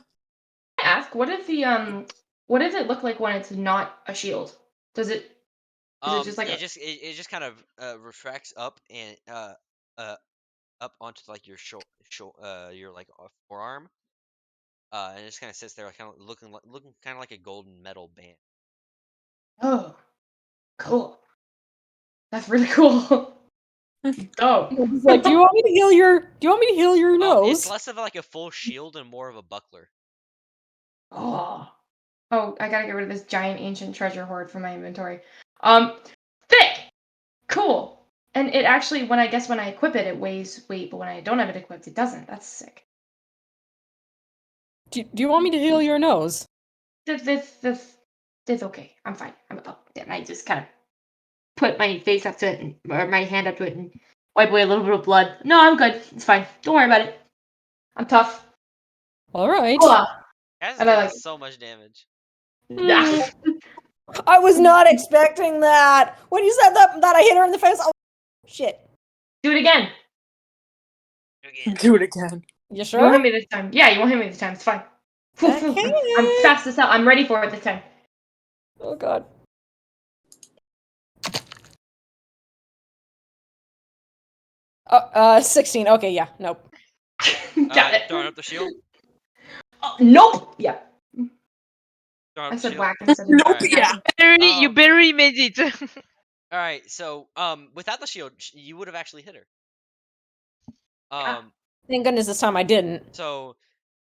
I ask, what does it look like when it's not a shield? Is it just like it just kind of retracts up and up onto like your your like forearm, and it just kind of sits there, like, kind of looking kind of like a golden metal band. Oh, cool. That's really cool. Oh, He's like, do you want me to heal your nose? It's less of like a full shield and more of a buckler. oh, I gotta get rid of this giant ancient treasure hoard from my inventory. Thick, cool. And it actually, when I equip it, it weighs weight, but when I don't have it equipped, it doesn't. That's sick. Do you want me to heal your nose? It's okay. I'm fine. I just kind of put my face up to it, or my hand up to it, and wipe away a little bit of blood. No, I'm good. It's fine. Don't worry about it. I'm tough. All right. That's And I like so much damage. yeah. I was not expecting that. When you said that I hit her in the face, oh shit. Do it again. Do it again. You You sure? won't hit me this time. Yeah, you won't hit me this time. It's fine. Okay. I'm fast as hell. I'm ready for it this time. Oh god. Oh, 16. Okay, yeah. Nope. Got it. Throwing up the shield. Oh, nope. Yeah. Throwing up I the said shield. whack instead of Nope. Yeah. You barely made it. All right, so without the shield, you would have actually hit her. Thank goodness this time I didn't. So,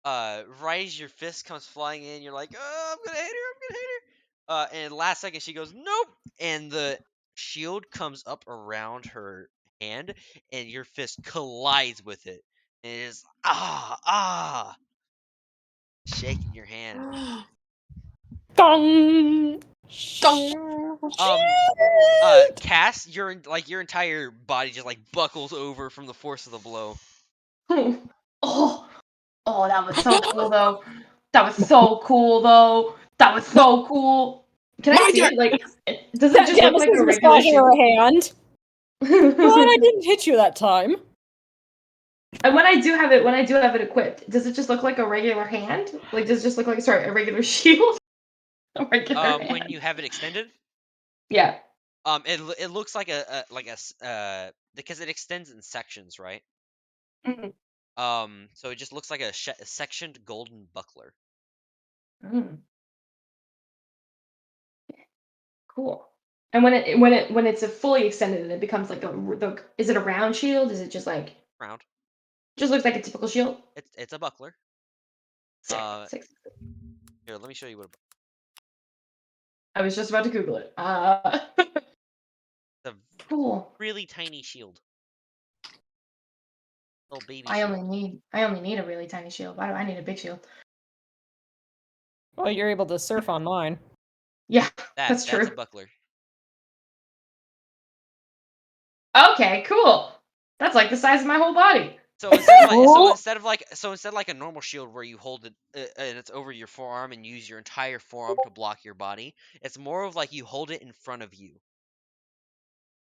right as your fist comes flying in, you're like, "Oh, I'm gonna hit her!" And last second she goes, "Nope!" And the shield comes up around her hand, and your fist collides with it. And it is shaking your hand. Gong. Cass, your entire body just like buckles over from the force of the blow. Oh, that was so cool though. That was so cool though. That was so cool. Can I see it? Like, does it just look like a regular shield? Her hand. Well, I didn't hit you that time. And when I do have it equipped, does it just look like a regular hand? Like, does it just look like a regular shield? A regular hand. When you have it extended? Yeah. It looks like because it extends in sections, right? Mm-hmm. So it just looks like a sectioned golden buckler. Cool. And when it's a fully extended, it becomes like is it a round shield? Is it just like round? Just looks like a typical shield. It's a buckler. Sick. Here, let me show you what. I was just about to Google it. It's a cool. Really tiny shield. Little baby. I only need a really tiny shield. Why do I need a big shield? Well, you're able to surf on mine. Yeah, that's true. That's a buckler. Okay, cool. That's like the size of my whole body. So instead of like a normal shield where you hold it and it's over your forearm and use your entire forearm to block your body, it's more of like you hold it in front of you.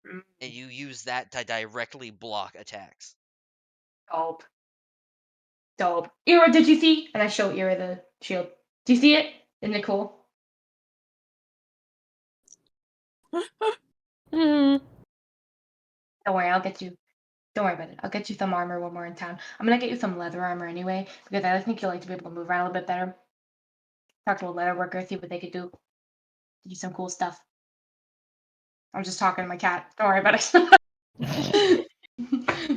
And you use that to directly block attacks. Dope. Ira, did you see? And I show Ira the shield. Do you see it? Isn't it cool? Don't worry, I'll get you. Don't worry about it. I'll get you some armor when we're in town. I'm gonna get you some leather armor anyway, because I think you'll like to be able to move around a little bit better. Talk to a leather worker, see what they could do. Do some cool stuff. I'm just talking to my cat. Don't worry about it.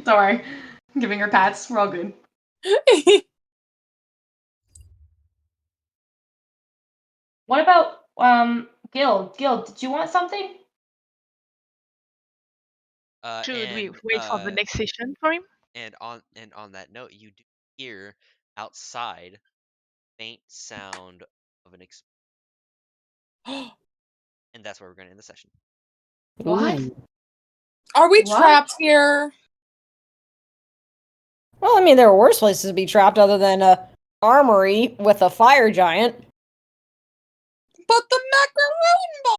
Don't worry. I'm giving her pats. We're all good. What about Guild? Guild, did you want something? Should we wait for the next session for him? And on that note, you do hear outside faint sound of an explosion. And that's where we're going to end the session. What? Are we trapped here? Well, I mean, there are worse places to be trapped other than a armory with a fire giant. But the macaroon ball!